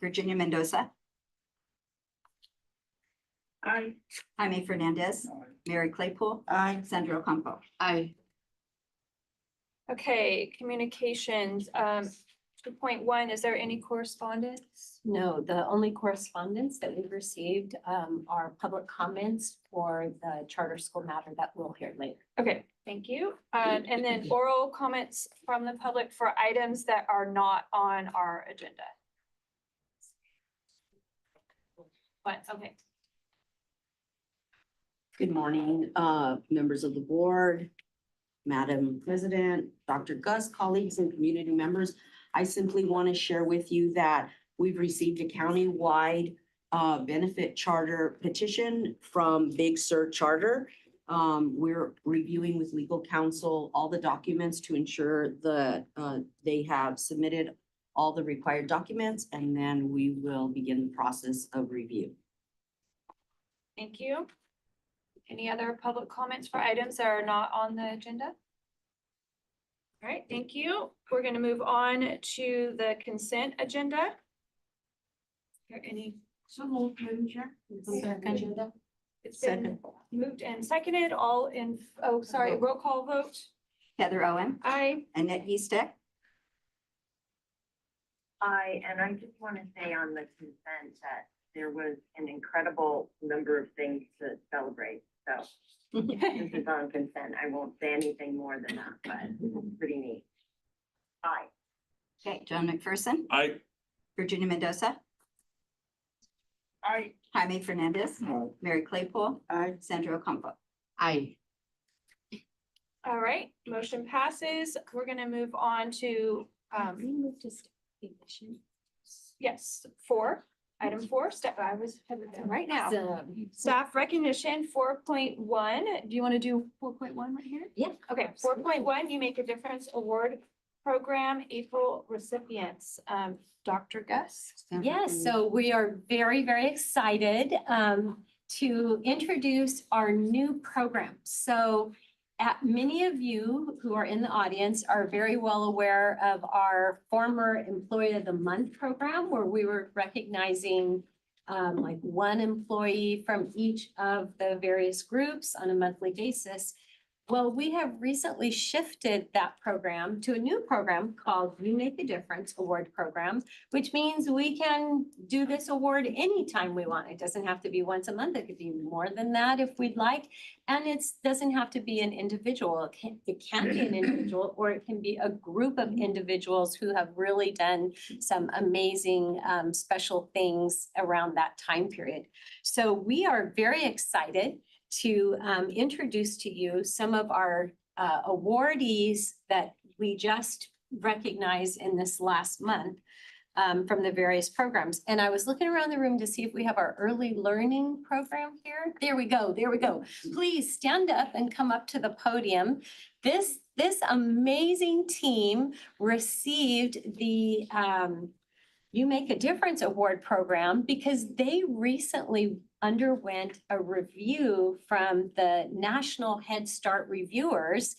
Virginia Mendoza. Aye. Jaime Fernandez. Mary Claypool. Aye. Sandra Ocampo. Aye. Okay, communications, 2.1, is there any correspondence? No, the only correspondence that we've received are public comments for the charter school matter that we'll hear later. Okay, thank you. And then oral comments from the public for items that are not on our agenda. What, okay, Good morning, members of the board, Madam President, Dr. Gus, colleagues and community members. I simply want to share with you that we've received a countywide benefit charter petition from Big Sur Charter. We're reviewing with legal counsel all the documents to ensure that they have submitted all the required documents, and then we will begin the process of review. thank you. Any other public comments for items that are not on the agenda? All right, thank you. We're going to move on to the consent agenda. Is there any? So moved, Madam Chair. It's been moved and seconded, all in, oh, sorry, roll call vote. Heather Owen. Aye. Annette Eastick. And I just want to say on the consent that there was an incredible number of things to celebrate. So this is on consent. I won't say anything more than that, but it's pretty neat. Aye. Okay, John McPherson. Aye. Virginia Mendoza. Aye. Jaime Fernandez. Mary Claypool. Aye. Sandra Ocampo. Aye. All right, motion passes. We're going to move on to, We move to recognition. yes, item 4, step, I was headed there right now. So, Staff recognition 4.1. Do you want to do 4.1 right here? Yeah. Okay, 4.1, you make a difference award program, April recipients. Dr. Gus? yes, so we are very, very excited to introduce our new program. So many of you who are in the audience are very well aware of our former Employee of the Month program, where we were recognizing like one employee from each of the various groups on a monthly basis. Well, we have recently shifted that program to a new program called You Make a Difference Award Program, which means we can do this award anytime we want. It doesn't have to be once a month. It could be more than that if we'd like. And it doesn't have to be an individual. It can be an individual, or it can be a group of individuals who have really done some amazing special things around that time period. So we are very excited to introduce to you some of our awardees that we just recognized in this last month from the various programs. And I was looking around the room to see if we have our early learning program here. There we go. There we go. Please stand up and come up to the podium. This amazing team received the You Make a Difference Award program because they recently underwent a review from the National Head Start Reviewers.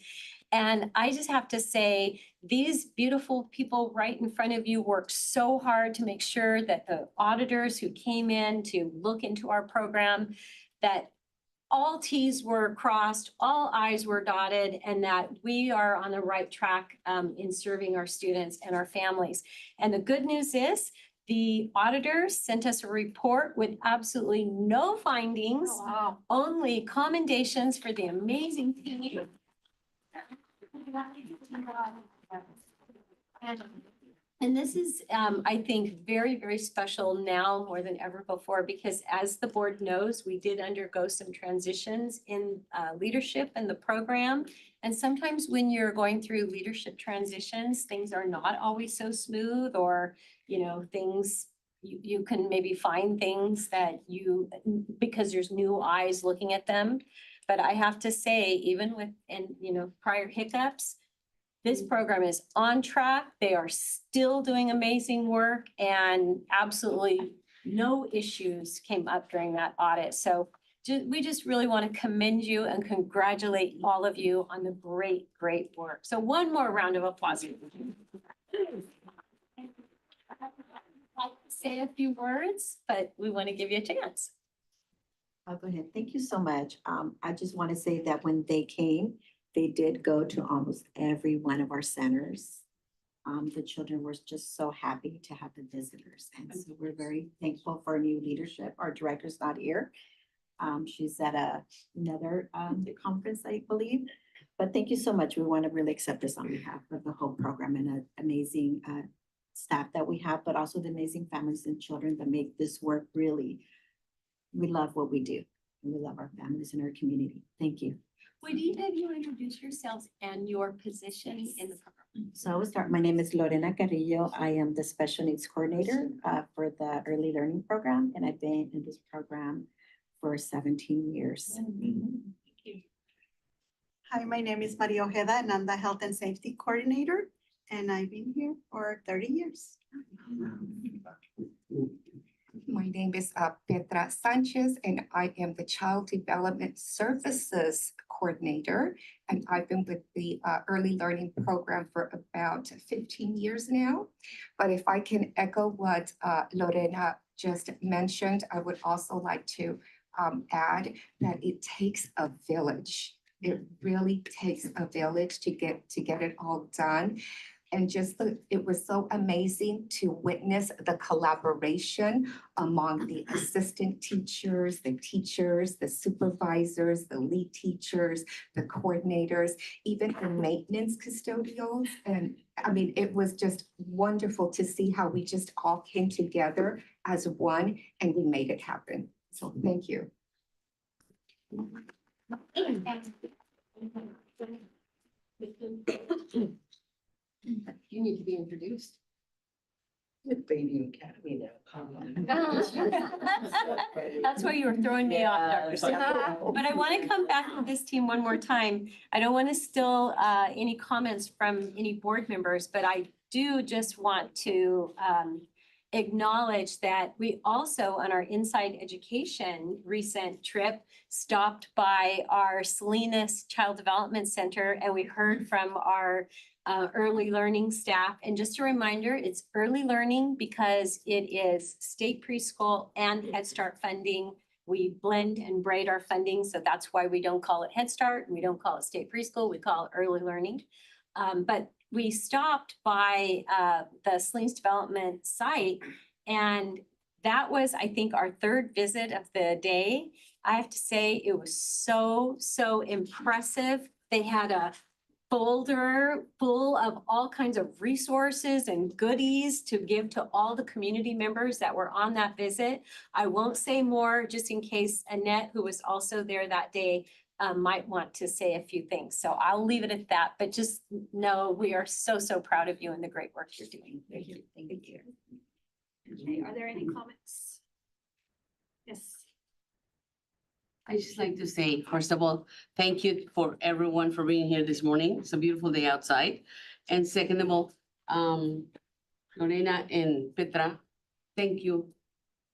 And I just have to say, these beautiful people right in front of you worked so hard to make sure that the auditors who came in to look into our program, that all T's were crossed, all I's were dotted, and that we are on the right track in serving our students and our families. And the good news is, the auditors sent us a report with absolutely no findings, Wow. only commendations for the amazing team. And this is, I think, very, very special now more than ever before, because as the board knows, we did undergo some transitions in leadership in the program. And sometimes when you're going through leadership transitions, things are not always so smooth, or, you know, things, you can maybe find things that because there's new eyes looking at them. But I have to say, even with, prior hiccups, this program is on track. They are still doing amazing work, and absolutely no issues came up during that audit. So we just really want to commend you and congratulate all of you on the great, great work. So one more round of applause. say a few words, but we want to give you a chance. I'll go ahead. Thank you so much. I just want to say that when they came, they did go to almost every one of our centers. The children were just so happy to have the visitors, and so we're very thankful for our new leadership. Our director's not here. She's at another conference, I believe. But thank you so much. We want to really accept this on behalf of the whole program and the amazing staff that we have, but also the amazing families and children that make this work really. We love what we do. We love our families and our community. Thank you. Would either of you introduce yourselves and your position in the program? So I will start. My name is Lorena Carrillo. I am the special needs coordinator for the early learning program, and I've been in this program for 17 years. Hi, my name is Maria Ojeda and I'm the Health and Safety Coordinator and I've been here for 30 years. My name is Petra Sanchez, and I am the Child Development Services Coordinator. And I've been with the Early Learning Program for about 15 years now. But if I can echo what Lorena just mentioned, I would also like to add that it takes a village. It really takes a village to get it all done. And it was so amazing to witness the collaboration among the assistant teachers, the supervisors, the lead teachers, the coordinators, even the maintenance custodials. And I mean, it was just wonderful to see how we just all came together as one and we made it happen. So thank you. You need to be introduced. With Baby Academy now. That's why you were throwing me off, Dr. Steph. But I want to come back to this team one more time. I don't want to steal any comments from any board members, but I do just want to acknowledge that we also, on our Inside Education recent trip, stopped by our Salinas Child Development Center, and we heard from our early learning staff. And just a reminder, it's early learning because it is state preschool and Head Start funding. We blend and braid our funding, so that's why we don't call it Head Start. We don't call it state preschool. We call it early learning. But we stopped by the Salinas Development site, and that was, I think, our third visit of the day. I have to say, it was so impressive. They had a folder full of all kinds of resources and goodies to give to all the community members that were on that visit. I won't say more just in case Annette, who was also there that day, might want to say a few things. So I'll leave it at that, but just know we are so proud of you and the great work you're doing. Thank you. Thank you. Okay, are there any comments? Yes. I just like to say, first of all, thank you for everyone for being here this morning. It's a beautiful day outside. And second of all, Lorena and Petra, thank you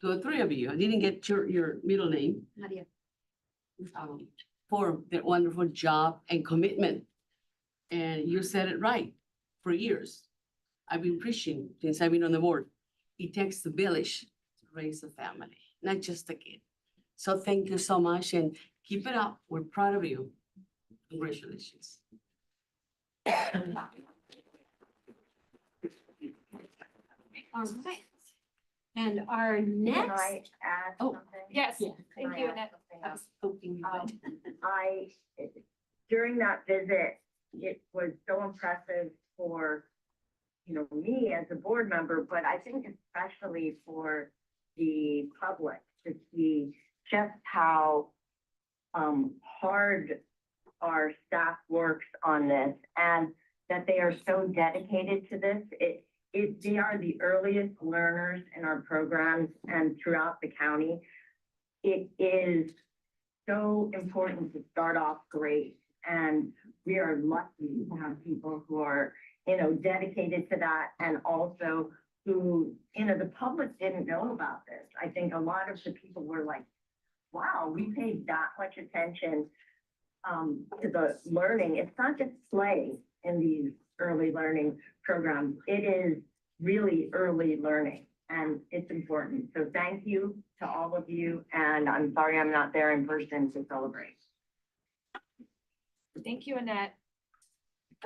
to the three of you. I didn't get your middle name. Maria. For their wonderful job and commitment. And you said it right, for years. I've been preaching since I've been on the board. It takes the village to raise a family, not just a kid. So thank you so much and keep it up. We're proud of you. Congratulations. All right. And our Can next, I add Oh, something? Yes, Yeah. Can thank I you, add Annette. something I else? was hoping you would. During that visit, it was so impressive for, me as a board member, but I think especially for the public to see just how hard our staff works on this and that they are so dedicated to this. They are the earliest learners in our programs and throughout the county. It is so important to start off great. And we are lucky to have people who are, dedicated to that and also who, the public didn't know about this. I think a lot of the people were like, wow, we paid that much attention to the learning. It's not just play in these early learning programs. It is really early learning. and it's important. So thank you to all of you, and I'm sorry I'm not there in person to celebrate. Thank you, Annette.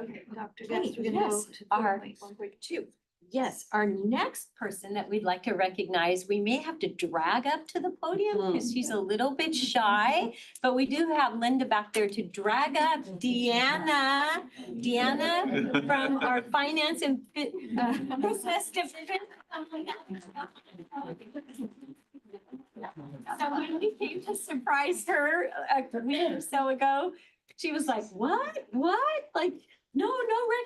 Okay, Dr. Okay, Guest, we're gonna go yes, to our- 4.1.2. Yes, our next person that we'd like to recognize, we may have to drag up to the podium because she's a little bit shy. But we do have Linda back there to drag up Deanna. Deanna from our finance and business division. So when we came to surprise her a week or so ago, she was like, what? What? Like, no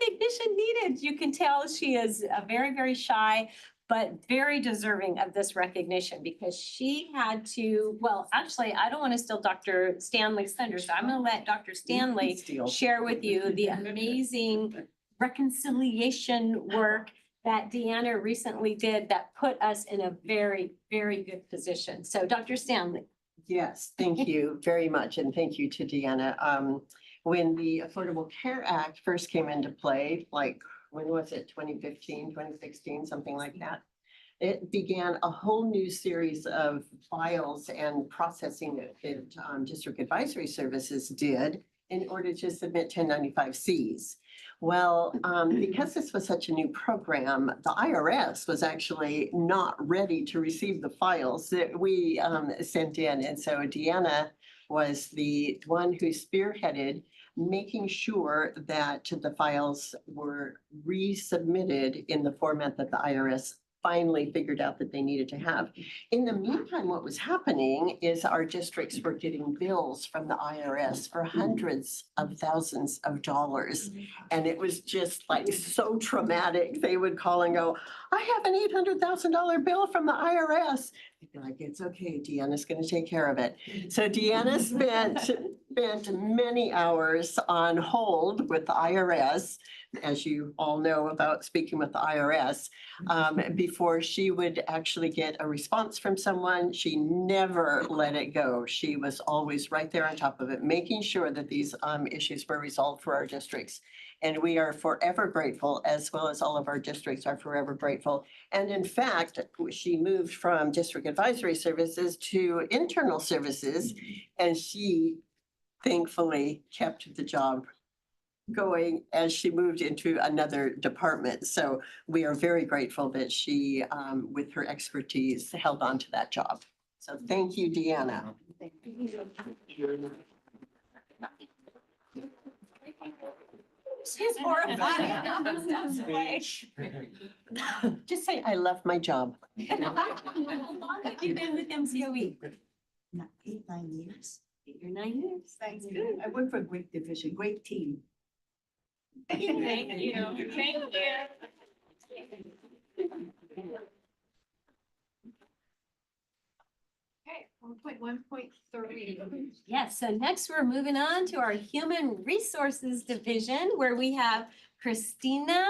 recognition needed. You can tell she is very, very shy, but very deserving of this recognition because she had to, well, actually, I don't want to steal Dr. Stanley's thunder, so I'm going to let Dr. Stanley share with you the amazing reconciliation work that Deanna recently did that put us in a very, very good position. So Dr. Stanley. Yes, thank you very much, and thank you to Deanna. When the Affordable Care Act first came into play, like, when was it, 2015, 2016, something like that? It began a whole new series of files and processing that District Advisory Services did in order to submit 1095-Cs. Well, because this was such a new program, the IRS was actually not ready to receive the files that we sent in. And so Deanna was the one who spearheaded making sure that the files were resubmitted in the format that the IRS finally figured out that they needed to have. In the meantime, what was happening is our districts were getting bills from the IRS for hundreds of thousands of dollars. And it was just like so traumatic. They would call and go, I have an $800,000 bill from the IRS. I'd be like, it's okay, Deanna's gonna take care of it. So Deanna spent many hours on hold with the IRS, as you all know about speaking with the IRS, before she would actually get a response from someone. She never let it go. She was always right there on top of it, making sure that these issues were resolved for our districts. And we are forever grateful, as well as all of our districts are forever grateful. And in fact, she moved from District Advisory Services to Internal Services, and she thankfully kept the job going as she moved into another department. So we are very grateful that she, with her expertise, held on to that job. So thank you, Deanna. She's horrified. Just say, I love my job. How long have you been with MCOE? 8-9 years. 8 or 9 years. Thanks. I work for a great division, great team. Thank you. Thank you. Okay, 1.1.3. Yes, so next we're moving on to our Human Resources Division where we have Christina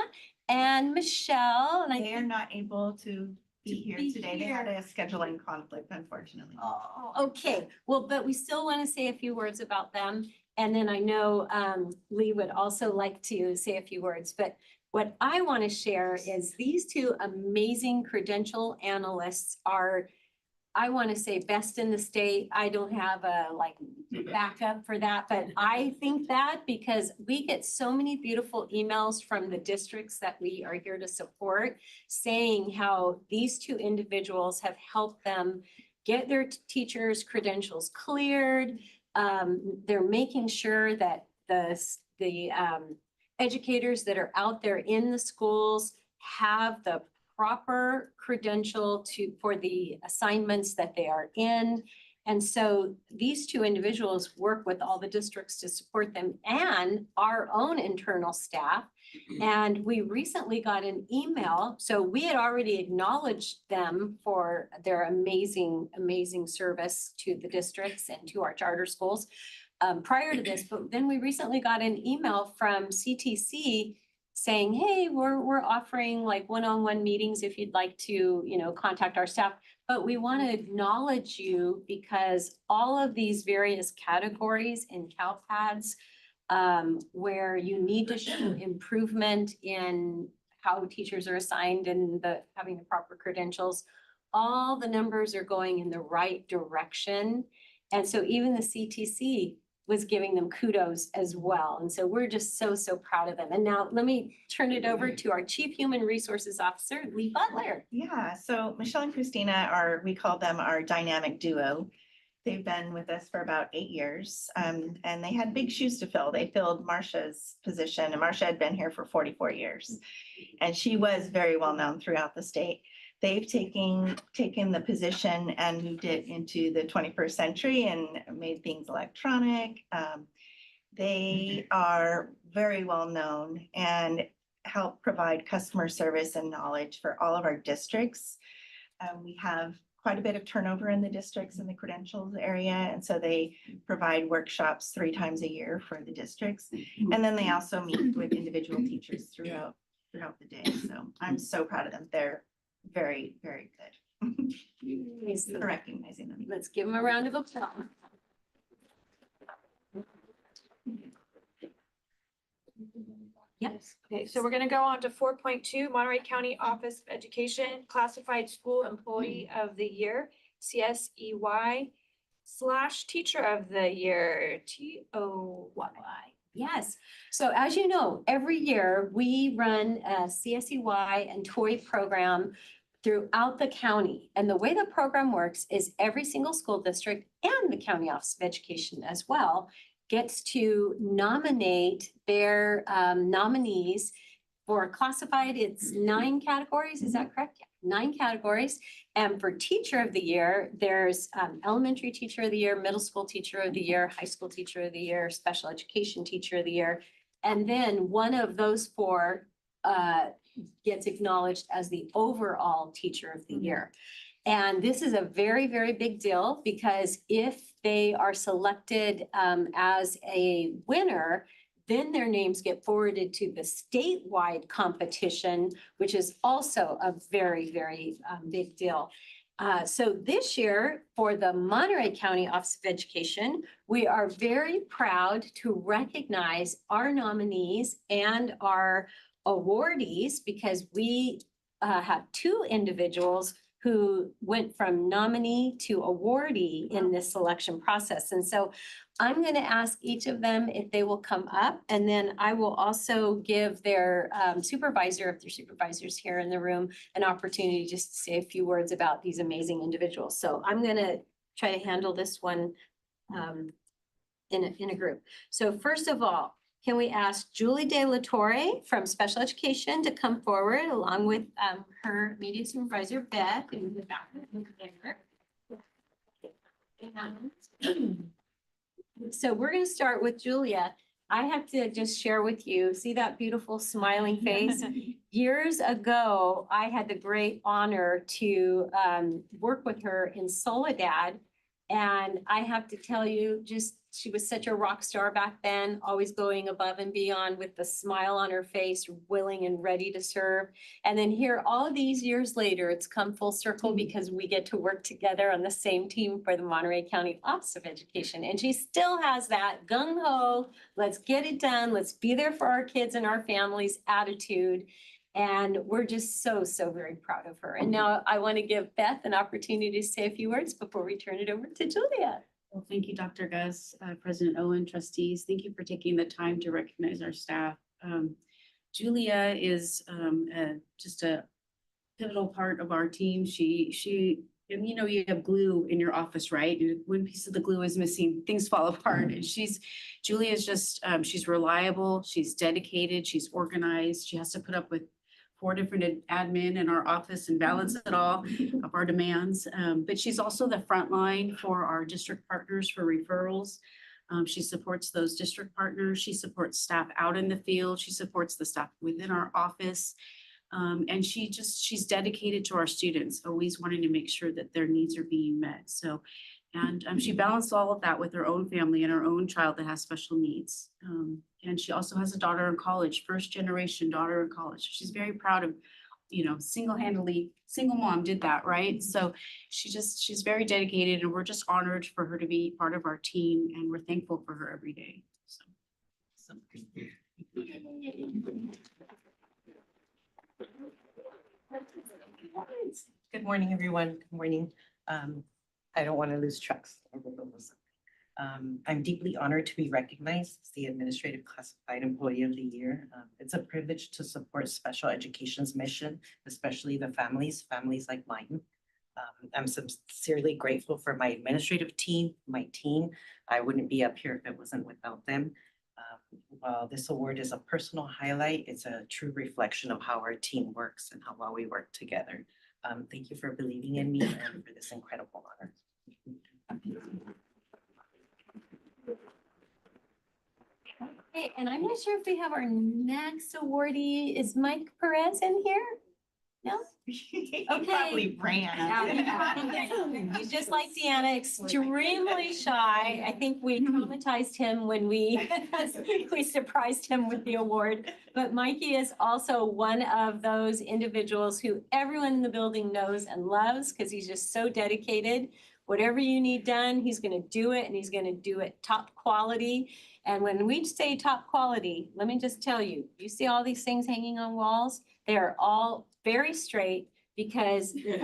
and Michelle. And I They are think, not able to be here be today. They had here. a scheduling conflict, unfortunately. oh, okay. Well, but we still want to say a few words about them. And then I know Lee would also like to say a few words, but what I want to share is these two amazing credential analysts are, I want to say, best in the state. I don't have a like backup for that, but I think that because we get so many beautiful emails from the districts that we are here to support, saying how these two individuals have helped them get their teachers' credentials cleared. They're making sure that the educators that are out there in the schools have the proper credential for the assignments that they are in. And so these two individuals work with all the districts to support them and our own internal staff. And we recently got an email. So we had already acknowledged them for their amazing, amazing service to the districts and to our charter schools prior to this. But then we recently got an email from CTC saying, hey, we're offering like one-on-one meetings if you'd like to, contact our staff. But we want to acknowledge you because all of these various categories in CalPADS where you need to show improvement in how teachers are assigned and having the proper credentials. All the numbers are going in the right direction. And so even the CTC was giving them kudos as well. And so we're just so, so proud of them. And now let me turn it over to our Chief Human Resources Officer, Lee Butler. Yeah, so Michelle and Christina we call them our dynamic duo. They've been with us for about 8 years, and they had big shoes to fill. They filled Marcia's position, and Marcia had been here for 44 years. And she was very well known throughout the state. They've taken the position and moved it into the 21st century and made things electronic. They are very well known and help provide customer service and knowledge for all of our districts. We have quite a bit of turnover in the districts in the credentials area, and so they provide workshops 3 times a year for the districts. And then they also meet with individual teachers throughout the day. So I'm so proud of them. They're very, very good. For recognizing them. Let's give them a round of applause. Yes. Okay, so we're gonna go on to 4.2, Monterey County Office of Education, Classified School Employee of the Year, CSEY / Teacher of the Year, TOY. Yes. So as you know, every year we run a CSEY and TOY program throughout the county. And the way the program works is every single school district and the County Office of Education as well gets to nominate their nominees for classified. It's 9 categories. Is that correct? Yeah, 9 categories. And for Teacher of the Year, there's Elementary Teacher of the Year, Middle School Teacher of the Year, High School Teacher of the Year, Special Education Teacher of the Year. And then one of those 4 gets acknowledged as the overall Teacher of the Year. And this is a very, very big deal because if they are selected as a winner, then their names get forwarded to the statewide competition, which is also a very, very big deal. So this year for the Monterey County Office of Education, we are very proud to recognize our nominees and our awardees because we have 2 individuals who went from nominee to awardee in this selection process. And so I'm going to ask each of them if they will come up, and then I will also give their supervisor, if their supervisor's here in the room, an opportunity just to say a few words about these amazing individuals. So I'm going to try to handle this one in a group. So first of all, can we ask Julie De La Torre from Special Education to come forward along with her immediate supervisor, Beth, in the back there. So we're going to start with Julia. I have to just share with you, see that beautiful smiling face? Years ago, I had the great honor to work with her in Soledad. And I have to tell you, she was such a rock star back then, always going above and beyond with the smile on her face, willing and ready to serve. And then here, all these years later, it's come full circle because we get to work together on the same team for the Monterey County Office of Education. And she still has that gung-ho, let's get it done, let's be there for our kids and our families attitude. And we're just so, so very proud of her. And now I want to give Beth an opportunity to say a few words before we turn it over to Julia. Well, thank you, Dr. Gus, President Owen, trustees. Thank you for taking the time to recognize our staff. Julia is just a pivotal part of our team. And you know, you have glue in your office, right? And one piece of the glue is missing, things fall apart. And Julia is just, she's reliable, she's dedicated, she's organized. She has to put up with 4 different admin in our office and balance it all of our demands. But she's also the front line for our district partners for referrals. She supports those district partners. She supports staff out in the field. She supports the staff within our office. And she's dedicated to our students, always wanting to make sure that their needs are being met. So, and she balanced all of that with her own family and her own child that has special needs. And she also has a daughter in college, 1st generation daughter in college. She's very proud of, you know, single-handedly, single mom did that, right? So she's very dedicated, and we're just honored for her to be part of our team, and we're thankful for her every day. So. Good morning, everyone. Good morning. I don't want to lose tracks. I'm deeply honored to be recognized as the Administrative Classified Employee of the Year. It's a privilege to support special education's mission, especially the families like mine. I'm sincerely grateful for my administrative team, my team. I wouldn't be up here if it wasn't without them. While this award is a personal highlight, it's a true reflection of how our team works and how well we work together. Thank you for believing in me and for this incredible honor. Okay, and I'm not sure if we have our next awardee. Is Mike Perez in here? No? He Okay. probably ran. He's just like Deanna, extremely shy. I think we traumatized him when we surprised him with the award. But Mikey is also one of those individuals who everyone in the building knows and loves because he's just so dedicated. Whatever you need done, he's gonna do it and he's gonna do it top quality. And when we say top quality, let me just tell you, you see all these things hanging on walls? They are all very straight because they're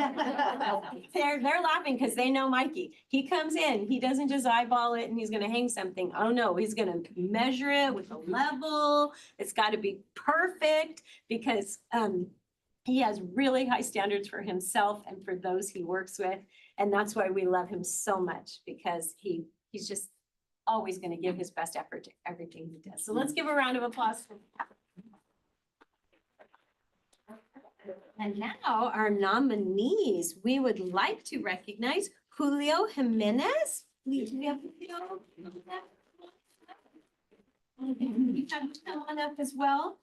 laughing because they know Mikey. He comes in, he doesn't just eyeball it and he's gonna hang something. Oh no, he's gonna measure it with a level. It's gotta be perfect because he has really high standards for himself and for those he works with. And that's why we love him so much because he's just always gonna give his best effort to everything he does. So let's give a round of applause for that. And now our nominees, we would like to recognize Julio Jimenez. Please, do we have Julio? You can come on up as well.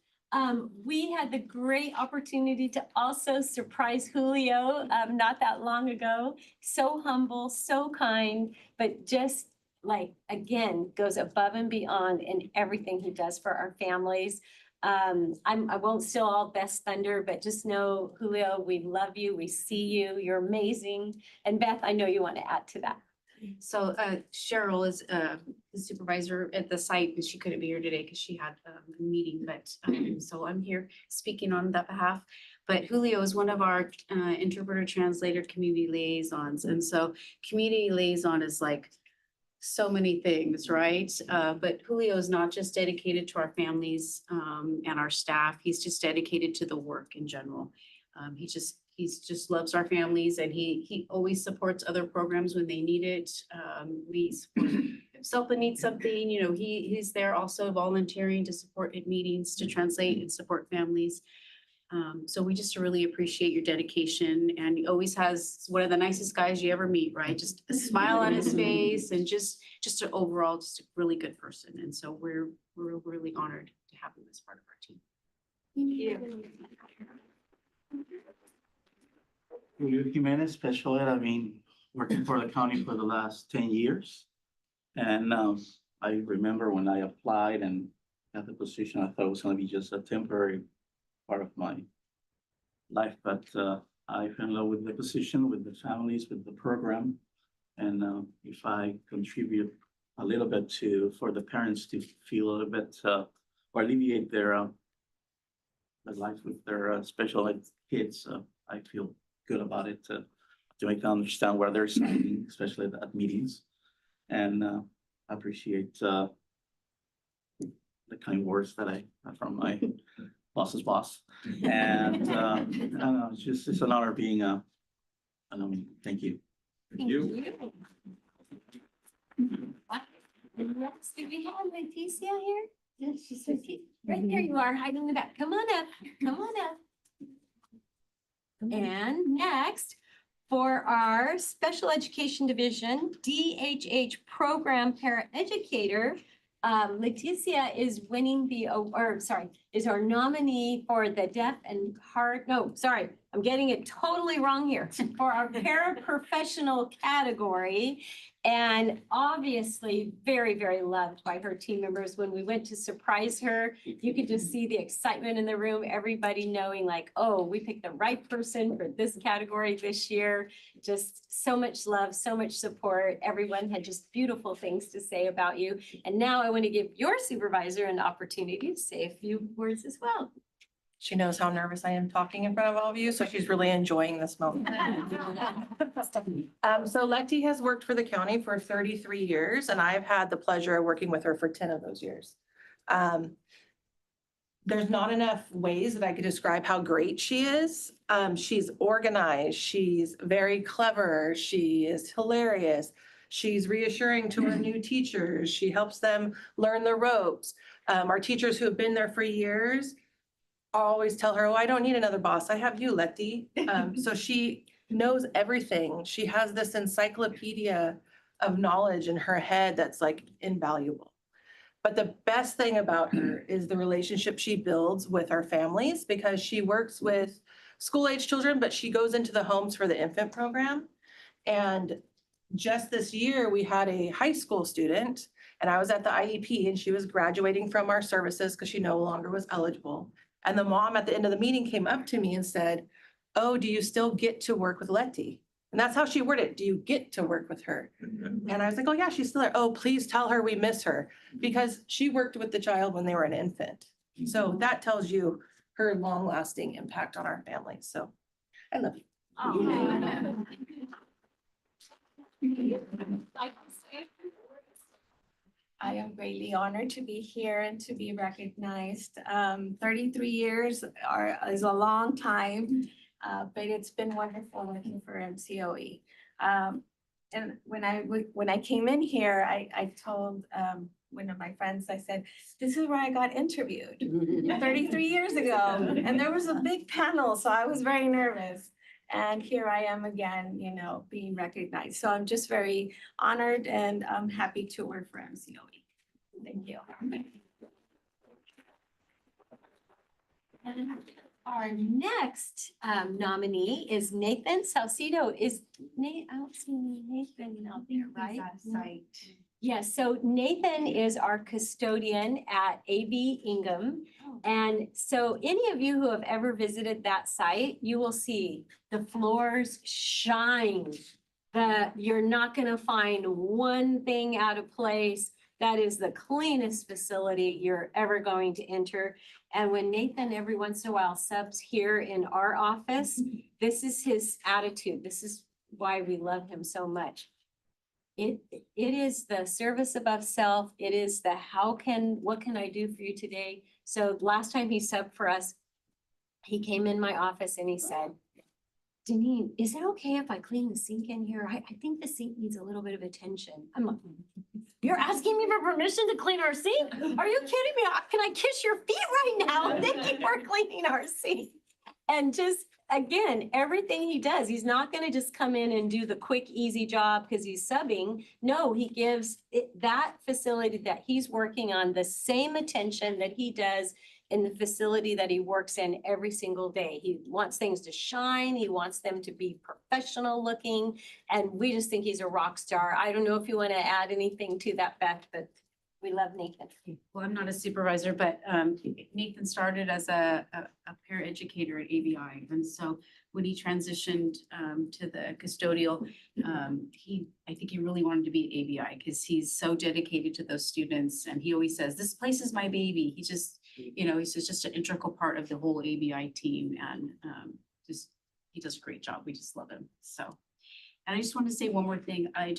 We had the great opportunity to also surprise Julio not that long ago. So humble, so kind, but just like, again, goes above and beyond in everything he does for our families. I won't steal all Beth's thunder, but just know, Julio, we love you. We see you. You're amazing. And Beth, I know you want to add to that. So Cheryl is the supervisor at the site, and she couldn't be here today because she had a meeting, but so I'm here speaking on that behalf. But Julio is one of our interpreter translator community liaisons. And so community liaison is like so many things, right? But Julio is not just dedicated to our families and our staff. He's just dedicated to the work in general. He just loves our families and he always supports other programs when they need it. We support himself that needs something, you know, he's there also volunteering to support at meetings, to translate and support families. So we just really appreciate your dedication, and he always has one of the nicest guys you ever meet, right? Just a smile on his face and just an overall, just a really good person. And so we're really honored to have him as part of our team. Julio Jimenez, special ed. I've been working for the county for the last 10 years. And I remember when I applied and got the position, I thought it was going to be just a temporary part of my life, but I fell in love with the position, with the families, with the program. And if I contribute a little bit for the parents to feel a little bit or alleviate their life with their special ed kids, I feel good about it to make them understand where they're standing, especially at meetings. And I appreciate the kind words that I have from my boss's boss. And I don't know, it's an honor being thank you. Thank you. And next, do we have Leticia here? Yes, she's right there. You are hiding in the back. Come on up. Come on up. And next, for our Special Education Division, DHH Program Paraeducator, Leticia is winning is our nominee for the deaf and hard, no, sorry, I'm getting it totally wrong here, for our paraprofessional category. And obviously very, very loved by her team members. When we went to surprise her, you could just see the excitement in the room, everybody knowing like, oh, we picked the right person for this category this year. Just so much love, so much support. Everyone had just beautiful things to say about you. And now I want to give your supervisor an opportunity to say a few words as well. She knows how nervous I am talking in front of all of you, so she's really enjoying this moment. So Letty has worked for the county for 33 years, and I've had the pleasure of working with her for 10 of those years. There's not enough ways that I could describe how great she is. She's organized, she's very clever, she is hilarious. She's reassuring to her new teachers. She helps them learn the ropes. Our teachers who have been there for years always tell her, oh, I don't need another boss. I have you, Letty. So she knows everything. She has this encyclopedia of knowledge in her head that's like invaluable. But the best thing about her is the relationship she builds with our families, because she works with school-age children, but she goes into the homes for the infant program. And just this year, we had a high school student, and I was at the IEP, and she was graduating from our services because she no longer was eligible. And the mom at the end of the meeting came up to me and said, oh, do you still get to work with Letty? And that's how she worded it. Do you get to work with her? And I was like, oh yeah, she's still there. Oh, please tell her we miss her, because she worked with the child when they were an infant. So that tells you her long lasting impact on our family. So I love you. I am greatly honored to be here and to be recognized. 33 years is a long time, but it's been wonderful working for MCOE. And when I came in here, I told one of my friends, I said, this is where I got interviewed 33 years ago. And there was a big panel, so I was very nervous. And here I am again, you know, being recognized. So I'm just very honored, and I'm happy to work for MCOE. Thank you. And our next nominee is Nathan Salcido. Is Nate, I don't see Nathan out there, right? Yes, so Nathan is our custodian at AB Ingham. And so any of you who have ever visited that site, you will see the floors shine. You're not gonna find one thing out of place. That is the cleanest facility you're ever going to enter. And when Nathan every once in a while subs here in our office, this is his attitude. This is why we love him so much. It is the service above self. It is the what can I do for you today? So last time he subbed for us, he came in my office and he said, Deneen, is it okay if I clean the sink in here? I think the sink needs a little bit of attention. I'm like, you're asking me for permission to clean our sink? Are you kidding me? Can I kiss your feet right now? Thank you for cleaning our sink. And just, again, everything he does, he's not gonna just come in and do the quick, easy job because he's subbing. No, he gives that facility that he's working on the same attention that he does in the facility that he works in every single day. He wants things to shine. He wants them to be professional looking. And we just think he's a rock star. I don't know if you want to add anything to that, Beth, but we love Nathan. Well, I'm not a supervisor, but Nathan started as a paraeducator at ABI. And so when he transitioned to the custodial, I think he really wanted to be at ABI because he's so dedicated to those students. And he always says, this place is my baby. He just, you know, he's just an integral part of the whole ABI team, and he does a great job. We just love him. So, and I just want to say one more thing. I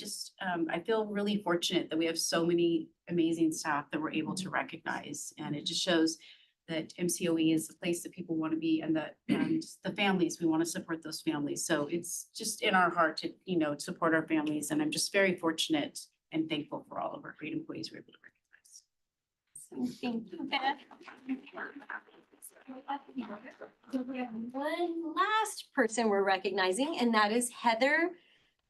feel really fortunate that we have so many amazing staff that we're able to recognize, and it just shows that MCOE is the place that people want to be, and the families, we want to support those families. So it's just in our heart to, you know, support our families, and I'm just very fortunate and thankful for all of our great employees we're able to recognize. Thank you, Beth. We have one last person we're recognizing, and that is Heather.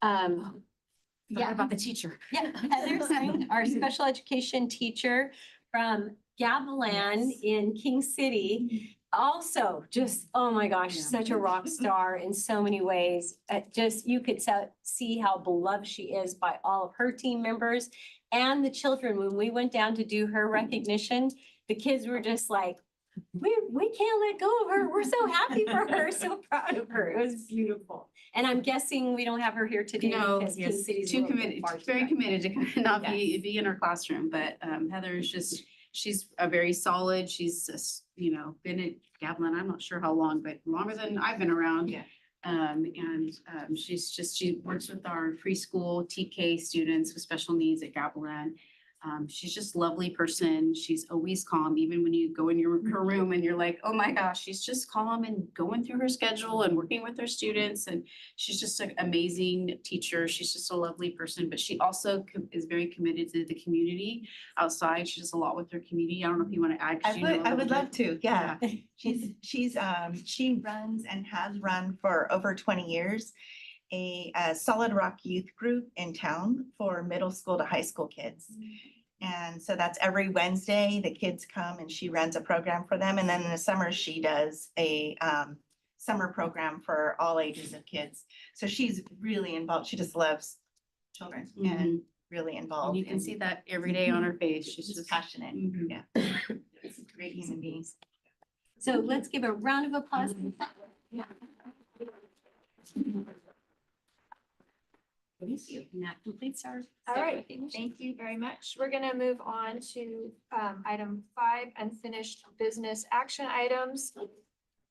Forgot about the teacher. Yeah, Heather Sang, our special education teacher from Gavilan in King City. Also, just, oh my gosh, such a rock star in so many ways. You could see how beloved she is by all of her team members and the children. When we went down to do her recognition, the kids were just like, we can't let go of her. We're so happy for her, so proud of her. It was beautiful. And I'm guessing we don't have her here today No, because King City's a too little bit committed, far very away. committed to not be in our classroom, but Heather is just, she's a very solid, she's, you know, been at Gavilan, I'm not sure how long, but longer than I've been around. Yeah. She works with our preschool TK students with special needs at Gavilan. She's just a lovely person. She's always calm, even when you go in her room and you're like, oh my gosh, she's just calm and going through her schedule and working with her students. And she's just an amazing teacher. She's just a lovely person, but she also is very committed to the community outside. She does a lot with her community. I don't know if you want to add. 'cause you know a I little would love bit. to, yeah. She runs and has run for over 20 years a Solid Rock Youth Group in town for middle school to high school kids. And so that's every Wednesday, the kids come and she runs a program for them. And then in the summer, she does a summer program for all ages of kids. So she's really involved. She just loves children and really And involved. you can in- see that every day on her face. She's She's just passionate. Mhm. Yeah. She's a great human being. So let's give a round of applause. Thank you. And that completes our. All right, thank you very much. We're gonna move on to item 5, unfinished business action items.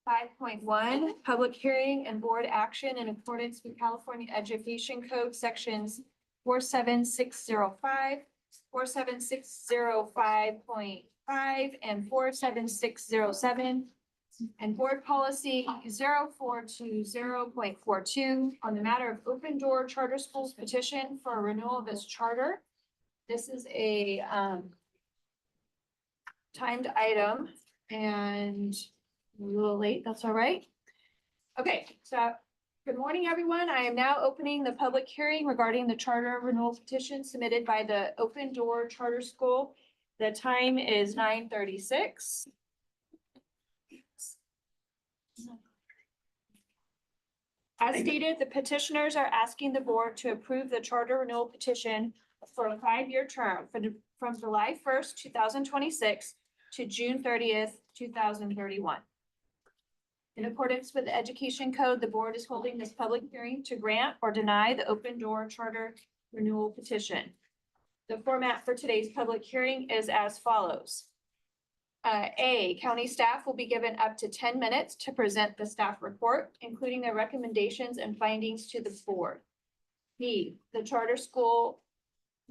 5.1, public hearing and board action in accordance with California Education Code sections 47605, 47605.5, and 47607. And board policy 0420.42 on the matter of Open Door Charter Schools petition for a renewal of its charter. This is a timed item and we're a little late, that's all right. Okay, so good morning, everyone. I am now opening the public hearing regarding the charter renewal petition submitted by the Open Door Charter School. The time is 9:36. As stated, the petitioners are asking the board to approve the charter renewal petition for a 5-year term from July 1st, 2026 to June 30th, 2031. In accordance with the Education Code, the board is holding this public hearing to grant or deny the Open Door Charter renewal petition. The format for today's public hearing is as follows. A, county staff will be given up to 10 minutes to present the staff report, including their recommendations and findings to the board. B, the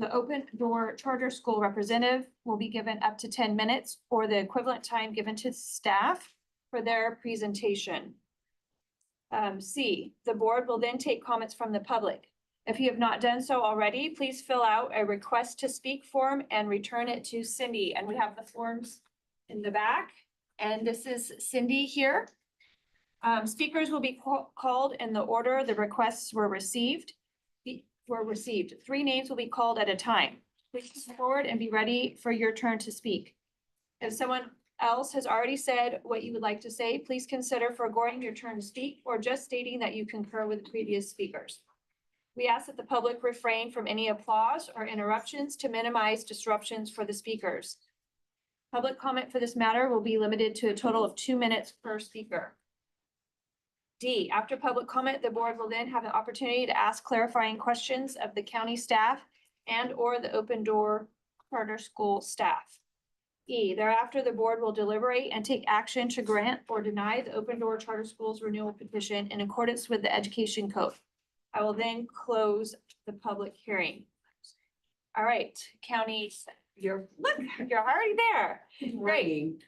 Open Door Charter School representative will be given up to 10 minutes or the equivalent time given to staff for their presentation. C, the board will then take comments from the public. If you have not done so already, please fill out a request to speak form and return it to Cindy. And we have the forms in the back, and this is Cindy here. Speakers will be called in the order the requests were received. 3 names will be called at a time. Please come forward and be ready for your turn to speak. If someone else has already said what you would like to say, please consider foregoing your turn to speak or just stating that you concur with the previous speakers. We ask that the public refrain from any applause or interruptions to minimize disruptions for the speakers. Public comment for this matter will be limited to a total of 2 minutes per speaker. D, after public comment, the board will then have an opportunity to ask clarifying questions of the county staff and or the Open Door Charter School staff. E, thereafter, the board will deliberate and take action to grant or deny the Open Door Charter Schools renewal petition in accordance with the Education Code. I will then close the public hearing. All right, county, you're already there. Great.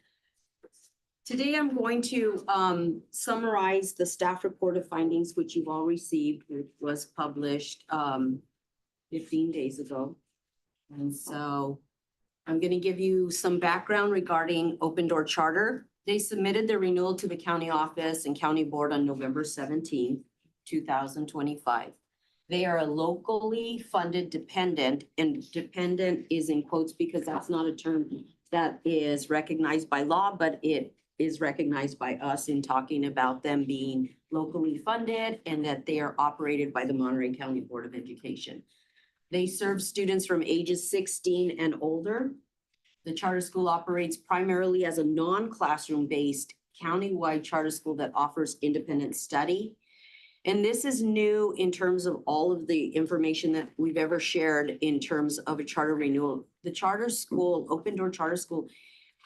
Today, I'm going to summarize the staff report of findings, which you've all received, which was published 15 days ago. And so I'm going to give you some background regarding Open Door Charter. They submitted their renewal to the county office and county board on November 17th, 2025. They are a locally funded dependent, and dependent is in quotes because that's not a term that is recognized by law, but it is recognized by us in talking about them being locally funded and that they are operated by the Monterey County Board of Education. They serve students from ages 16 and older. The charter school operates primarily as a non-classroom based countywide charter school that offers independent study. And this is new in terms of all of the information that we've ever shared in terms of a charter renewal. The charter school, Open Door Charter School,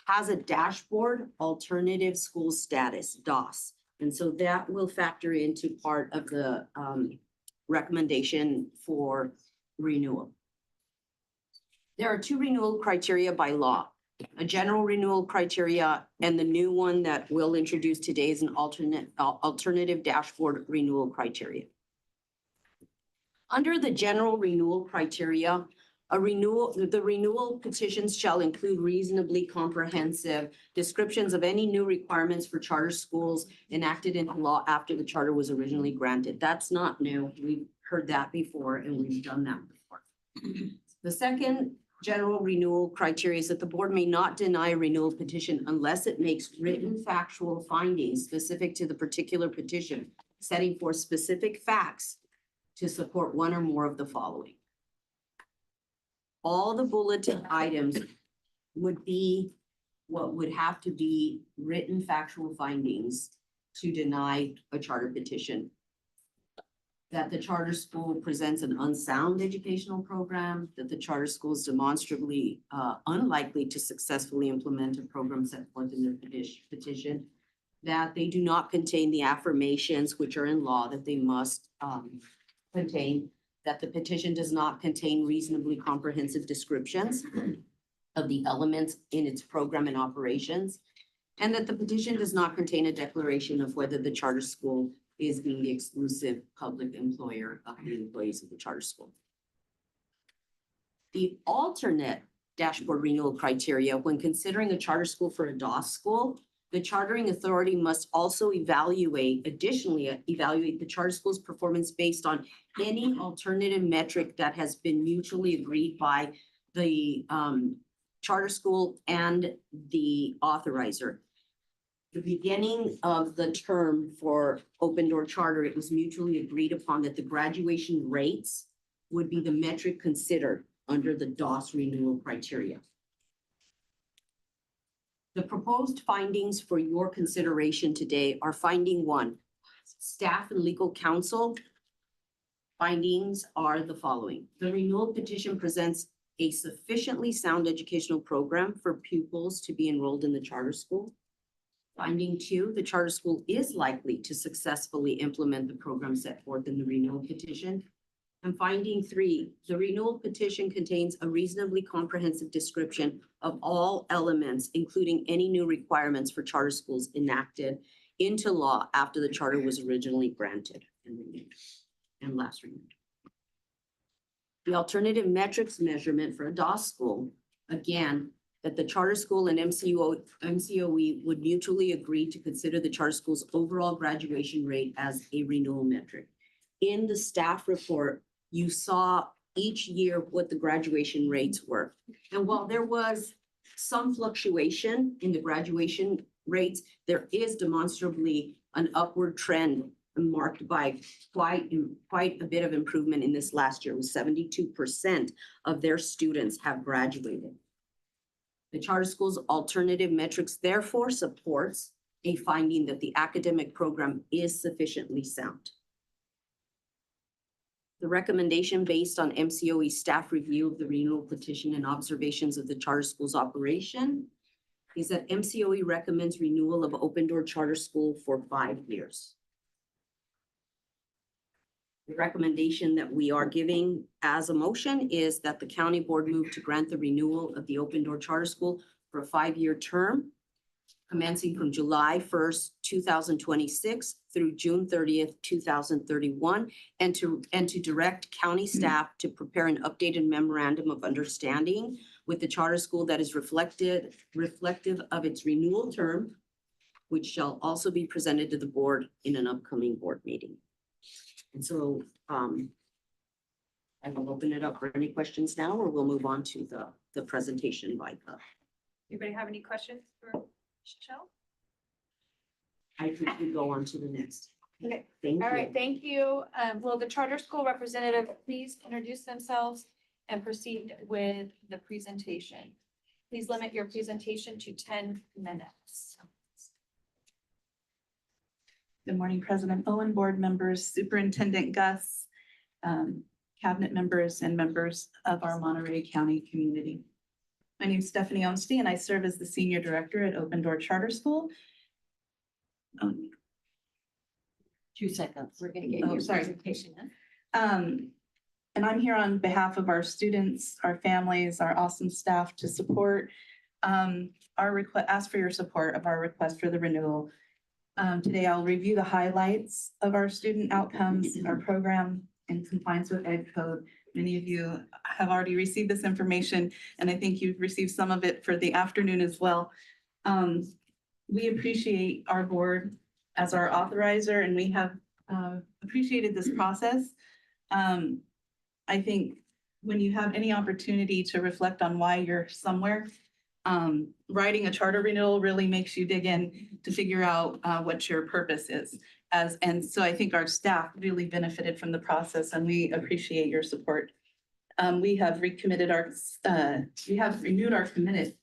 has a dashboard, alternative school status, DOS. And so that will factor into part of the recommendation for renewal. There are 2 renewal criteria by law. A general renewal criteria, and the new one that we'll introduce today is an alternative dashboard renewal criteria. Under the general renewal criteria, the renewal petitions shall include reasonably comprehensive descriptions of any new requirements for charter schools enacted into law after the charter was originally granted. That's not new. We've heard that before and we've done that before. The second general renewal criteria is that the board may not deny a renewal petition unless it makes written factual findings specific to the particular petition, setting forth specific facts to support one or more of the following. All the bulleted items would be what would have to be written factual findings to deny a charter petition. That the charter school presents an unsound educational program, that the charter school is demonstrably unlikely to successfully implement a program set forth in their petition, that they do not contain the affirmations which are in law that they must contain, that the petition does not contain reasonably comprehensive descriptions of the elements in its program and operations, and that the petition does not contain a declaration of whether the charter school is being the exclusive public employer of the employees of the charter school. The alternate dashboard renewal criteria, when considering a charter school for a DOS school, the chartering authority must also additionally evaluate the charter school's performance based on any alternative metric that has been mutually agreed by the charter school and the authorizer. The beginning of the term for Open Door Charter, it was mutually agreed upon that the graduation rates would be the metric considered under the DOS renewal criteria. The proposed findings for your consideration today are finding 1, staff and legal counsel. Findings are the following. The renewal petition presents a sufficiently sound educational program for pupils to be enrolled in the charter school. Finding 2, the charter school is likely to successfully implement the program set forth in the renewal petition. And finding 3, the renewal petition contains a reasonably comprehensive description of all elements, including any new requirements for charter schools enacted into law after the charter was originally granted and renewed and last renewed. The alternative metrics measurement for a DOS school, again, that the charter school and MCOE would mutually agree to consider the charter school's overall graduation rate as a renewal metric. In the staff report, you saw each year what the graduation rates were. And while there was some fluctuation in the graduation rates, there is demonstrably an upward trend marked by quite a bit of improvement in this last year, with 72% of their students have graduated. The charter school's alternative metrics therefore supports a finding that the academic program is sufficiently sound. The recommendation based on MCOE staff review of the renewal petition and observations of the charter school's operation is that MCOE recommends renewal of Open Door Charter School for 5 years. The recommendation that we are giving as a motion is that the county board move to grant the renewal of the Open Door Charter School for a 5-year term, commencing from July 1st, 2026 through June 30th, 2031, and to direct county staff to prepare an updated memorandum of understanding with the charter school that is reflective of its renewal term, which shall also be presented to the board in an upcoming board meeting. And so I will open it up for any questions now, or we'll move on to the presentation by the. Anybody have any questions for Michelle? I think we go on to the next. Okay. Thank All you. right, thank you. Will the charter school representative please introduce themselves and proceed with the presentation? Please limit your presentation to 10 minutes. Good morning, President Owen, board members, Superintendent Gus, cabinet members, and members of our Monterey County community. My name is Stephanie Onsti, and I serve as the Senior Director at Open Door Charter School. 2 seconds. We're gonna get Oh, your sorry. presentation. And I'm here on behalf of our students, our families, our awesome staff to support our request, ask for your support of our request for the renewal. Today, I'll review the highlights of our student outcomes, our program in compliance with Ed Code. Many of you have already received this information, and I think you've received some of it for the afternoon as well. We appreciate our board as our authorizer, and we have appreciated this process. I think when you have any opportunity to reflect on why you're somewhere, writing a charter renewal really makes you dig in to figure out what your purpose is. And so I think our staff really benefited from the process, and we appreciate your support. We have renewed our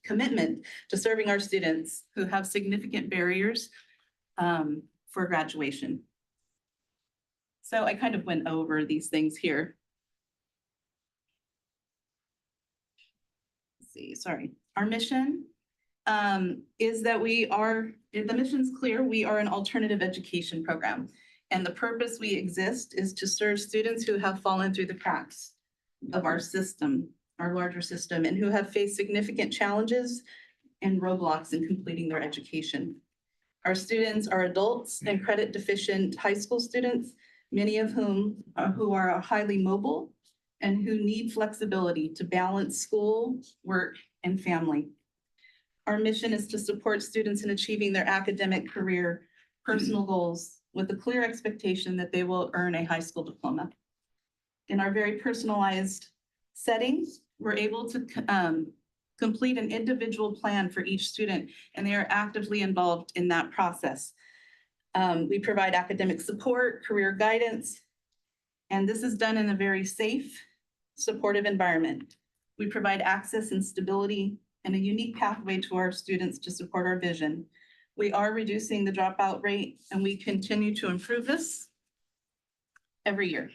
commitment to serving our students who have significant barriers for graduation. So I kind of went over these things here. Let's see, sorry. Our mission is that the mission's clear, we are an alternative education program. And the purpose we exist is to serve students who have fallen through the cracks of our system, our larger system, and who have faced significant challenges and roadblocks in completing their education. Our students are adults and credit deficient high school students, many of whom who are highly mobile and who need flexibility to balance school, work, and family. Our mission is to support students in achieving their academic, career, personal goals with a clear expectation that they will earn a high school diploma. In our very personalized settings, we're able to complete an individual plan for each student, and they are actively involved in that process. We provide academic support, career guidance, and this is done in a very safe, supportive environment. We provide access and stability and a unique pathway to our students to support our vision. We are reducing the dropout rate, and we continue to improve this every year.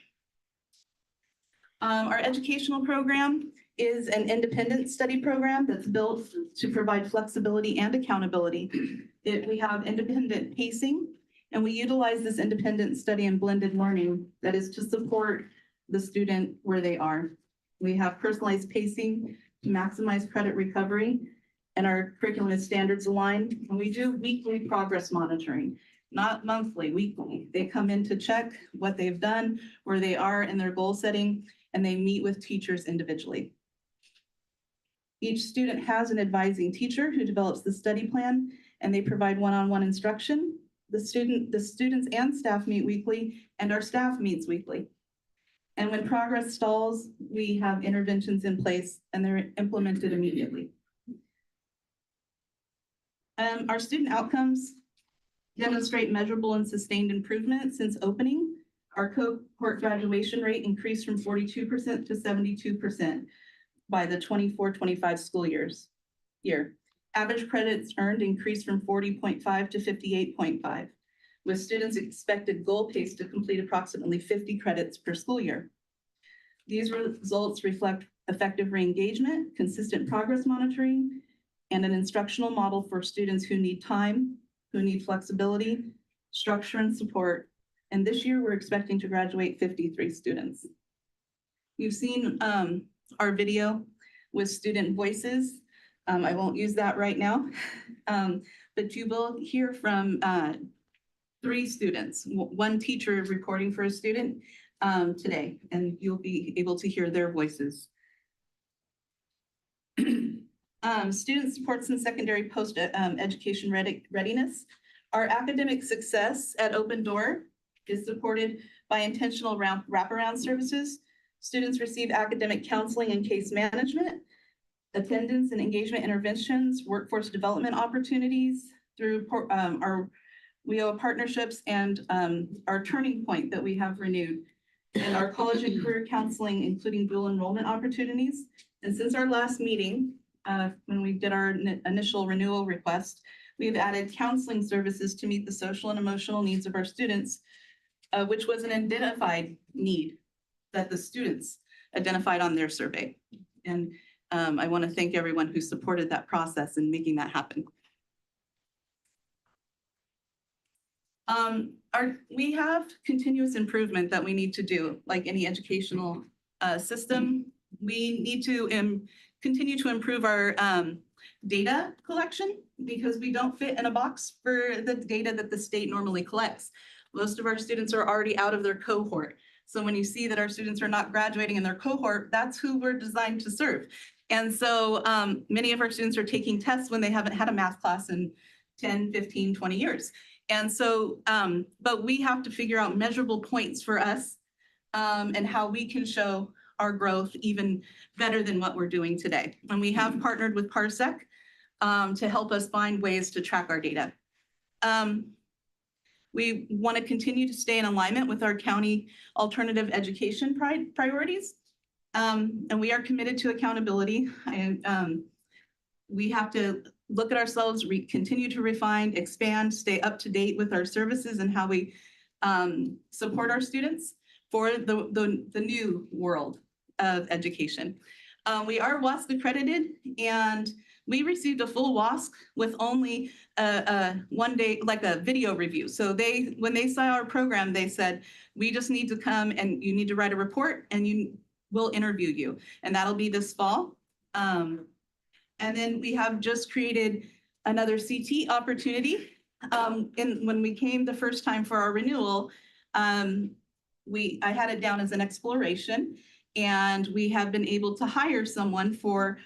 Our educational program is an independent study program that's built to provide flexibility and accountability. We have independent pacing, and we utilize this independent study and blended learning that is to support the student where they are. We have personalized pacing to maximize credit recovery, and our curriculum is standards aligned. And we do weekly progress monitoring, not monthly, weekly. They come in to check what they've done, where they are in their goal setting, and they meet with teachers individually. Each student has an advising teacher who develops the study plan, and they provide one-on-one instruction. The students and staff meet weekly, and our staff meets weekly. And when progress stalls, we have interventions in place, and they're implemented immediately. Our student outcomes demonstrate measurable and sustained improvement since opening. Our cohort graduation rate increased from 42% to 72% by the 24-25 school year. Average credits earned increased from 40.5 to 58.5, with students expected goal pace to complete approximately 50 credits per school year. These results reflect effective re-engagement, consistent progress monitoring, and an instructional model for students who need time, who need flexibility, structure, and support. And this year, we're expecting to graduate 53 students. You've seen our video with student voices. I won't use that right now, but you will hear from 3 students, one teacher reporting for a student today, and you'll be able to hear their voices. Student supports and secondary post-education readiness. Our academic success at Open Door is supported by intentional wraparound services. Students receive academic counseling and case management, attendance and engagement interventions, workforce development opportunities through our WIO partnerships and our Turning Point that we have renewed, and our college and career counseling, including dual enrollment opportunities. And since our last meeting, when we did our initial renewal request, We've added counseling services to meet the social and emotional needs of our students, which was an identified need that the students identified on their survey. And I want to thank everyone who supported that process in making that happen. We have continuous improvement that we need to do, like any educational system. We need to continue to improve our data collection because we don't fit in a box for the data that the state normally collects. Most of our students are already out of their cohort. So when you see that our students are not graduating in their cohort, that's who we're designed to serve. And so many of our students are taking tests when they haven't had a math class in 10, 15, 20 years. And so, but we have to figure out measurable points for us and how we can show our growth even better than what we're doing today. And we have partnered with Parsec to help us find ways to track our data. We want to continue to stay in alignment with our county alternative education priorities. And we are committed to accountability. And we have to look at ourselves, continue to refine, expand, stay up to date with our services and how we support our students for the new world of education. We are WASC accredited and we received a full WASC with only one day, like a video review. So when they saw our program, they said, we just need to come and you need to write a report and we'll interview you. And that'll be this fall. And then we have just created another CT opportunity. When we came the first time for our renewal, I had it down as an exploration, and we have been able to hire someone for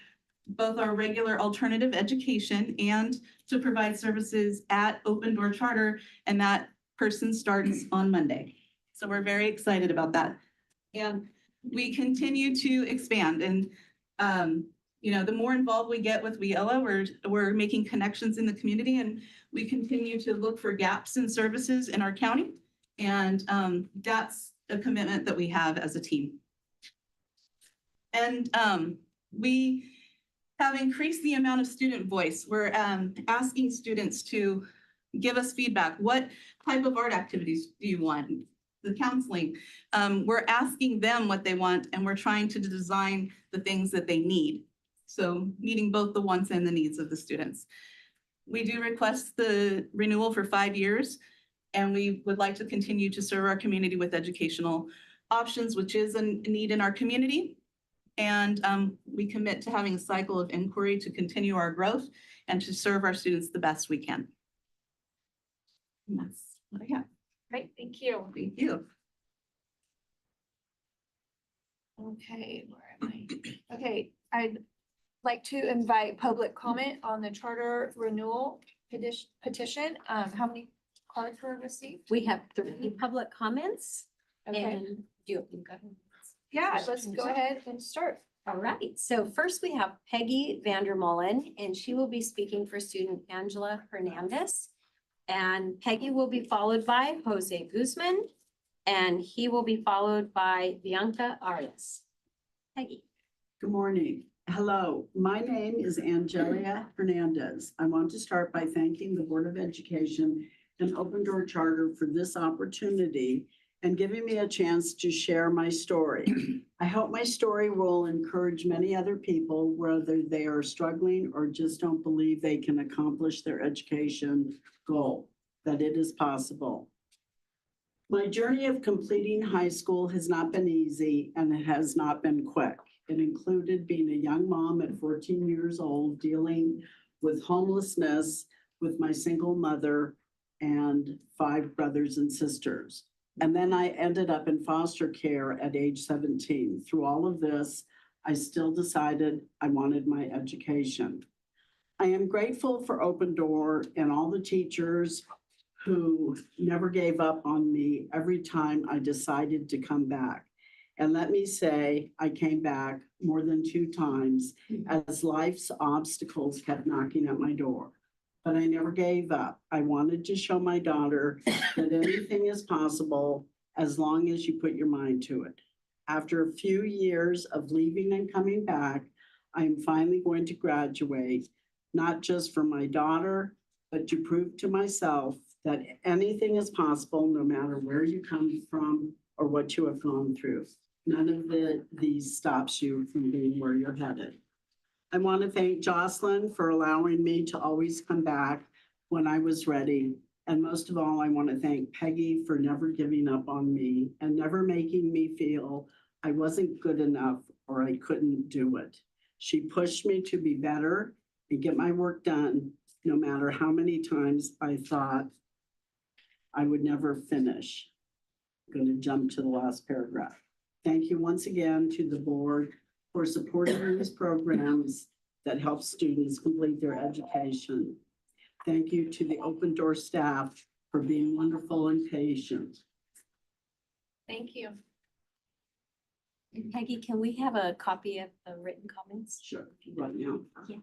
both our regular alternative education and to provide services at Open Door Charter, and that person starts on Monday. So we're very excited about that. And we continue to expand and the more involved we get with WeElla, we're making connections in the community and we continue to look for gaps in services in our county. And that's a commitment that we have as a team. And we have increased the amount of student voice. We're asking students to give us feedback. What type of art activities do you want? The counseling. We're asking them what they want and we're trying to design the things that they need. So meeting both the wants and the needs of the students. We do request the renewal for 5 years, and we would like to continue to serve our community with educational options, which is a need in our community. And we commit to having a cycle of inquiry to continue our growth and to serve our students the best we can. And that's what I have. Great, thank you. Thank you. Okay, where am I? Okay, I'd like to invite public comment on the charter renewal petition. How many cards were received? We have 3 public comments. Okay. And do you go ahead? Yeah, let's go ahead and start. All right, so first we have Peggy Vandermolen, and she will be speaking for student Angela Hernandez. And Peggy will be followed by Jose Guzman, and he will be followed by Bianca Arias. Peggy. Good morning. Hello, my name is Angelia Hernandez. I want to start by thanking the Board of Education and Open Door Charter for this opportunity and giving me a chance to share my story. I hope my story will encourage many other people, whether they are struggling or just don't believe they can accomplish their education goal, that it is possible. My journey of completing high school has not been easy and it has not been quick. It included being a young mom at 14 years old, dealing with homelessness with my single mother and 5 brothers and sisters. And then I ended up in foster care at age 17. Through all of this, I still decided I wanted my education. I am grateful for Open Door and all the teachers who never gave up on me every time I decided to come back. And let me say, I came back more than 2 times as life's obstacles kept knocking at my door. But I never gave up. I wanted to show my daughter that anything is possible as long as you put your mind to it. After a few years of leaving and coming back, I'm finally going to graduate, not just for my daughter, but to prove to myself that anything is possible, no matter where you come from or what you have gone through. None of these stops you from being where you're headed. I want to thank Jocelyn for allowing me to always come back when I was ready. And most of all, I want to thank Peggy for never giving up on me and never making me feel I wasn't good enough or I couldn't do it. She pushed me to be better and get my work done, no matter how many times I thought I would never finish. I'm going to jump to the last paragraph. Thank you once again to the board for supporting these programs that help students complete their education. Thank you to the Open Door staff for being wonderful and patient. Thank you. And Peggy, can we have a copy of the written comments? Sure, right now. Yeah.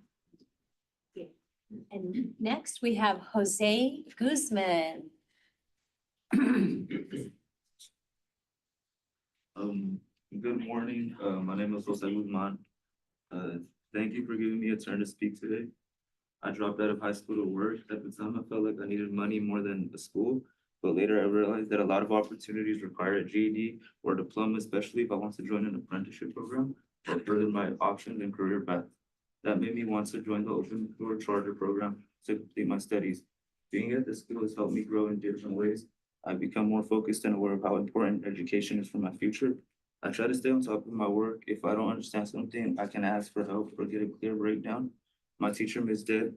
And next we have Jose Guzman. Good morning. My name is Jose Guzman. Thank you for giving me a turn to speak today. I dropped out of high school to work. At the time, I felt like I needed money more than the school, but later I realized that a lot of opportunities require a GED or a diploma, especially if I want to join an apprenticeship program or further my options and career path. That made me want to join the Open Door Charter program to complete my studies. Being at this school has helped me grow in different ways. I've become more focused and aware of how important education is for my future. I try to stay on top of my work. If I don't understand something, I can ask for help or get a clear breakdown. My teacher, Ms. Deb,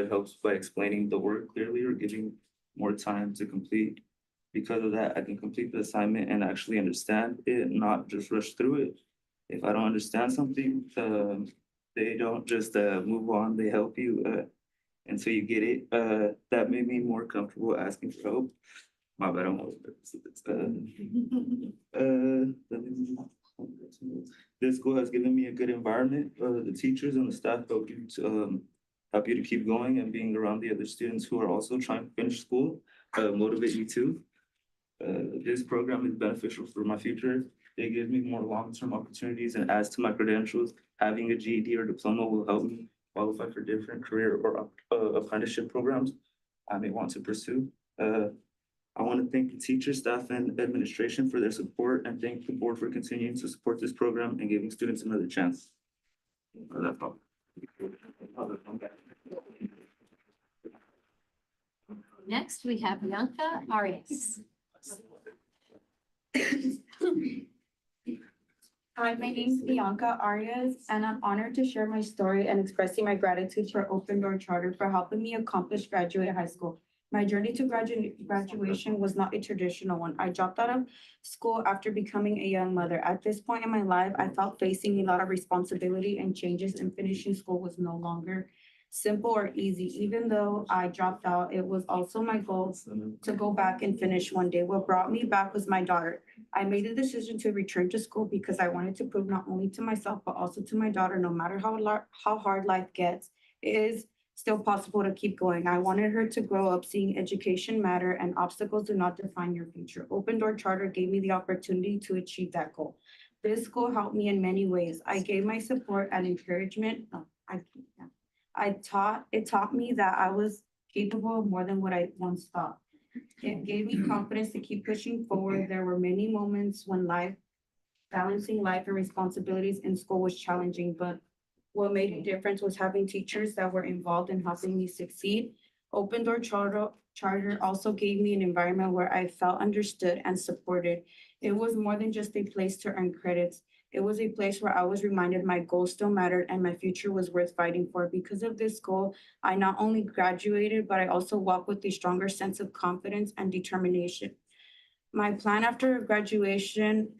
helps by explaining the work clearly or giving more time to complete. Because of that, I can complete the assignment and actually understand it, not just rush through it. If I don't understand something, they don't just move on, they help you until you get it. That made me more comfortable asking for help. My bad, this school has given me a good environment. The teachers and the staff help you to keep going, and being around the other students who are also trying to finish school motivate you too. This program is beneficial for my future. It gives me more long-term opportunities and adds to my credentials. Having a GED or diploma will help me qualify for different career or apprenticeship programs I may want to pursue. I want to thank the teachers, staff, and administration for their support, and thank the board for continuing to support this program and giving students another chance. That's all. Next, we have Bianca Arias. Hi, my name is Bianca Arias, and I'm honored to share my story and expressing my gratitude to our Open Door Charter for helping me accomplish graduate high school. My journey to graduation was not a traditional one. I dropped out of school after becoming a young mother. At this point in my life, I felt facing a lot of responsibility and changes, and finishing school was no longer simple or easy. Even though I dropped out, it was also my goal to go back and finish one day. What brought me back was my daughter. I made the decision to return to school because I wanted to prove not only to myself, but also to my daughter, no matter how hard life gets, it is still possible to keep going. I wanted her to grow up seeing education matter and obstacles do not define your future. Open Door Charter gave me the opportunity to achieve that goal. This school helped me in many ways. I gave my support and encouragement. It taught me that I was capable of more than what I once thought. It gave me confidence to keep pushing forward. There were many moments when balancing life and responsibilities in school was challenging, but what made a difference was having teachers that were involved in helping me succeed. Open Door Charter also gave me an environment where I felt understood and supported. It was more than just a place to earn credits. It was a place where I was reminded my goals still mattered and my future was worth fighting for. Because of this goal, I not only graduated, but I also walked with a stronger sense of confidence and determination. My plan after graduation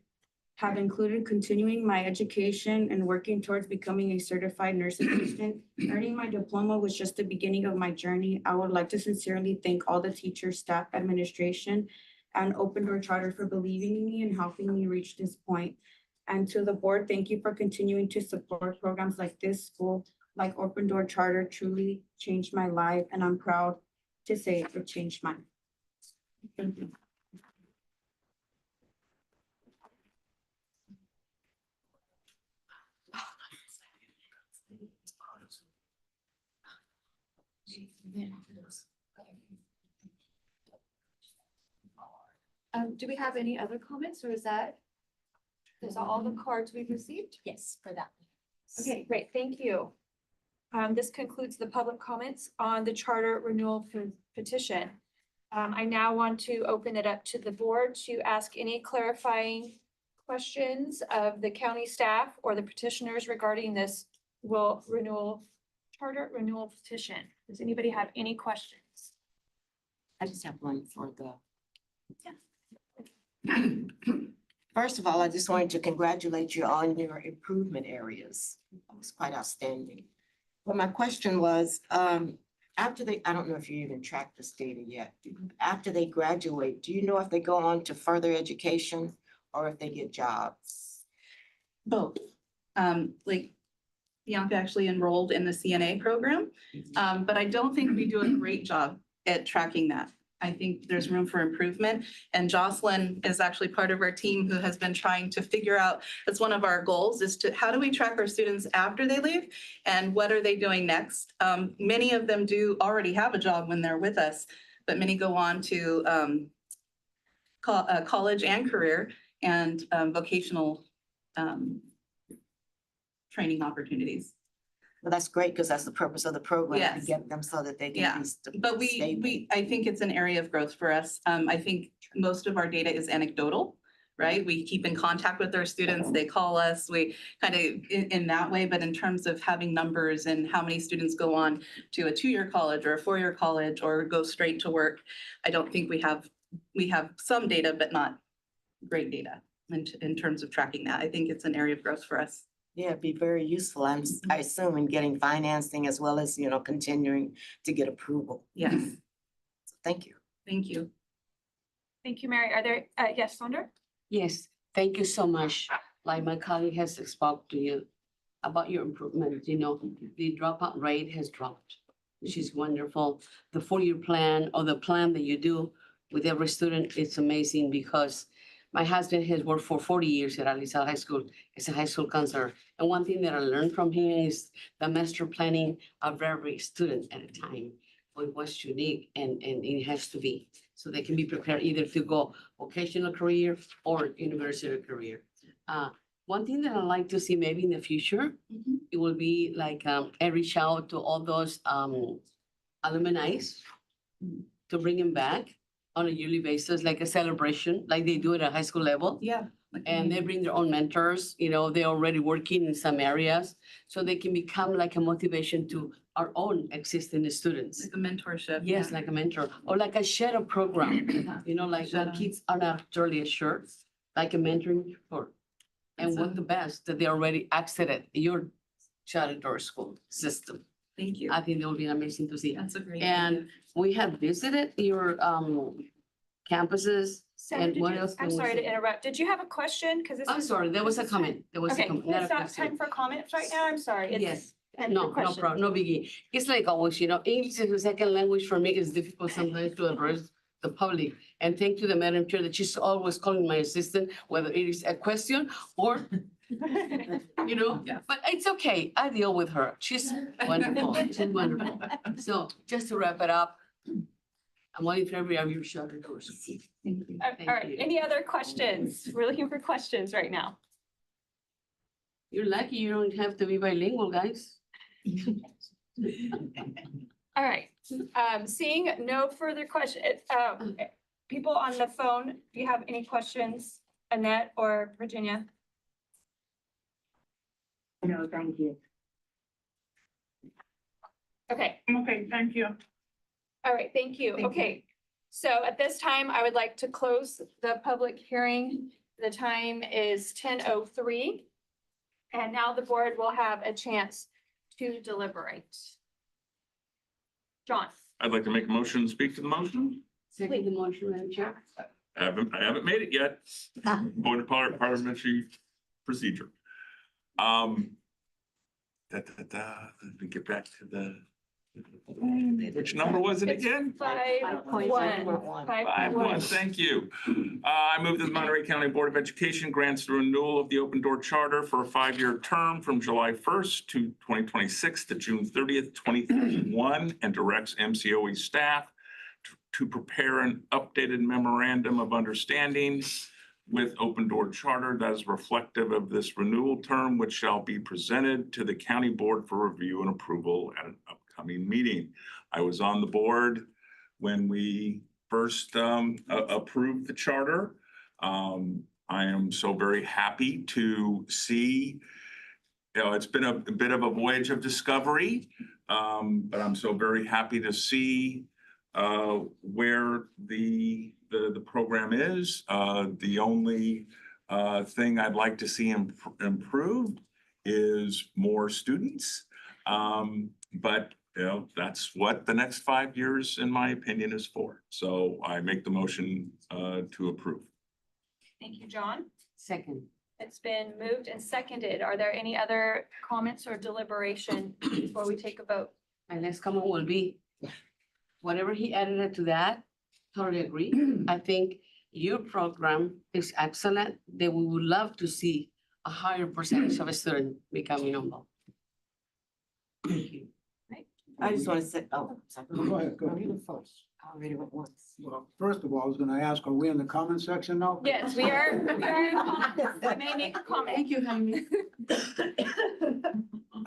have included continuing my education and working towards becoming a certified nurse assistant. Earning my diploma was just the beginning of my journey. I would like to sincerely thank all the teachers, staff, administration, and Open Door Charter for believing in me and helping me reach this point. And to the board, thank you for continuing to support programs like this. School, like Open Door Charter, truly changed my life, and I'm proud to say it changed mine. Thank you. Do we have any other comments or is that all the cards we've received? Yes, for that. Okay, great, thank you. This concludes the public comments on the charter renewal petition. I now want to open it up to the board to ask any clarifying questions of the county staff or the petitioners regarding this charter renewal petition. Does anybody have any questions? I just have one for the. First of all, I just wanted to congratulate you on your improvement areas. It was quite outstanding. But my question was, after they, I don't know if you even track this data yet. After they graduate, do you know if they go on to further education or if they get jobs? Both. Like Bianca actually enrolled in the CNA program, but I don't think we do a great job at tracking that. I think there's room for improvement. And Jocelyn is actually part of our team who has been trying to figure out, that's one of our goals, is to how do we track our students after they leave and what are they doing next? Many of them do already have a job when they're with us, but many go on to college and career and vocational training opportunities. Well, that's great because that's the purpose of the program, to Yes. get them so that they Yeah, can be but stable. I think it's an area of growth for us. I think most of our data is anecdotal, right? We keep in contact with our students, they call us, we kind of in that way, but in terms of having numbers and how many students go on to a 2-year college or a 4-year college or go straight to work, I don't think we have some data, but not great data in terms of tracking that. I think it's an area of growth for us. Yeah, it'd be very useful. I assume in getting financing as well as, continuing to get approval. Yes. Thank you. Thank you. Thank you, Mary. Are there, yes, Sandra? Yes, thank you so much. Like my colleague has spoke to you about your improvement, the dropout rate has dropped, which is wonderful. The 4-year plan or the plan that you do with every student, it's amazing because my husband has worked for 40 years at Aliza High School as a high school counselor. And one thing that I learned from him is the master planning of every student at a time. It was unique and it has to be. So they can be prepared either to go vocational career or university career. One thing that I'd like to see maybe in the future, it will be like a reach out to all those alumni to bring them back on a yearly basis, like a celebration, like they do at a high school level. Yeah. And they bring their own mentors, they're already working in some areas, so they can become like a motivation to our own existing students. Like a mentorship. Yes, yeah. like a mentor, or like a shadow program, like the Shadow. kids are not actually assured, like a mentoring for. And what the best that they already exited your shadow door school system. Thank you. I think that would be amazing to see. That's a great. And we have visited your campuses. Sarah, And did what you- else I'm can we sorry to say? interrupt. Did you have a question? Because this I'm is. sorry, there was a this is comment. There was a Okay, comment. not a it's not question. time for comments right now. I'm sorry. It's Yes, time for no, no questions. problem, no biggie. It's like always, English is a second language for me. It's difficult sometimes to address the public. And thank you, the Madam Chair, that she's always calling my assistant, whether it is a question or, but it's okay. I deal with her. She's wonderful. She's wonderful. So just to wrap it up, I'm waiting for every of your shutter doors. All right, any other questions? We're looking for questions right now. You're lucky you don't have to be bilingual, guys. All right, seeing no further question, people on the phone, do you have any questions, Annette or Virginia? No, thank you. Okay, Okay, thank you. all right, thank you. Thank you. Okay, so at this time, I would like to close the public hearing. The time is 10:03. And now the board will have a chance to deliberate. John? I'd like to make a motion, speak to the motion. Second the motion, Madam Chair. I haven't made it yet. Point of parliamentary procedure. Let me get back to the Which number was it again? 5.1. 5.1, thank you. I move that the Monterey County Board of Education grants the renewal of the Open Door Charter for a 5-year term from July 1st to 2026 to June 30th, 2031, and directs MCOE staff to prepare an updated memorandum of understanding with Open Door Charter that is reflective of this renewal term, which shall be presented to the county board for review and approval at an upcoming meeting. I was on the board when we first approved the charter. I am so very happy to see, it's been a bit of a voyage of discovery, but I'm so very happy to see where the program is. The only thing I'd like to see improved is more students. But that's what the next 5 years, in my opinion, is for. So I make the motion to approve. Thank you, John. Second. It's been moved and seconded. Are there any other comments or deliberation before we take a vote? My next comment will be, whatever he added to that, totally agree. I think your program is excellent, that we would love to see a higher percentage of a student becoming involved. Thank you. I just want to say, oh, sorry. Go ahead, go No, ahead. you go first. I already went once. Well, first of all, I was gonna ask, are we in the comment section now? Yes, we are. I may make a comment. Thank you, Jaime.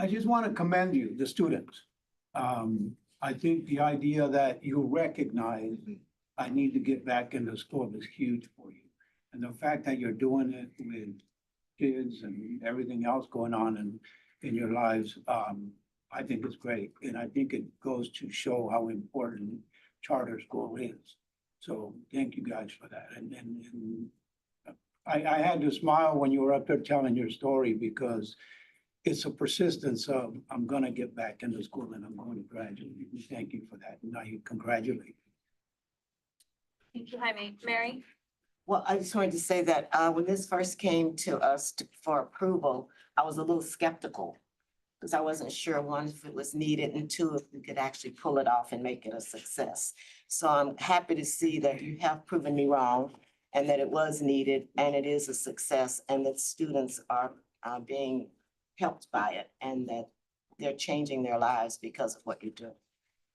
I just want to commend you, the students. I think the idea that you recognize I need to get back into school is huge for you. And the fact that you're doing it with kids and everything else going on in your lives, I think it's great. And I think it goes to show how important charter school is. So thank you guys for that. And I had to smile when you were up there telling your story, because it's a persistence of, I'm gonna get back into school and I'm going to graduate. Thank you for that. And I congratulate you. Thank you, Jaime. Mary? Well, I just wanted to say that when this first came to us for approval, I was a little skeptical, because I wasn't sure, one, if it was needed, and two, if we could actually pull it off and make it a success. So I'm happy to see that you have proven me wrong, and that it was needed, and it is a success, and that students are being helped by it, and that they're changing their lives because of what you're doing.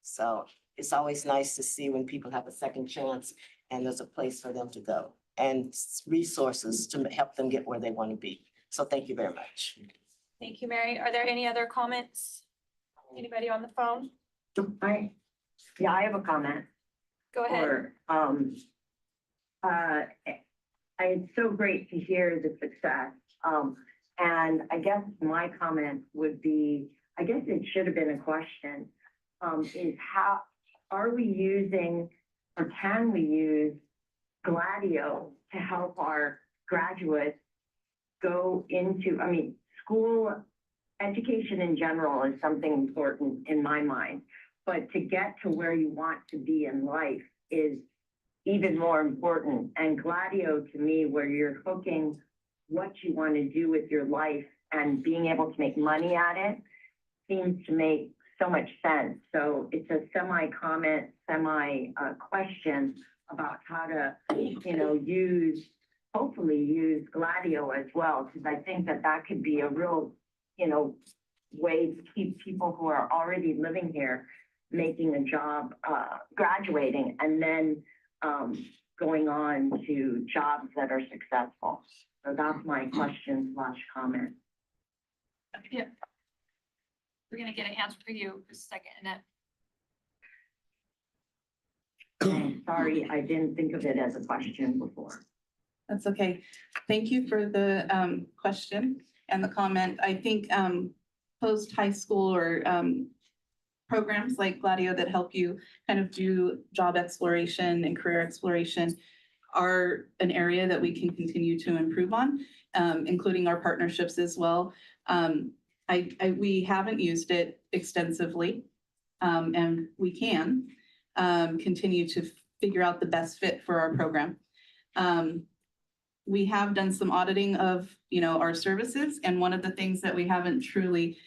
So it's always nice to see when people have a second chance and there's a place for them to go and resources to help them get where they want to be. So thank you very much. Thank you, Mary. Are there any other comments? Anybody on the phone? I have a comment. Go ahead. It's so great to hear the success. And I guess my comment would be, I guess it should have been a question, is how are we using, or can we use Gladio to help our graduates go into, school education in general is something important in my mind, but to get to where you want to be in life is even more important. And Gladio, to me, where you're hooking what you want to do with your life and being able to make money at it, seems to make so much sense. So it's a semi-comment, semi-question about how to, hopefully use Gladio as well, because I think that could be a real, way to keep people who are already living here making a job, graduating, and then going on to jobs that are successful. So that's my question / comment. Yeah. We're gonna get an answer for you in a second, Annette. Sorry, I didn't think of it as a question before. That's okay. Thank you for the question and the comment. I think post-high school or programs like Gladio that help you kind of do job exploration and career exploration are an area that we can continue to improve on, including our partnerships as well. We haven't used it extensively, and we can continue to figure out the best fit for our program. We have done some auditing of, our services, and one of the things that we haven't truly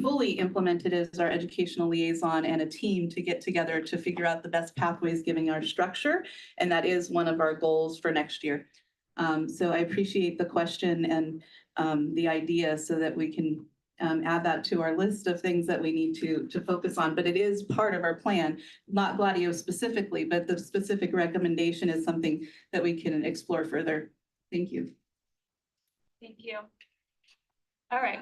fully implemented is our educational liaison and a team to get together to figure out the best pathways, giving our structure. And that is one of our goals for next year. So I appreciate the question and the idea so that we can add that to our list of things that we need to focus on. But it is part of our plan, not Gladio specifically, but the specific recommendation is something that we can explore further. Thank you. Thank you. All right.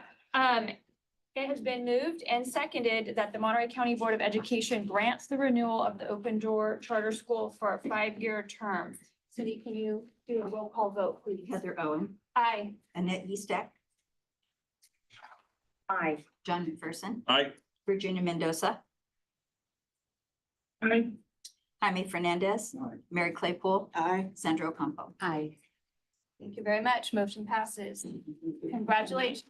It has been moved and seconded that the Monterey County Board of Education grants the renewal of the Open Door Charter School for a 5-year term. Cindy, can you do a roll call vote, please? Heather Owen, Aye. Annette Eastek, Aye. John McPherson, Aye. Virginia Mendoza, Aye. Jaime Fernandez, Mary Claypool, Sandra Ocampo. Aye. Thank you very much. Motion passes. Congratulations.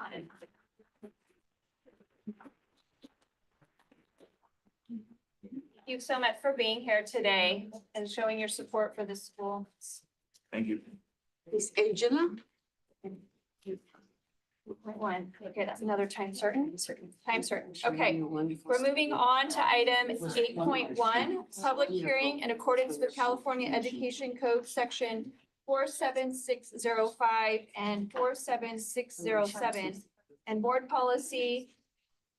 Thank you so much for being here today and showing your support for the school. Thank you. Miss Angela? One. Okay, that's another time certain. Time certain. Okay. We're moving on to item 8.1, public hearing in accordance with California Education Code Section 47605 and 47607 and Board Policy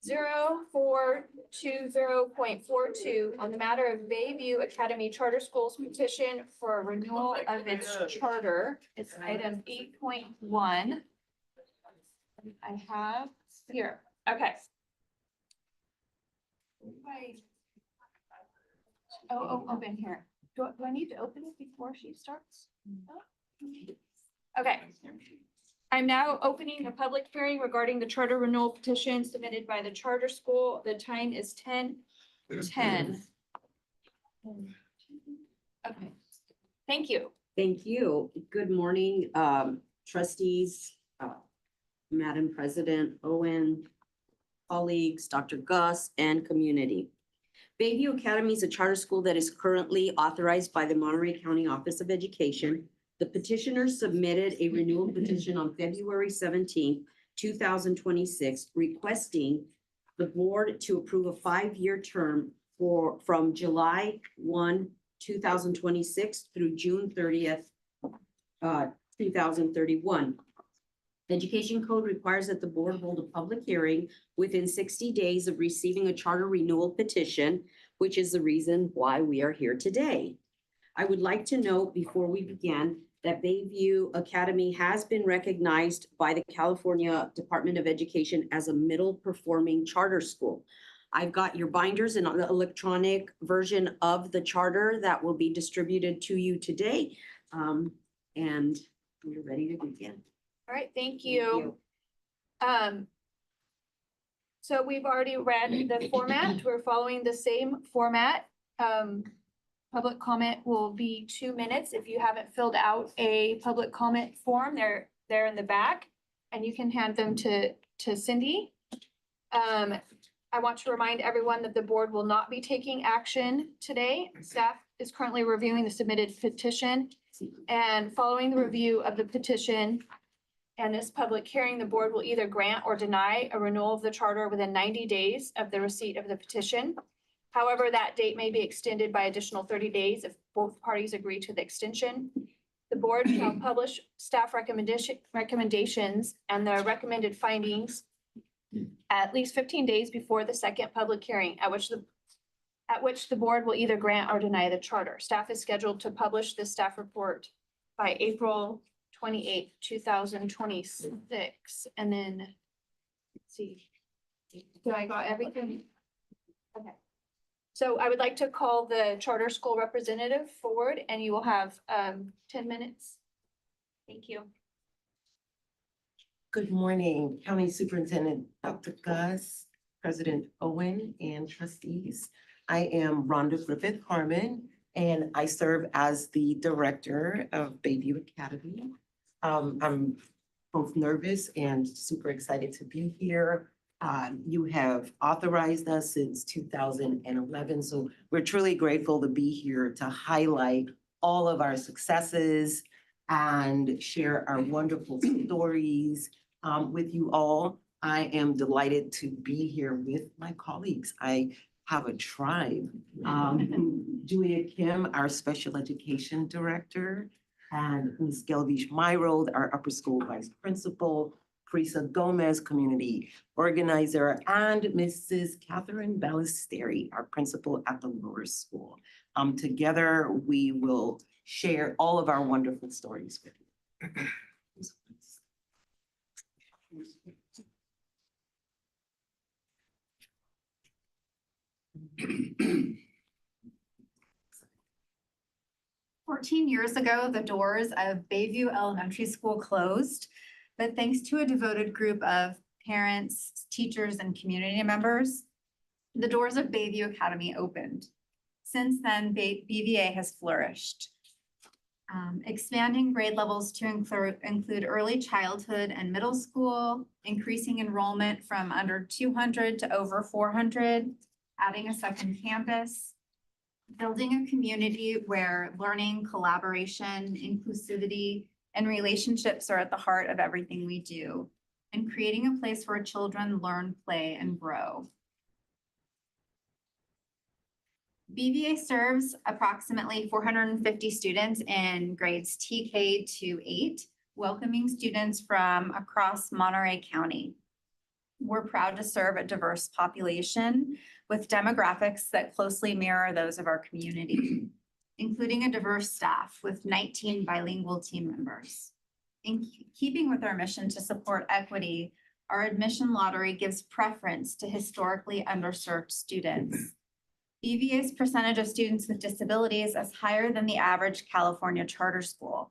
0420.42 on the matter of Bayview Academy Charter Schools petition for renewal of its charter. It's item 8.1. I have here. Okay. Open here. Do I need to open it before she starts? Okay. I'm now opening a public hearing regarding the charter renewal petition submitted by the charter school. The time is 10:10. Okay. Thank you. Thank you. Good morning, trustees, Madam President Owen, colleagues, Dr. Gus, and community. Bayview Academy is a charter school that is currently authorized by the Monterey County Office of Education. The petitioners submitted a renewal petition on February 17th, 2026, requesting the board to approve a 5-year term from July 1, 2026 through June 30th, 2031. The Education Code requires that the board hold a public hearing within 60 days of receiving a charter renewal petition, which is the reason why we are here today. I would like to note before we begin that Bayview Academy has been recognized by the California Department of Education as a middle performing charter school. I've got your binders and the electronic version of the charter that will be distributed to you today. And we're ready to begin. All right, thank you. So we've already read the format. We're following the same format. Public comment will be 2 minutes. If you haven't filled out a public comment form, they're in the back and you can hand them to Cindy. I want to remind everyone that the board will not be taking action today. Staff is currently reviewing the submitted petition, and following the review of the petition and this public hearing, the board will either grant or deny a renewal of the charter within 90 days of the receipt of the petition. However, that date may be extended by additional 30 days if both parties agree to the extension. The board shall publish staff recommendations and the recommended findings at least 15 days before the second public hearing, at which the board will either grant or deny the charter. Staff is scheduled to publish the staff report by April 28th, 2026. And then, let's see, so I got everything. Okay. So I would like to call the charter school representative forward, and you will have 10 minutes. Thank you. Good morning, County Superintendent Dr. Gus, President Owen, and trustees. I am Rhonda Griffith Harmon, and I serve as the director of Bayview Academy. I'm both nervous and super excited to be here. You have authorized us since 2011, so we're truly grateful to be here to highlight all of our successes and share our wonderful stories with you all. I am delighted to be here with my colleagues. I have a tribe. Julia Kim, our special education director, and Ms. Gelvish Myrold, our upper school vice principal, Teresa Gomez, community organizer, and Mrs. Catherine Ballesteri, our principal at the lower school. Together, we will share all of our wonderful stories with you. 14 years ago, the doors of Bayview Elementary School closed, but thanks to a devoted group of parents, teachers, and community members, the doors of Bayview Academy opened. Since then, BVA has flourished, expanding grade levels to include early childhood and middle school, increasing enrollment from under 200 to over 400, adding a second campus, building a community where learning, collaboration, inclusivity, and relationships are at the heart of everything we do, and creating a place where children learn, play, and grow. BVA serves approximately 450 students in grades TK to 8, welcoming students from across Monterey County. We're proud to serve a diverse population with demographics that closely mirror those of our community, including a diverse staff with 19 bilingual team members. In keeping with our mission to support equity, our admission lottery gives preference to historically underserved students. BVA's percentage of students with disabilities is higher than the average California charter school.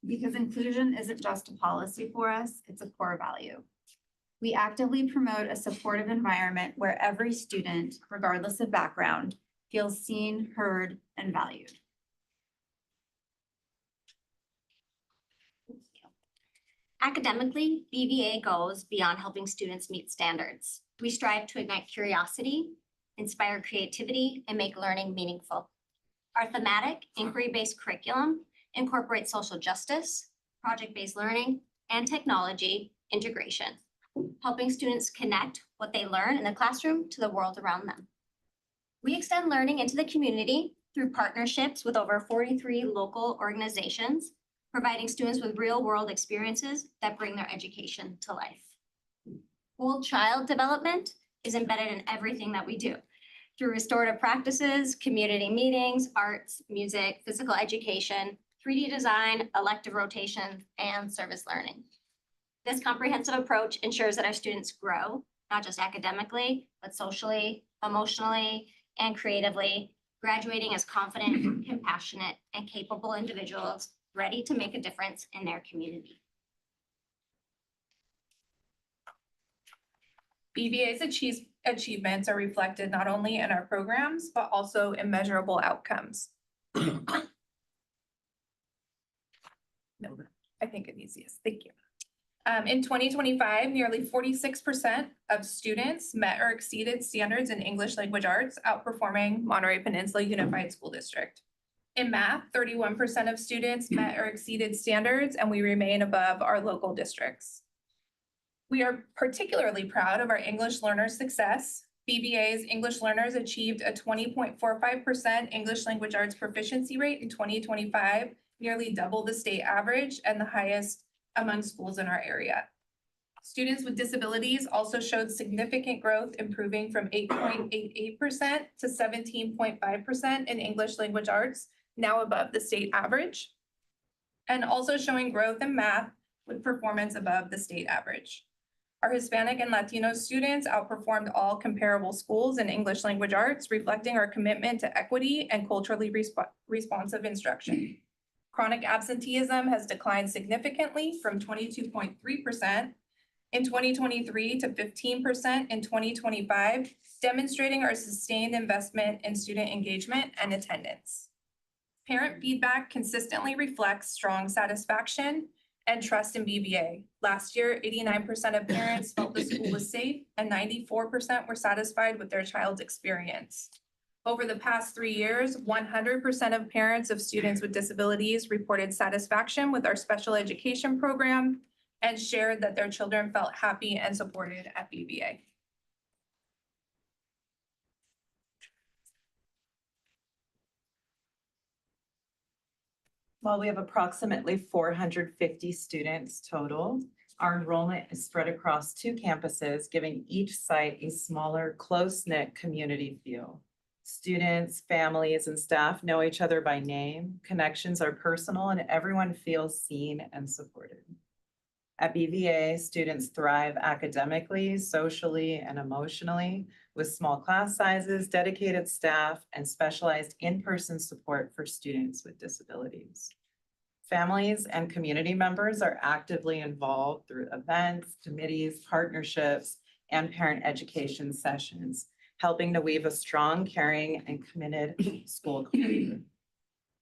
Because inclusion isn't just a policy for us, it's a core value. We actively promote a supportive environment where every student, regardless of background, feels seen, heard, and valued. Academically, BVA goes beyond helping students meet standards. We strive to ignite curiosity, inspire creativity, and make learning meaningful. Our thematic, inquiry-based curriculum incorporates social justice, project-based learning, and technology integration, helping students connect what they learn in the classroom to the world around them. We extend learning into the community through partnerships with over 43 local organizations, providing students with real-world experiences that bring their education to life. Whole child development is embedded in everything that we do through restorative practices, community meetings, arts, music, physical education, 3D design, elective rotations, and service learning. This comprehensive approach ensures that our students grow, not just academically, but socially, emotionally, and creatively, graduating as confident, compassionate, and capable individuals ready to make a difference in their community. BVA's achievements are reflected not only in our programs, but also in measurable outcomes. No, I think it needs this. Thank you. In 2025, nearly 46% of students met or exceeded standards in English language arts, outperforming Monterey Peninsula Unified School District. In math, 31% of students met or exceeded standards, and we remain above our local districts. We are particularly proud of our English learners' success. BVA's English learners achieved a 20.45% English language arts proficiency rate in 2025, nearly double the state average and the highest among schools in our area. Students with disabilities also showed significant growth, improving from 8.88% to 17.5% in English language arts, now above the state average, and also showing growth in math with performance above the state average. Our Hispanic and Latino students outperformed all comparable schools in English language arts, reflecting our commitment to equity and culturally responsive instruction. Chronic absenteeism has declined significantly from 22.3% in 2023 to 15% in 2025, demonstrating our sustained investment in student engagement and attendance. Parent feedback consistently reflects strong satisfaction and trust in BVA. Last year, 89% of parents felt the school was safe and 94% were satisfied with their child's experience. Over the past 3 years, 100% of parents of students with disabilities reported satisfaction with our special education program, and shared that their children felt happy and supported at BVA. Well, we have approximately 450 students total. Our enrollment is spread across 2 campuses, giving each site a smaller, close-knit community feel. Students, families, and staff know each other by name. Connections are personal, and everyone feels seen and supported. At BVA, students thrive academically, socially, and emotionally with small class sizes, dedicated staff, and specialized in-person support for students with disabilities. Families and community members are actively involved through events, committees, partnerships, and parent education sessions, helping to weave a strong, caring, and committed school culture.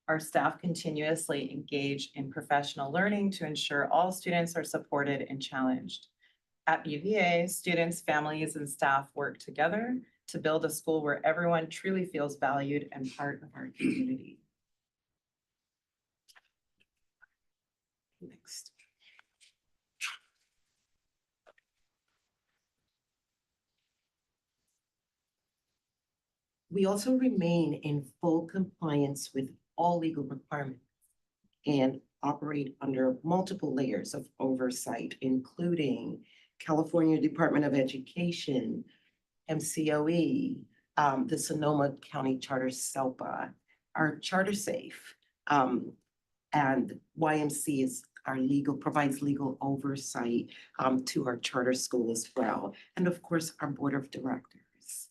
Our staff continuously engage in professional learning to ensure all students are supported and challenged. At BVA, students, families, and staff work together to build a school where everyone truly feels valued and part of our community. Next. We also remain in full compliance with all legal requirements and operate under multiple layers of oversight, including California Department of Education, MCOE, the Sonoma County Charter SELPA, our Charter Safe, and YMC is our provides legal oversight to our charter school as well, and of course, our board of directors.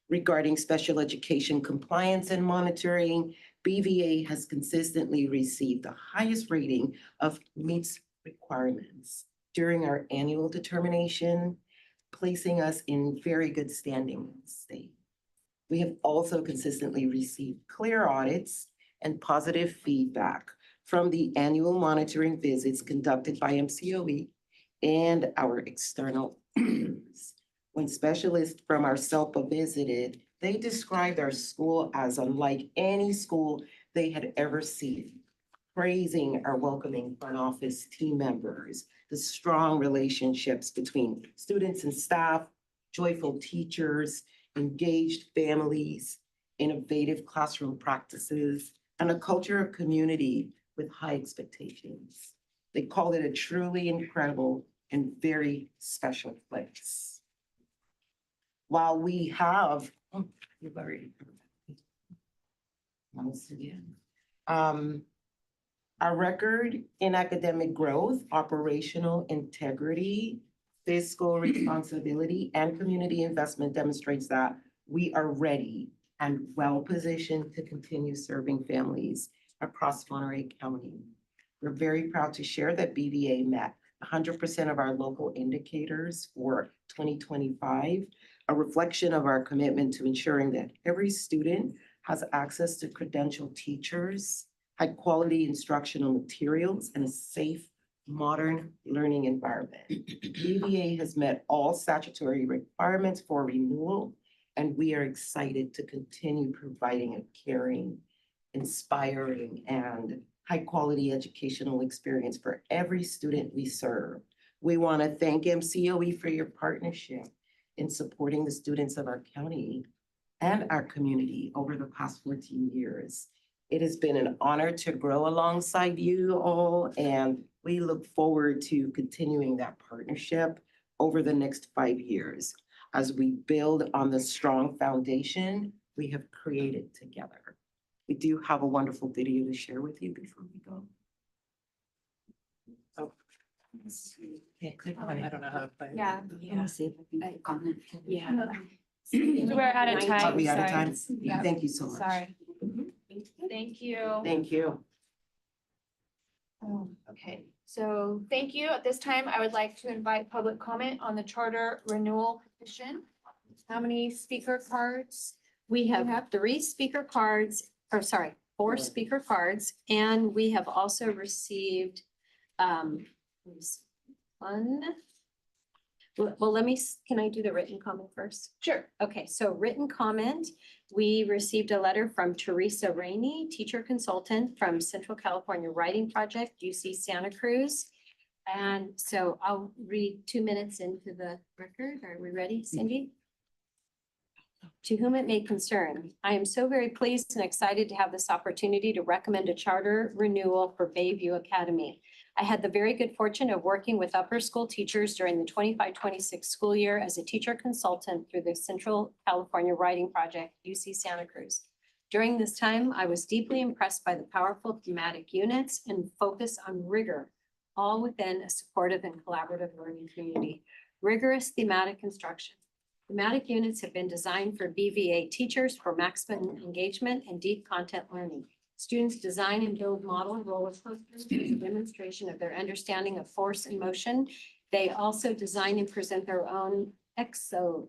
Regarding special education compliance and monitoring, BVA has consistently received the highest rating of meets requirements during our annual determination, placing us in very good standing in the state. We have also consistently received clear audits and positive feedback from the annual monitoring visits conducted by MCOE and our external partners. When specialists from our SELPA visited, they described our school as unlike any school they had ever seen, praising our welcoming front office team members, the strong relationships between students and staff, joyful teachers, engaged families, innovative classroom practices, and a culture of community with high expectations. They called it a truly incredible and very special place. While we have, you've already. Once again. Our record in academic growth, operational integrity, fiscal responsibility, and community investment demonstrates that we are ready and well-positioned to continue serving families across Monterey County. We're very proud to share that BVA met 100% of our local indicators for 2025, a reflection of our commitment to ensuring that every student has access to credentialed teachers, high-quality instructional materials, and a safe, modern learning environment. BVA has met all statutory requirements for renewal, and we are excited to continue providing a caring, inspiring, and high-quality educational experience for every student we serve. We want to thank MCOE for your partnership in supporting the students of our county and our community over the past 14 years. It has been an honor to grow alongside you all, and we look forward to continuing that partnership over the next 5 years as we build on the strong foundation we have created together. We do have a wonderful video to share with you before we go. Oh. Yeah, click on it. I don't know how to play it. Yeah. Let me see if I can comment. Yeah. We're out of time. Are we out of sorry. time? Yeah. Thank you so much. Sorry. Thank you. Thank you. Okay, so thank you. At this time, I would like to invite public comment on the charter renewal petition. How many speaker cards? We have 3 speaker cards, or sorry, 4 speaker cards, and we have also received one. Well, can I do the written comment first? Sure. Okay, so written comment, we received a letter from Teresa Rainey, teacher consultant from Central California Writing Project, UC Santa Cruz. And so I'll read 2 minutes into the record. Are we ready, Cindy? To whom it may concern, I am so very pleased and excited to have this opportunity to recommend a charter renewal for Bayview Academy. I had the very good fortune of working with upper school teachers during the 25-26 school year as a teacher consultant through the Central California Writing Project, UC Santa Cruz. During this time, I was deeply impressed by the powerful thematic units and focus on rigor, all within a supportive and collaborative learning community. Rigorous thematic instruction. Thematic units have been designed for BVA teachers for maximum engagement and deep content learning. Students design and build model roller coasters as a demonstration of their understanding of force and motion. They also design and present their own exoplanets.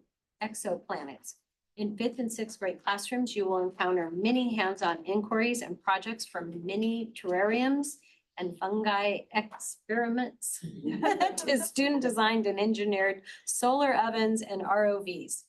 In 5th and 6th grade classrooms, you will encounter many hands-on inquiries and projects from mini terrariums and fungi experiments to student-designed and engineered solar ovens and ROVs.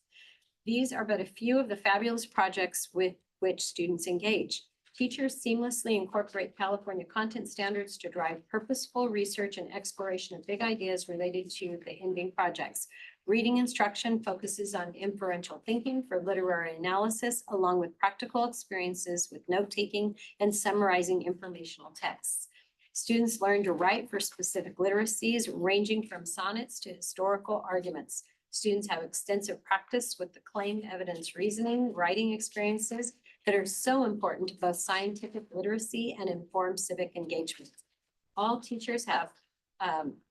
These are but a few of the fabulous projects with which students engage. Teachers seamlessly incorporate California content standards to drive purposeful research and exploration of big ideas related to the ending projects. Reading instruction focuses on inferential thinking for literary analysis, along with practical experiences with note-taking and summarizing informational texts. Students learn to write for specific literacies, ranging from sonnets to historical arguments. Students have extensive practice with the claim, evidence, reasoning, writing experiences that are so important to both scientific literacy and informed civic engagement. All teachers have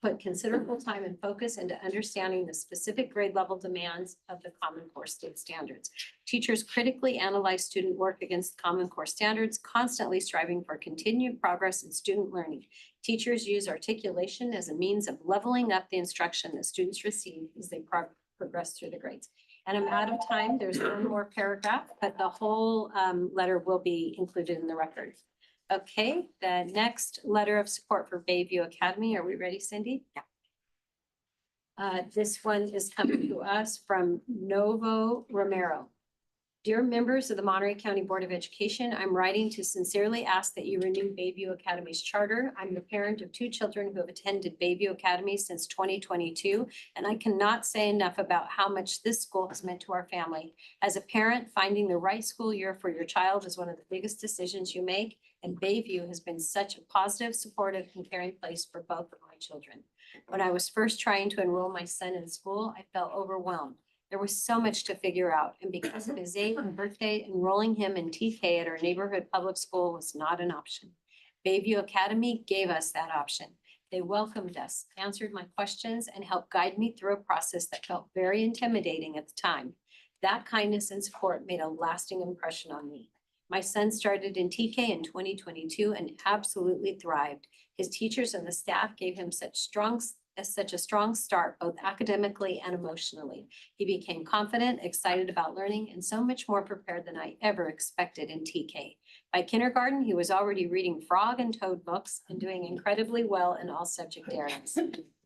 put considerable time and focus into understanding the specific grade level demands of the Common Core state standards. Teachers critically analyze student work against Common Core standards, constantly striving for continued progress in student learning. Teachers use articulation as a means of leveling up the instruction that students receive as they progress through the grades. And I'm out of time. There's one more paragraph, but the whole letter will be included in the record. Okay, the next letter of support for Bayview Academy. Are we ready, Cindy? Yeah. This one is coming to us from Novo Romero. Dear members of the Monterey County Board of Education, I'm writing to sincerely ask that you renew Bayview Academy's charter. I'm the parent of 2 children who have attended Bayview Academy since 2022, and I cannot say enough about how much this school has meant to our family. As a parent, finding the right school year for your child is one of the biggest decisions you make, and Bayview has been such a positive, supportive, and caring place for both of my children. When I was first trying to enroll my son in school, I felt overwhelmed. There was so much to figure out, and because of his age and birthday, enrolling him in TK at our neighborhood public school was not an option. Bayview Academy gave us that option. They welcomed us, answered my questions, and helped guide me through a process that felt very intimidating at the time. That kindness and support made a lasting impression on me. My son started in TK in 2022 and absolutely thrived. His teachers and the staff gave him such a strong start, both academically and emotionally. He became confident, excited about learning, and so much more prepared than I ever expected in TK. By kindergarten, he was already reading Frog and Toad books and doing incredibly well in all subject areas.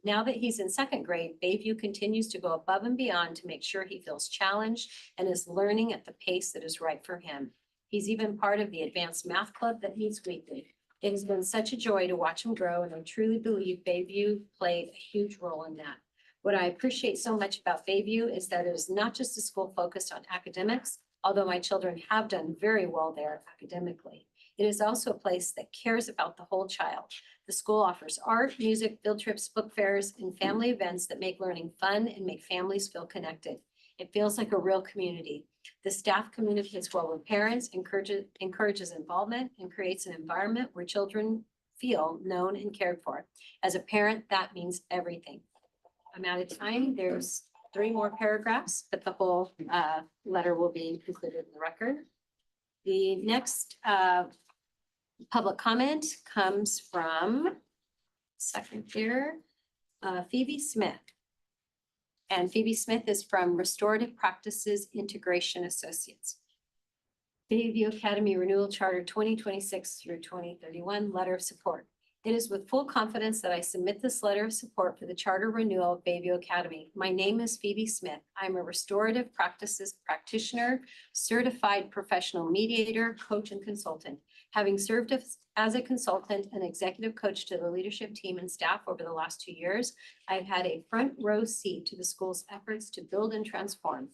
Now that he's in 2nd grade, Bayview continues to go above and beyond to make sure he feels challenged and is learning at the pace that is right for him. He's even part of the advanced math club that meets weekly. It has been such a joy to watch him grow, and I truly believe Bayview played a huge role in that. What I appreciate so much about Bayview is that it is not just a school focused on academics, although my children have done very well there academically. It is also a place that cares about the whole child. The school offers art, music, field trips, book fairs, and family events that make learning fun and make families feel connected. It feels like a real community. The staff communicates well with parents, encourages involvement, and creates an environment where children feel known and cared for. As a parent, that means everything. I'm out of time. There's 3 more paragraphs, but the whole letter will be included in the record. The next public comment comes from, Phoebe Smith. And Phoebe Smith is from Restorative Practices Integration Associates. Bayview Academy Renewal Charter 2026 through 2031 Letter of Support. It is with full confidence that I submit this letter of support for the charter renewal of Bayview Academy. My name is Phoebe Smith. I'm a restorative practices practitioner, certified professional mediator, coach, and consultant. Having served as a consultant and executive coach to the leadership team and staff over the last 2 years, I've had a front row seat to the school's efforts to build and transform.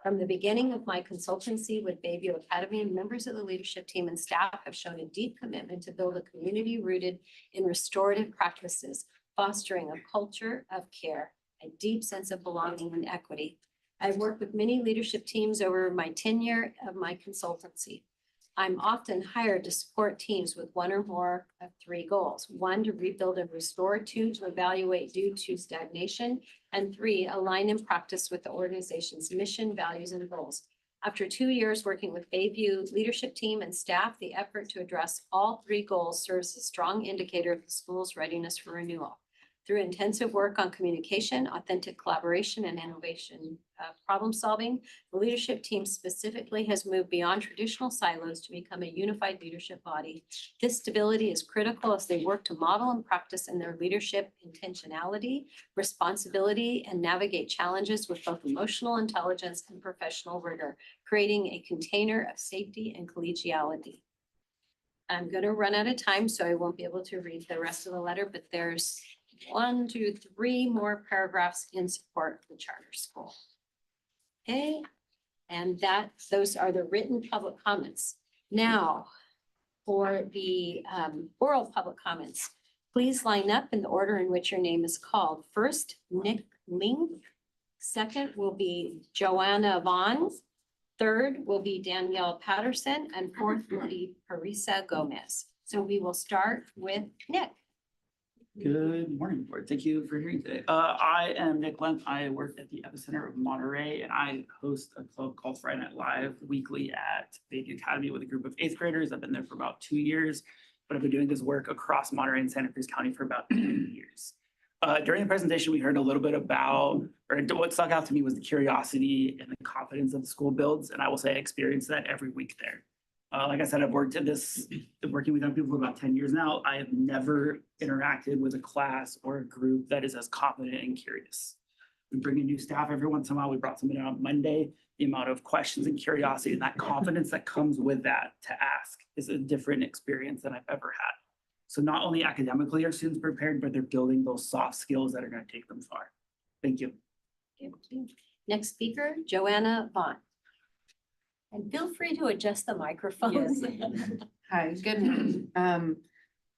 From the beginning of my consultancy with Bayview Academy, members of the leadership team and staff have shown a deep commitment to build a community rooted in restorative practices, fostering a culture of care, a deep sense of belonging and equity. I've worked with many leadership teams over my tenure of my consultancy. I'm often hired to support teams with one or more of 3 goals. 1, to rebuild and restore. 2, to evaluate due to stagnation. And 3, align in practice with the organization's mission, values, and goals. After 2 years working with Bayview leadership team and staff, the effort to address all 3 goals serves as a strong indicator of the school's readiness for renewal. Through intensive work on communication, authentic collaboration, and innovation problem solving, the leadership team specifically has moved beyond traditional silos to become a unified leadership body. This stability is critical as they work to model and practice in their leadership intentionality, responsibility, and navigate challenges with both emotional intelligence and professional rigor, creating a container of safety and collegiality. I'm going to run out of time, so I won't be able to read the rest of the letter, but there's 1, 2, 3 more paragraphs in support of the charter school. Okay, and those are the written public comments. Now, for the oral public comments, please line up in the order in which your name is called. First, Nick Ling. Second will be Joanna Vaughn. Third will be Danielle Patterson, and fourth will be Parisa Gomez. So we will start with Nick. Good morning, board. Thank you for hearing today. I am Nick Lemp. I work at the epicenter of Monterey, and I host a club called Friday Night Live weekly at Bayview Academy with a group of 8th graders. I've been there for about 2 years, but I've been doing this work across Monterey and Santa Cruz County for about 10 years. During the presentation, we heard a little bit about, or what stuck out to me was the curiosity and the confidence that the school builds, and I will say I experience that every week there. Like I said, I've worked working with young people for about 10 years now. I have never interacted with a class or a group that is as confident and curious. We bring in new staff every once in a while. We brought somebody on Monday. The amount of questions and curiosity and that confidence that comes with that to ask is a different experience than I've ever had. So not only academically are students prepared, but they're building those soft skills that are going to take them far. Thank you. Next speaker, Joanna Vaughn. And feel free to adjust the microphones. Hi, good morning.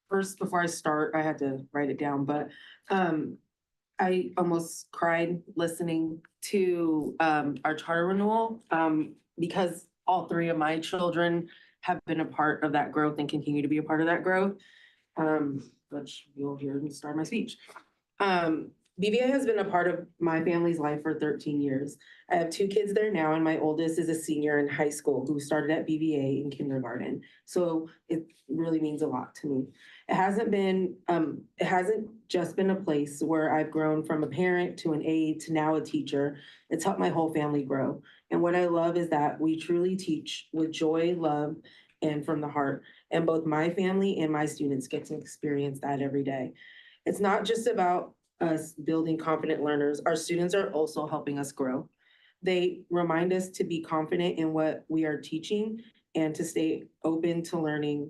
First, before I start, I had to write it down, but I almost cried listening to our charter renewal because all 3 of my children have been a part of that growth and continue to be a part of that growth, which you'll hear in the start of my speech. BVA has been a part of my family's life for 13 years. I have 2 kids there now, and my oldest is a senior in high school who started at BVA in kindergarten. So it really means a lot to me. It hasn't just been a place where I've grown from a parent to an aide to now a teacher. It's helped my whole family grow. And what I love is that we truly teach with joy, love, and from the heart. And both my family and my students get to experience that every day. It's not just about us building confident learners. Our students are also helping us grow. They remind us to be confident in what we are teaching and to stay open to learning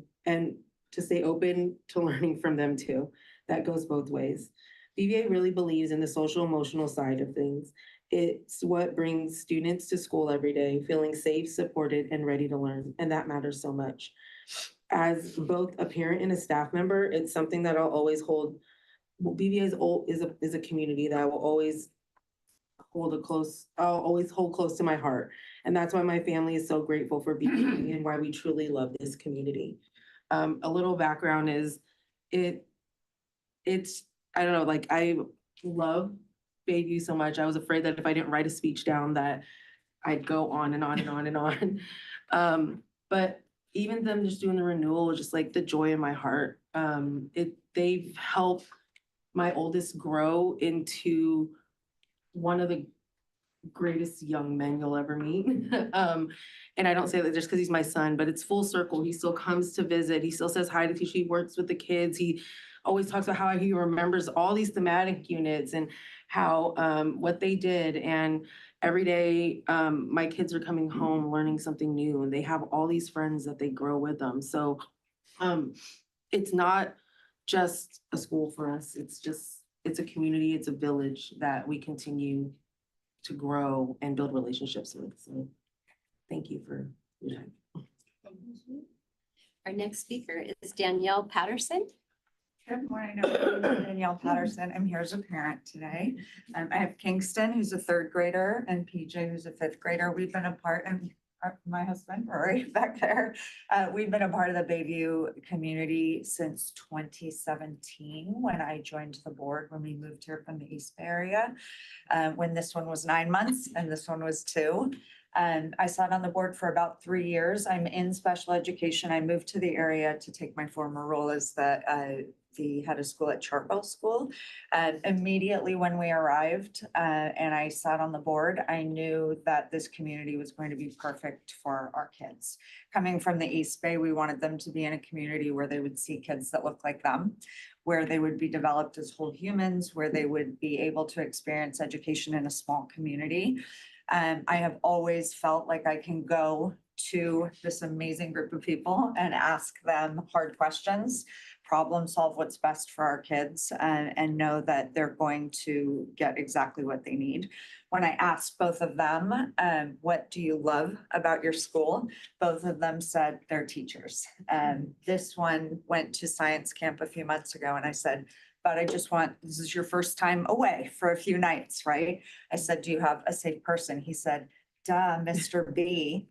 from them too. That goes both ways. BVA really believes in the social emotional side of things. It's what brings students to school every day, feeling safe, supported, and ready to learn. And that matters so much. As both a parent and a staff member, it's something that I'll always hold. BVA is a community that I will always hold close to my heart. And that's why my family is so grateful for BVA and why we truly love this community. A little background is it's I don't know, like I love Bayview so much. I was afraid that if I didn't write a speech down that I'd go on and on and on and on. But even them just doing the renewal was just like the joy in my heart. They've helped my oldest grow into one of the greatest young men you'll ever meet. And I don't say that just because he's my son, but it's full circle. He still comes to visit. He still says hi to teacher. He works with the kids. He always talks about how he remembers all these thematic units and how what they did. And every day my kids are coming home learning something new, and they have all these friends that they grow with them. So It's not just a school for us. It's a community, it's a village that we continue to grow and build relationships with. So thank you for your time. Our next speaker is Danielle Patterson. Good morning, everyone. I'm Danielle Patterson. I'm here as a parent today. I have Kingston, who's a third grader, and PJ, who's a fifth grader. We've been apart, and my husband, Rory, back there. We've been a part of the Bayview community since 2017, when I joined the board, when we moved here from the East Bay area. When this one was 9 months and this one was 2. I sat on the board for about 3 years. I'm in special education. I moved to the area to take my former role as the head of school at Chartwell School. Immediately when we arrived and I sat on the board, I knew that this community was going to be perfect for our kids. Coming from the East Bay, we wanted them to be in a community where they would see kids that look like them, where they would be developed as whole humans, where they would be able to experience education in a small community. I have always felt like I can go to this amazing group of people and ask them hard questions, problem solve what's best for our kids, and know that they're going to get exactly what they need. When I asked both of them, what do you love about your school? Both of them said their teachers. This one went to science camp a few months ago, and I said, but this is your first time away for a few nights, right? I said, do you have a safe person? He said, duh, Mr. B,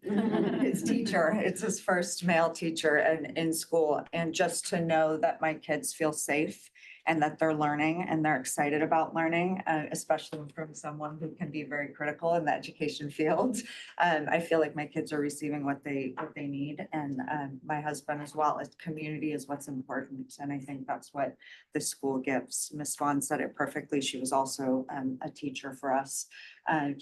his teacher. It's his first male teacher in school. And just to know that my kids feel safe and that they're learning and they're excited about learning, especially from someone who can be very critical in the education field. I feel like my kids are receiving what they need, and my husband as well. Community is what's important, and I think that's what the school gives. Ms. Vaughn said it perfectly. She was also a teacher for us.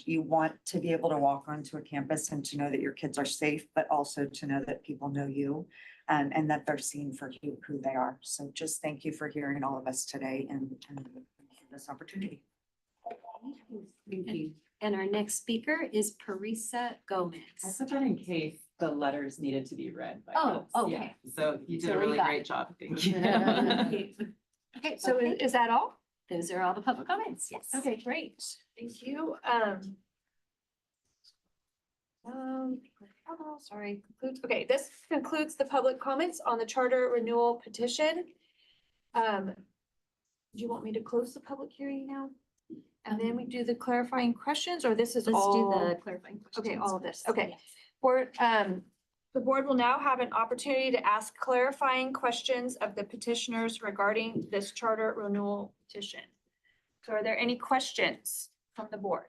You want to be able to walk onto a campus and to know that your kids are safe, but also to know that people know you. And that they're seen for who they are. So just thank you for hearing all of us today and this opportunity. And our next speaker is Parisa Gomez. I put that in case the letters needed to be read by Oh, us. okay. Yeah. So you did So a we really got great it. job. Thank you. Okay, so Okay. is that all? Those are all the public comments. Yes. Okay, great. Thank you. Sorry, okay, this concludes the public comments on the charter renewal petition. Do you want me to close the public hearing now? And then we do the clarifying questions, or this is Let's do all? the clarifying questions. Okay, all of this, first. okay. The board will now have an opportunity to ask clarifying questions of the petitioners regarding this charter renewal petition. So are there any questions from the board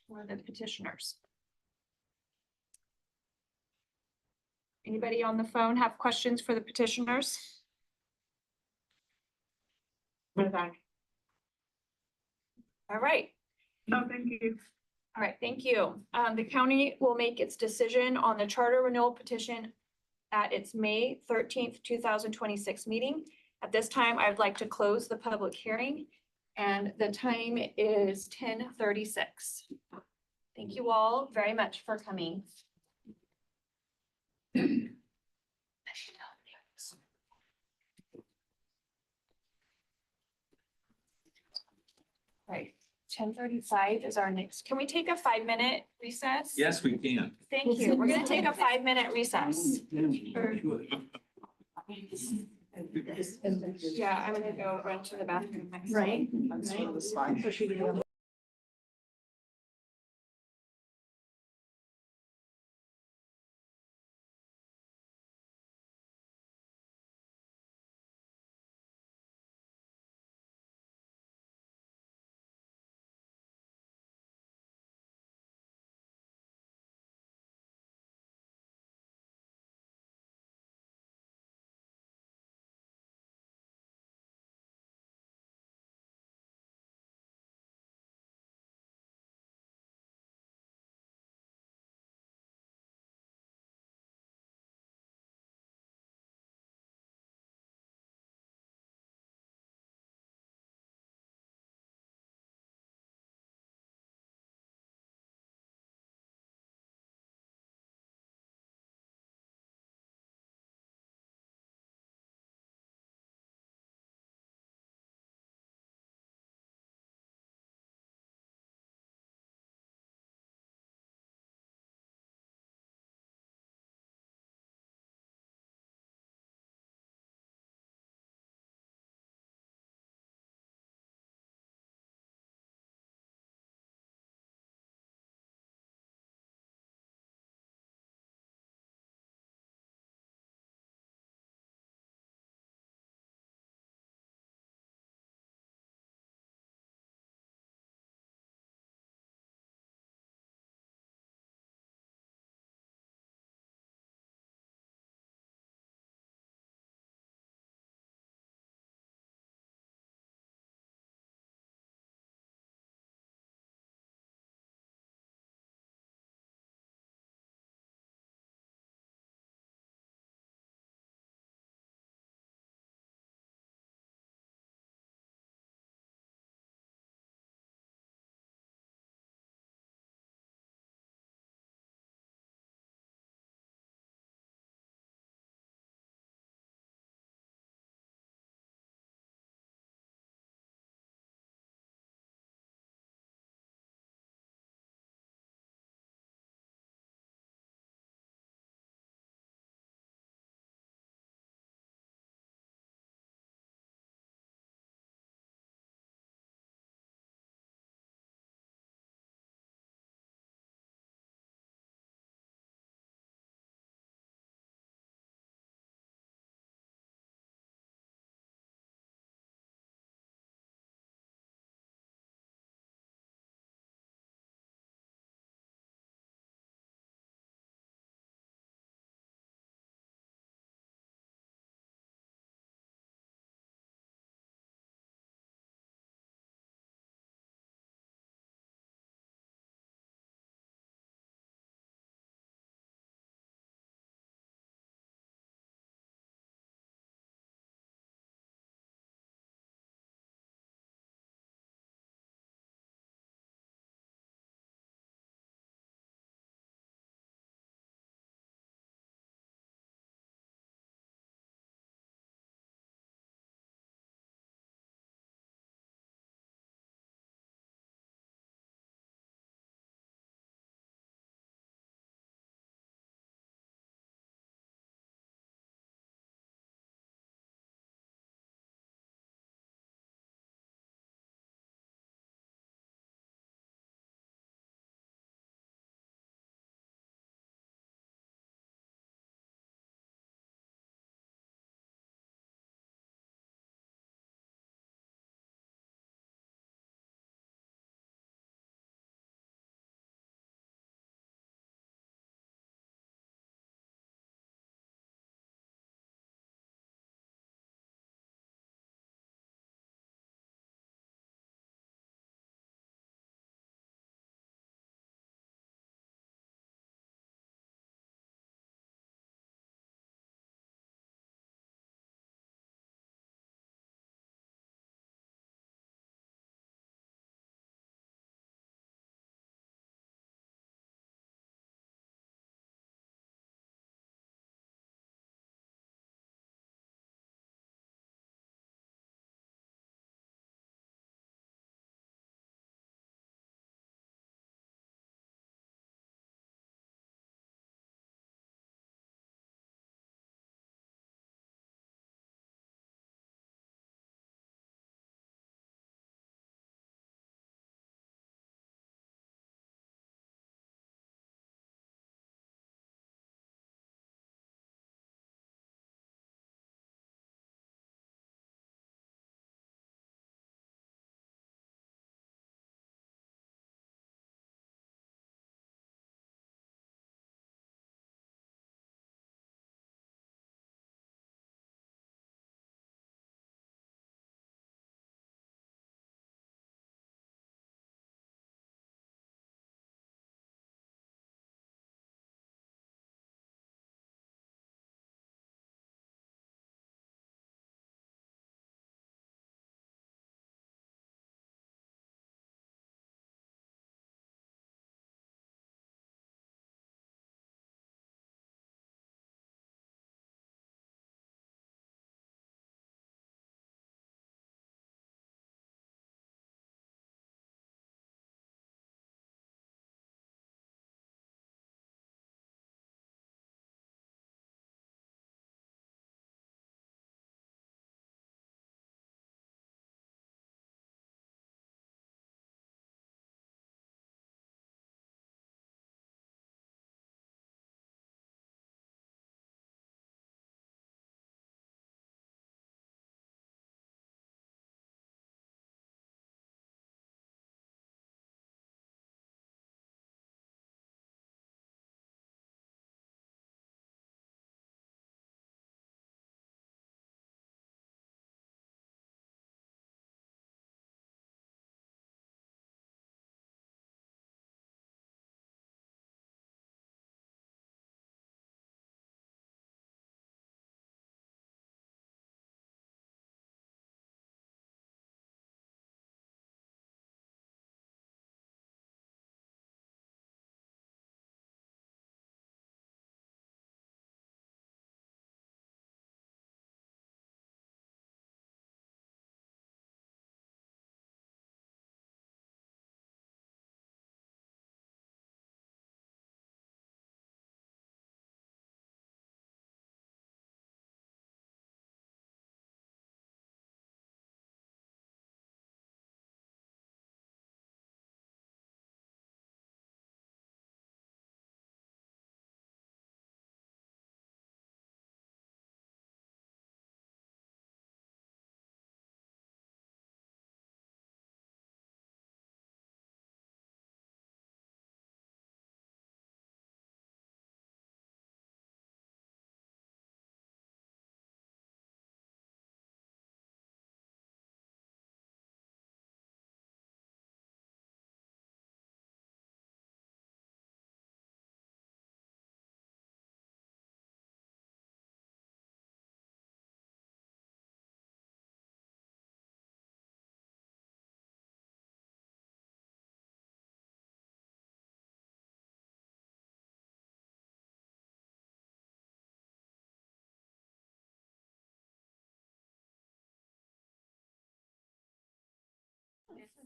or the petitioners? Anybody on the phone have questions for the petitioners? All right. No, thank you. All right, thank you. The county will make its decision on the charter renewal petition at its May 13th, 2026 meeting. At this time, I'd like to close the public hearing, and the time is 10:36. Thank you all very much for coming. Right, 10:35 is our next. Can we take a 5-minute recess? Yes, we can. Thank you. We're gonna take a 5-minute recess. Yeah, I'm gonna go run to the bathroom. Right. Right.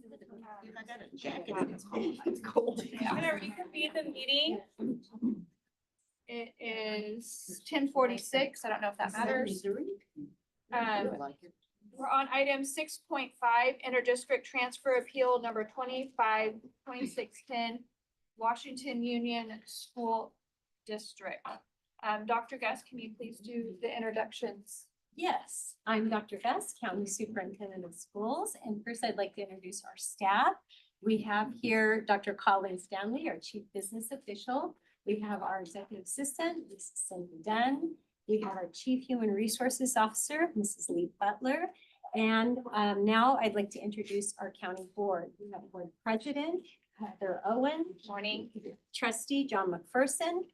I got a jacket. It's cold. I'm gonna reconvene the meeting. It is 10:46. I don't know if that matters. We're on item 6.5, interdistrict transfer appeal number 25-2610, Washington Union School District. Dr. Gus, can you please do the introductions? Yes, I'm Dr. Gus, County Superintendent of Schools, and first I'd like to introduce our staff. We have here Dr. Colleen Stanley, our Chief Business Official. We have our Executive Assistant, Mrs. Cindy Dunn. We have our Chief Human Resources Officer, Mrs. Lee Butler. And now I'd like to introduce our County Board. We have Board President, Heather Owen. Morning. Trustee John McPherson.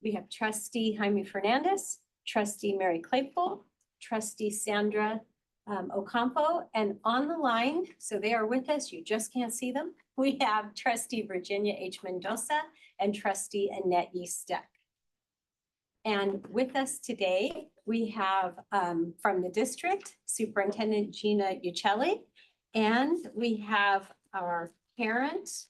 We have Trustee Jaime Fernandez, Trustee Mary Claypool, Trustee Sandra Ocampo, and on the line, so they are with us, you just can't see them. We have Trustee Virginia H. Mendoza and Trustee Annette E. Steck. And with us today, we have from the district, Superintendent Gina Uccelli, and we have our parent,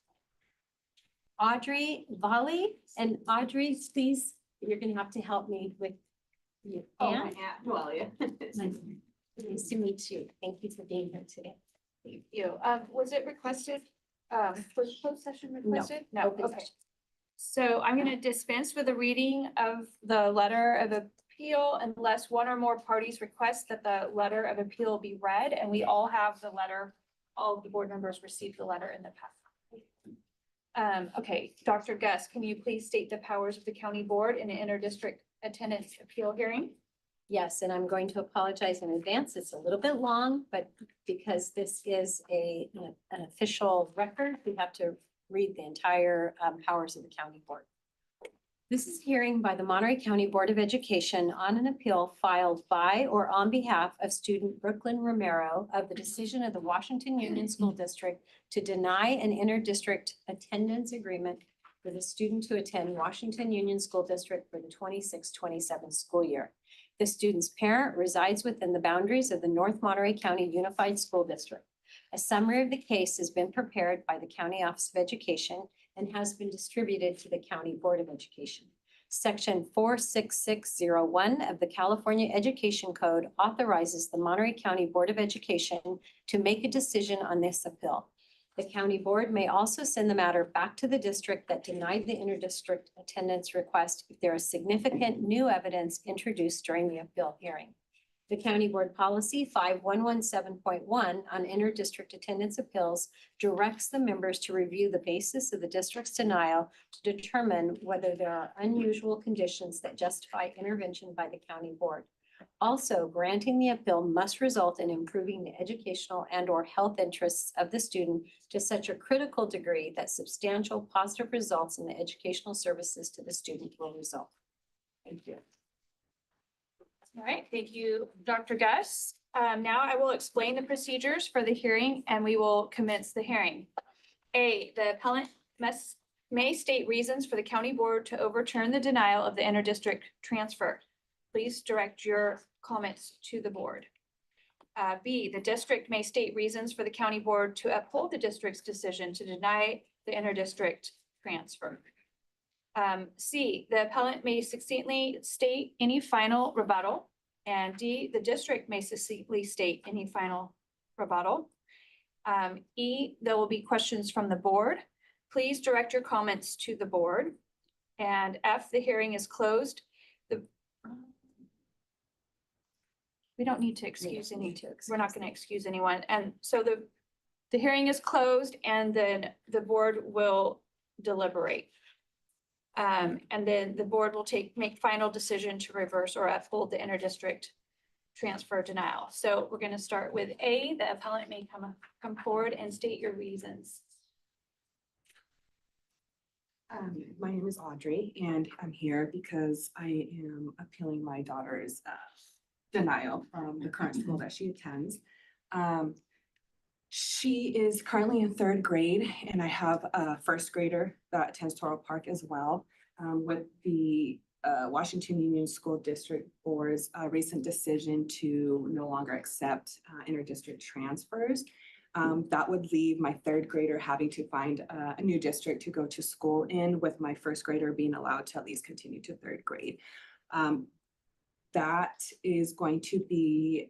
Audrey Volley. And Audrey, please, you're gonna have to help me with you. Ann? Nice to meet you. Thank you for being here today. Thank you. Was it requested, was closed session requested? No, open okay. session. So I'm gonna dispense with the reading of the letter of appeal unless one or more parties request that the letter of appeal be read, and we all have the letter, all of the board members received the letter in the past. Okay, Dr. Gus, can you please state the powers of the county board in an interdistrict attendance appeal hearing? Yes, and I'm going to apologize in advance. It's a little bit long, but because this is an official record, we have to read the entire powers of the county board. This is a hearing by the Monterey County Board of Education on an appeal filed by or on behalf of student Brooklyn Romero of the decision of the Washington Union School District to deny an interdistrict attendance agreement for the student to attend Washington Union School District for the 26-27 school year. The student's parent resides within the boundaries of the North Monterey County Unified School District. A summary of the case has been prepared by the County Office of Education and has been distributed to the County Board of Education. Section 46601 of the California Education Code authorizes the Monterey County Board of Education to make a decision on this appeal. The county board may also send the matter back to the district that denied the interdistrict attendance request if there is significant new evidence introduced during the appeal hearing. The County Board Policy 5117.1 on interdistrict attendance appeals directs the members to review the basis of the district's denial to determine whether there are unusual conditions that justify intervention by the county board. Also, granting the appeal must result in improving the educational and/or health interests of the student to such a critical degree that substantial positive results in the educational services to the student will result. Thank you. All right, thank you, Dr. Gus. Now I will explain the procedures for the hearing and we will commence the hearing. A, the appellant may state reasons for the county board to overturn the denial of the interdistrict transfer. Please direct your comments to the board. B, the district may state reasons for the county board to uphold the district's decision to deny the interdistrict transfer. C, the appellant may succinctly state any final rebuttal. And D, the district may succinctly state any final rebuttal. E, there will be questions from the board. Please direct your comments to the board. And F, the hearing is closed. We don't need to excuse any, we're not going to excuse anyone. And so the hearing is closed and then the board will deliberate. And then the board will make final decision to reverse or uphold the interdistrict transfer denial. So we're going to start with A, the appellant may come forward and state your reasons. My name is Audrey and I'm here because I am appealing my daughter's denial from the current school that she attends. She is currently in third grade and I have a first grader that attends Toro Park as well. With the Washington Union School District Board's recent decision to no longer accept interdistrict transfers, That would leave my third grader having to find a new district to go to school in, with my first grader being allowed to at least continue to third grade. That is going to be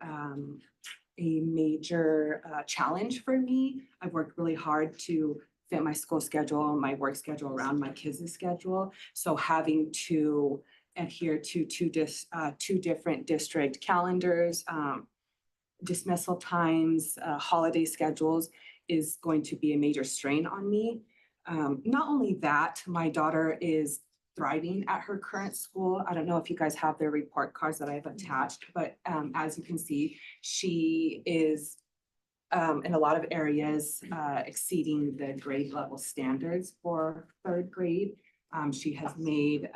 a major challenge for me. I've worked really hard to fit my school schedule and my work schedule around my kids' schedule. So having to adhere to two different district calendars, dismissal times, holiday schedules is going to be a major strain on me. Not only that, my daughter is thriving at her current school. I don't know if you guys have their report cards that I've attached, but as you can see, she is in a lot of areas exceeding the grade level standards for third grade. She has made,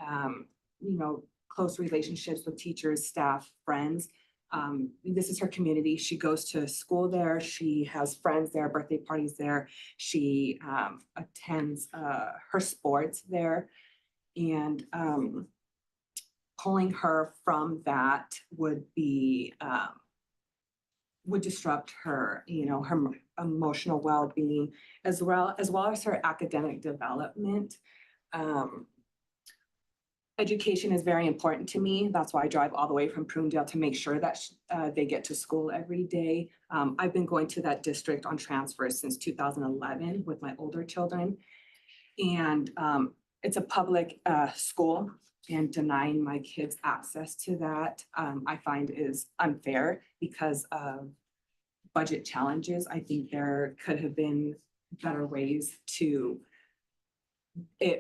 close relationships with teachers, staff, friends. This is her community. She goes to school there. She has friends there, birthday parties there. She attends her sports there. And pulling her from that would be, would disrupt her, her emotional well-being, as well as her academic development. Education is very important to me. That's why I drive all the way from Prunedale to make sure that they get to school every day. I've been going to that district on transfer since 2011 with my older children. And it's a public school, and denying my kids access to that, I find is unfair because of budget challenges. I think there could have been better ways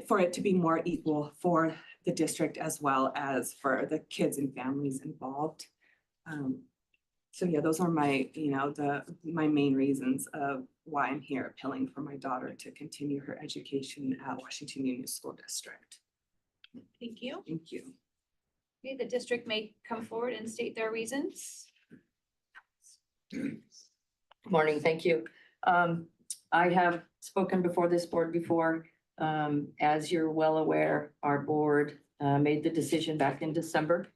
for it to be more equal for the district as well as for the kids and families involved. So yeah, those are my, my main reasons of why I'm here, appealing for my daughter to continue her education at Washington Union School District. Thank you. Thank you. Okay, the district may come forward and state their reasons. Morning, thank you. I have spoken before this board before. As you're well aware, our board made the decision back in December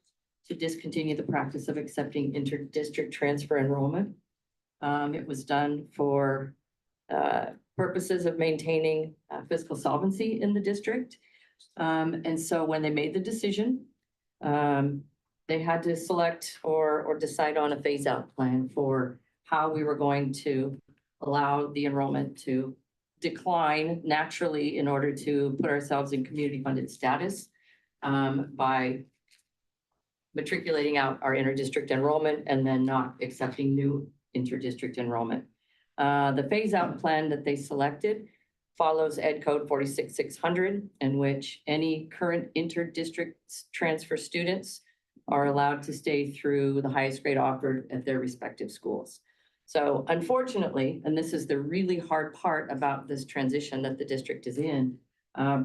to discontinue the practice of accepting inter-district transfer enrollment. It was done for purposes of maintaining fiscal solvency in the district. And so when they made the decision, they had to select or decide on a phase-out plan for how we were going to allow the enrollment to decline naturally in order to put ourselves in community-funded status by matriculating out our inter-district enrollment and then not accepting new inter-district enrollment. The phase-out plan that they selected follows Ed Code 46600, in which any current inter-district transfer students are allowed to stay through the highest grade offered at their respective schools. So unfortunately, and this is the really hard part about this transition that the district is in,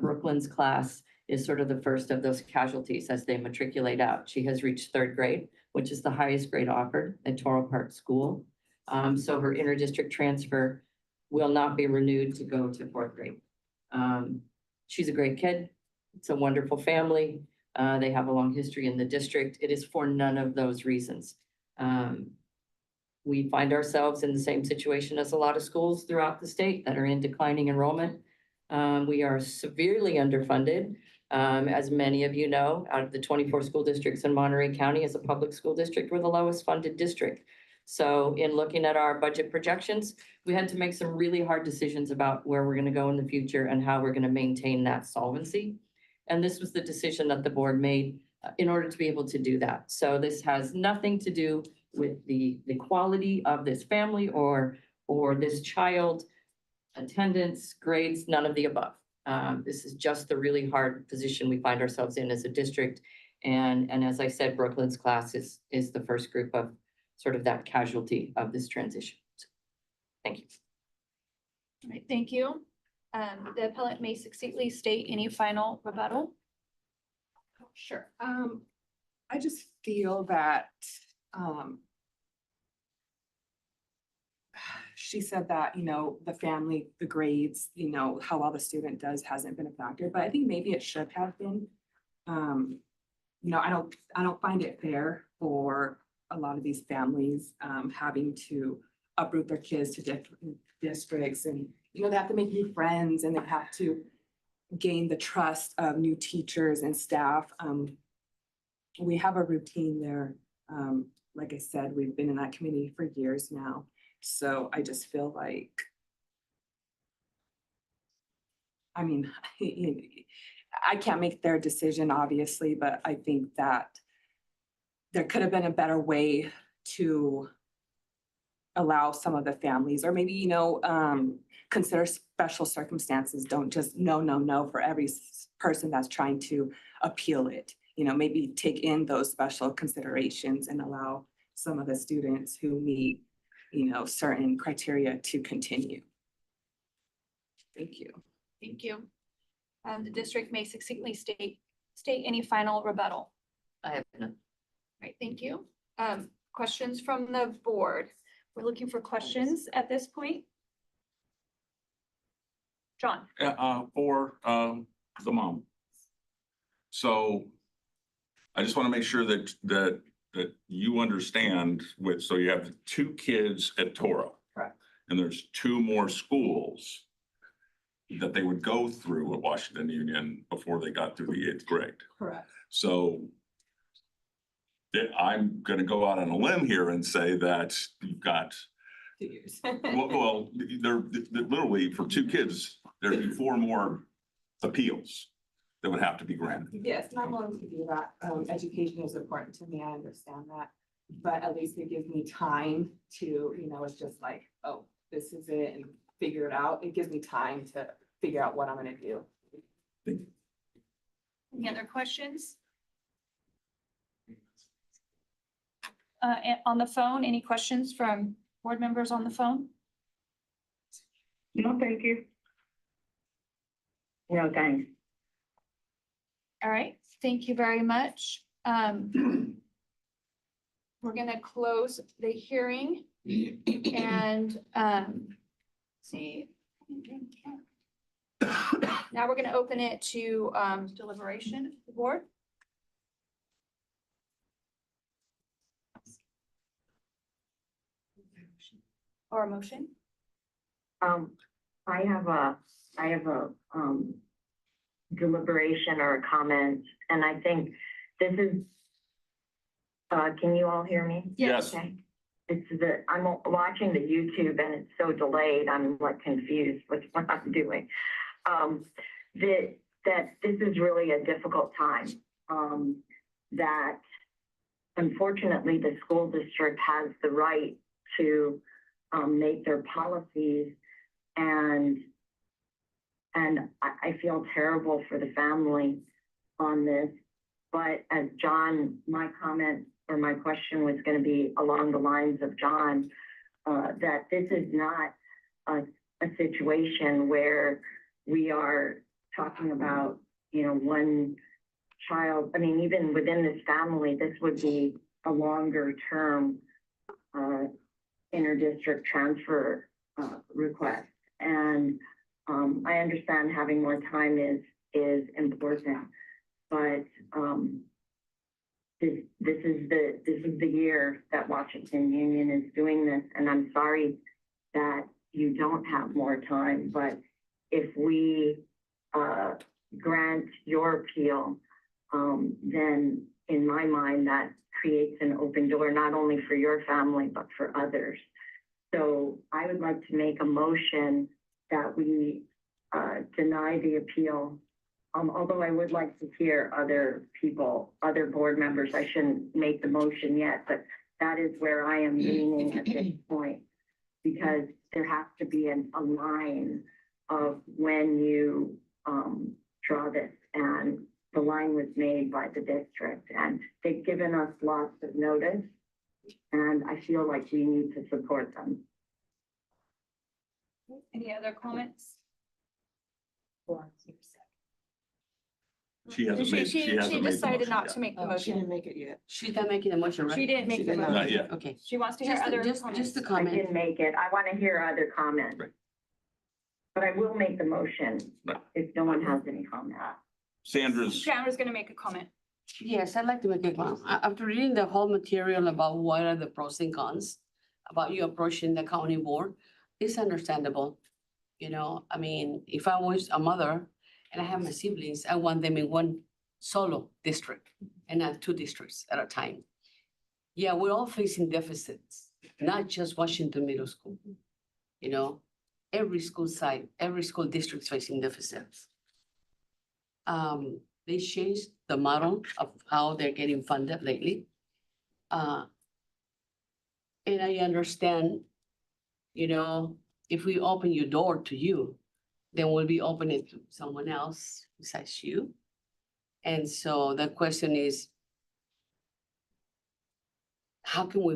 Brooklyn's class is sort of the first of those casualties as they matriculate out. She has reached third grade, which is the highest grade offered at Toro Park School. So her inter-district transfer will not be renewed to go to fourth grade. She's a great kid. It's a wonderful family. They have a long history in the district. It is for none of those reasons. We find ourselves in the same situation as a lot of schools throughout the state that are in declining enrollment. We are severely underfunded. As many of you know, out of the 24 school districts in Monterey County as a public school district, we're the lowest funded district. So in looking at our budget projections, we had to make some really hard decisions about where we're going to go in the future and how we're going to maintain that solvency. And this was the decision that the board made in order to be able to do that. So this has nothing to do with the quality of this family or this child, attendance, grades, none of the above. This is just the really hard position we find ourselves in as a district. And as I said, Brooklyn's class is the first group of sort of that casualty of this transition. So, thank you. All right, thank you. The appellant may succinctly state any final rebuttal. Sure. I just feel that she said that, the family, the grades, how well the student does hasn't been a factor, but I think maybe it should have been. I don't find it fair for a lot of these families having to uproot their kids to different districts and, you know, they have to make new friends and they have to gain the trust of new teachers and staff. We have a routine there. Like I said, we've been in that community for years now. So I just feel like, I mean, I can't make their decision, obviously, but I think that there could have been a better way to allow some of the families, or maybe, you know, consider special circumstances. Don't just no for every person that's trying to appeal it. You know, maybe take in those special considerations and allow some of the students who meet, you know, certain criteria to continue. Thank you. Thank you. The district may succinctly state any final rebuttal. I have none. Right, thank you. Questions from the board? We're looking for questions at this point. John? For the mom. So I just want to make sure that you understand so you have 2 kids at Toro. Correct. And there's 2 more schools that they would go through at Washington Union before they got through the 8th grade. Correct. So I'm gonna go out on a limb here and say that you've got, 2 years. well, they're literally for 2 kids, there'd be 4 more appeals that would have to be granted. Yes, and I'm willing to do that. Education is important to me. I understand that. But at least it gives me time to, you know, it's just like, oh, this is it, and figure it out. It gives me time to figure out what I'm gonna do. Any other questions? On the phone, any questions from board members on the phone? No, thank you. No, thanks. All right, thank you very much. We're gonna close the hearing and see. Now we're gonna open it to deliberation, the board. Or a motion? I have a deliberation or a comment, and I think this is, can you all hear me? Yes. Okay. I'm watching the YouTube and it's so delayed, I'm like confused with what I'm doing. That this is really a difficult time. That unfortunately, the school district has the right to make their policies, and I feel terrible for the family on this. But as John, my comment or my question was going to be along the lines of John, that this is not a situation where we are talking about, you know, one child. I mean, even within this family, this would be a longer term inter-district transfer request. And I understand having more time is important, but this is the year that Washington Union is doing this, and I'm sorry that you don't have more time, but if we grant your appeal, then in my mind, that creates an open door, not only for your family, but for others. So I would like to make a motion that we deny the appeal. Although I would like to hear other people, other board members, I shouldn't make the motion yet, but that is where I am leaning at this point. Because there has to be a line of when you draw this, and the line was made by the district, and they've given us lots of notice, and I feel like we need to support them. Any other comments? She hasn't made. She hasn't made the decided motion not yet. to make the She motion. didn't make it yet. She's not making a motion, right? She didn't make the Not motion. yet. Okay. She wants to hear other comments. Just a I comment. didn't make it. I want to hear other comments. Right. But I will make the motion Right. if no one has any comment. Sandra's, Sandra's gonna make a comment. Yes, I'd like to make a comment. After reading the whole material about what are the pros and cons, about you approaching the county board. It's understandable. You know, I mean, if I was a mother and I have my siblings, I want them in one solo district and not two districts at a time. Yeah, we're all facing deficits, not just Washington Middle School. You know, every school site, every school district is facing deficits. They changed the model of how they're getting funded lately. And I understand, you know, if we open your door to you, then we'll be opening it to someone else besides you. And so the question is, how can we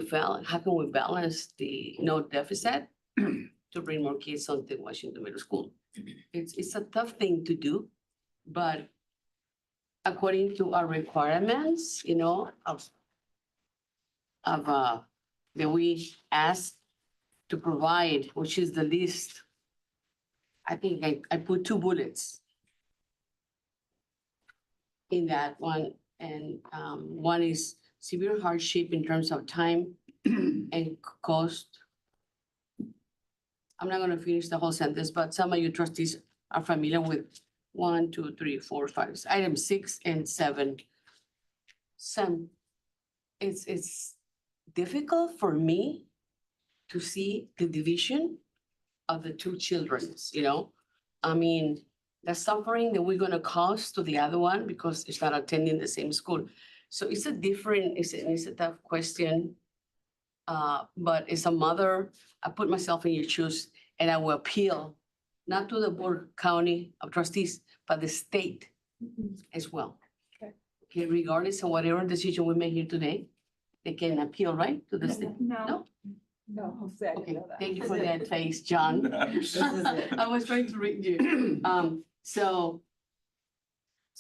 balance the deficit to bring more kids onto Washington Middle School? It's a tough thing to do, but according to our requirements, that we asked to provide, which is the list. I think I put 2 bullets in that one, and one is severe hardship in terms of time and cost. I'm not gonna finish the whole sentence, but some of you trustees are familiar with 1, 2, 3, 4, 5, item 6 and 7. It's difficult for me to see the division of the 2 children, I mean, the suffering that we're gonna cause to the other one because it's not attending the same school. So it's a tough question. But as a mother, I put myself in your shoes and I will appeal, not to the board county of trustees, but the state as well. Okay, regardless of whatever decision we make here today, they can appeal, right, to the state? No. No, Okay, thank you for that face, John. I was trying to read you. So,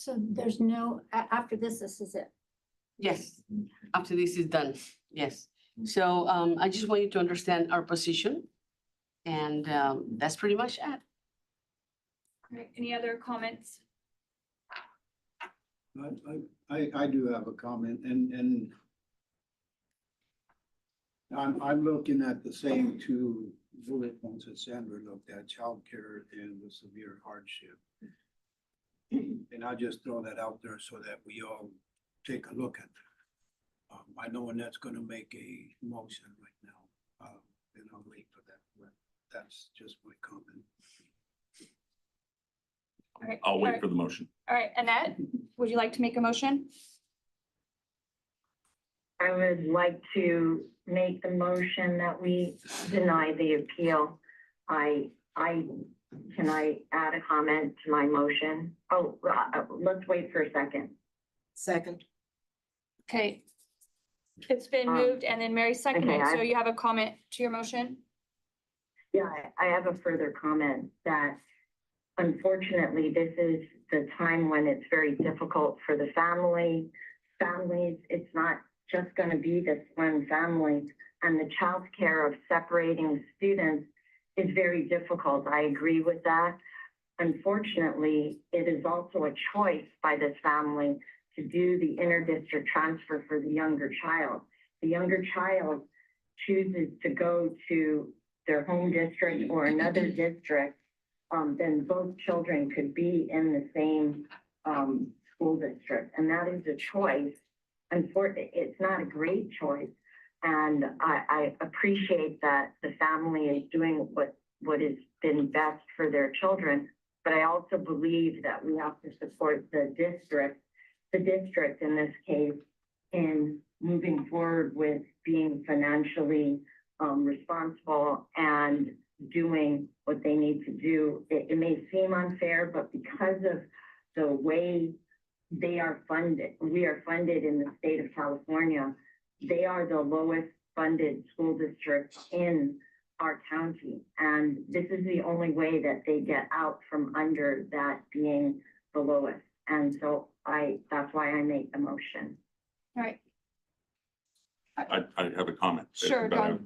there's no, after this is it. yes, after this is done, yes. So, I just want you to understand our position. And, that's pretty much it. All right, any other comments? I do have a comment and I'm looking at the same 2 bullet points that Sandra looked at, childcare and the severe hardship. And I'll just throw that out there so that we all take a look at that. I know Annette's gonna make a motion right now, and I'll wait for that, but that's just my comment. All right, I'll wait for the motion. All right, Annette, would you like to make a motion? I would like to make the motion that we deny the appeal. Can I add a comment to my motion? Oh, let's wait for a second. Second. Okay. It's been moved and then Mary seconded, okay, so you have a comment to your motion? Yeah, I have a further comment that unfortunately, this is the time when it's very difficult for the families. It's not just going to be this one family, and the childcare of separating students is very difficult. I agree with that. Unfortunately, it is also a choice by this family to do the inter-district transfer for the younger child. The younger child chooses to go to their home district or another district, then both children could be in the same school district. And that is a choice. Unfortunately, it's not a great choice. And I appreciate that the family is doing what has been best for their children. But I also believe that we have to support the district in this case, in moving forward with being financially responsible and doing what they need to do. It may seem unfair, but because of the way they are funded, we are funded in the state of California, they are the lowest funded school district in our county. And this is the only way that they get out from under that being the lowest. And so that's why I make the motion. All right. I have a comment. Sure, go ahead.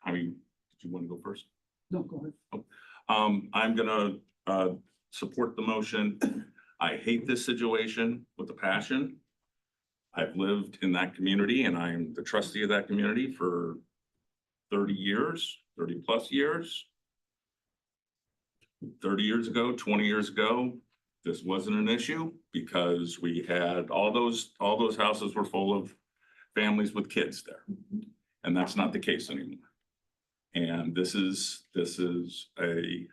Did you want to go first? No, go ahead. I'm gonna support the motion. I hate this situation with a passion. I've lived in that community and I am the trustee of that community for 30 years, 30 plus years. 30 years ago, 20 years ago, this wasn't an issue because we had all those houses were full of families with kids there. And that's not the case anymore. And this is a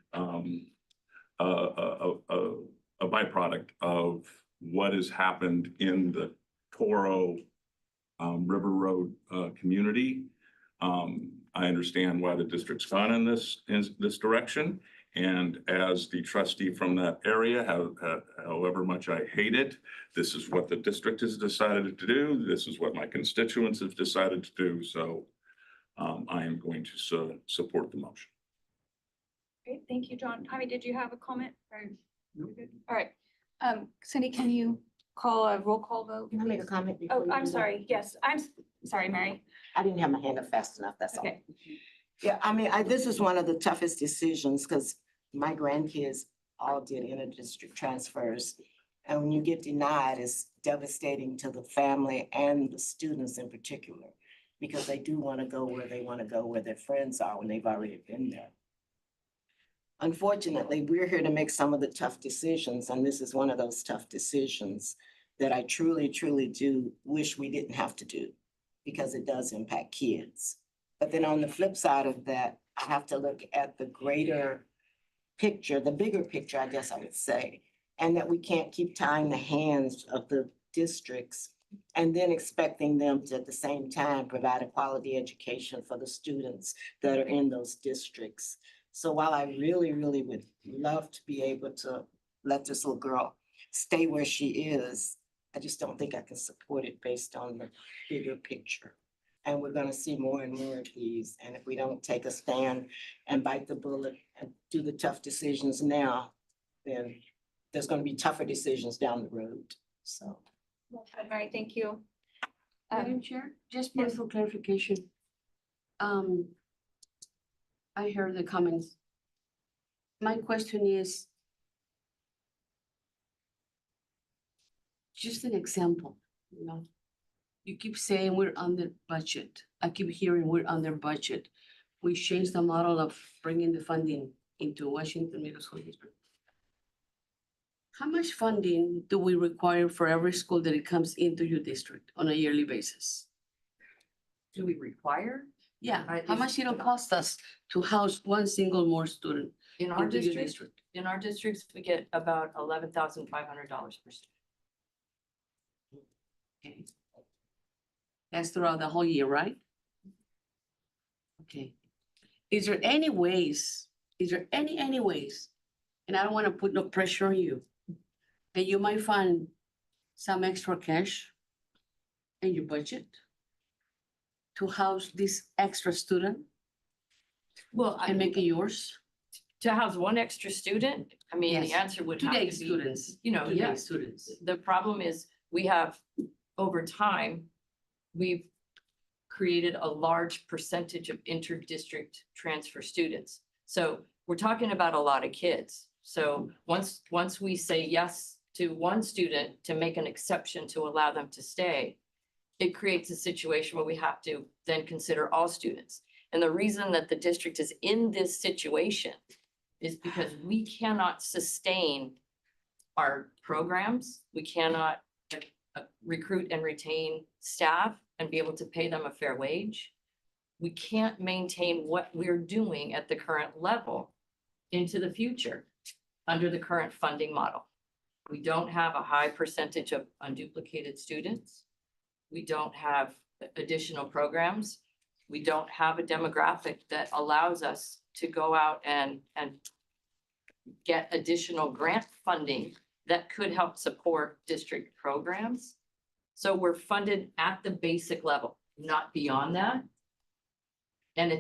byproduct of what has happened in the Toro River Road community. I understand why the district's gone in this direction. And as the trustee from that area, however much I hate it, this is what the district has decided to do. This is what my constituents have decided to do. So I am going to support the motion. Great, thank you, John. Javi, did you have a comment? Or you're good? All right. Cindy, can you call a roll call vote? Can I make a please? comment? before Oh, you I'm do that? sorry. Yes, sorry, Mary. I didn't have my hand up fast enough, that's all. Okay. Yeah, I mean, this is one of the toughest decisions because my grandkids all did inter-district transfers. And when you get denied, it's devastating to the family and the students in particular, because they do want to go where they want to go, where their friends are when they've already been there. Unfortunately, we're here to make some of the tough decisions, and this is one of those tough decisions that I truly, truly do wish we didn't have to do, because it does impact kids. But then on the flip side of that, I have to look at the greater picture, the bigger picture, I guess I would say, and that we can't keep tying the hands of the districts and then expecting them to at the same time provide a quality education for the students that are in those districts. So while I really, really would love to be able to let this little girl stay where she is, I just don't think I can support it based on the bigger picture. And we're gonna see more and more of these. And if we don't take a stand and bite the bullet and do the tough decisions now, then there's gonna be tougher decisions down the road, so. Well said, Mary, thank you. Madam Chair, just for clarification. I heard the comments. My question is just an example, you know. You keep saying we're under budget. I keep hearing we're under budget. We changed the model of bringing the funding into Washington Middle School District. How much funding do we require for every school that it comes into your district on a yearly basis? Do we require? Yeah, I- how much it'll cost us to house one single more student In our into your district, in our districts, we get about $11,500 per student. Okay. That's throughout the whole year, right? Okay. Is there any ways, and I don't want to put no pressure on you, that you might find some extra cash in your budget to house this extra student Well, and make it yours? to house one extra student, I mean, the Yes. answer would have to Today be, students, you know, today yeah. students. The problem is, we have, over time, we've created a large percentage of inter-district transfer students. So we're talking about a lot of kids. So once we say yes to one student to make an exception to allow them to stay, it creates a situation where we have to then consider all students. And the reason that the district is in this situation is because we cannot sustain our programs. We cannot recruit and retain staff and be able to pay them a fair wage. We can't maintain what we're doing at the current level into the future under the current funding model. We don't have a high percentage of unduplicated students. We don't have additional programs. We don't have a demographic that allows us to go out and get additional grant funding that could help support district programs. So we're funded at the basic level, not beyond that. And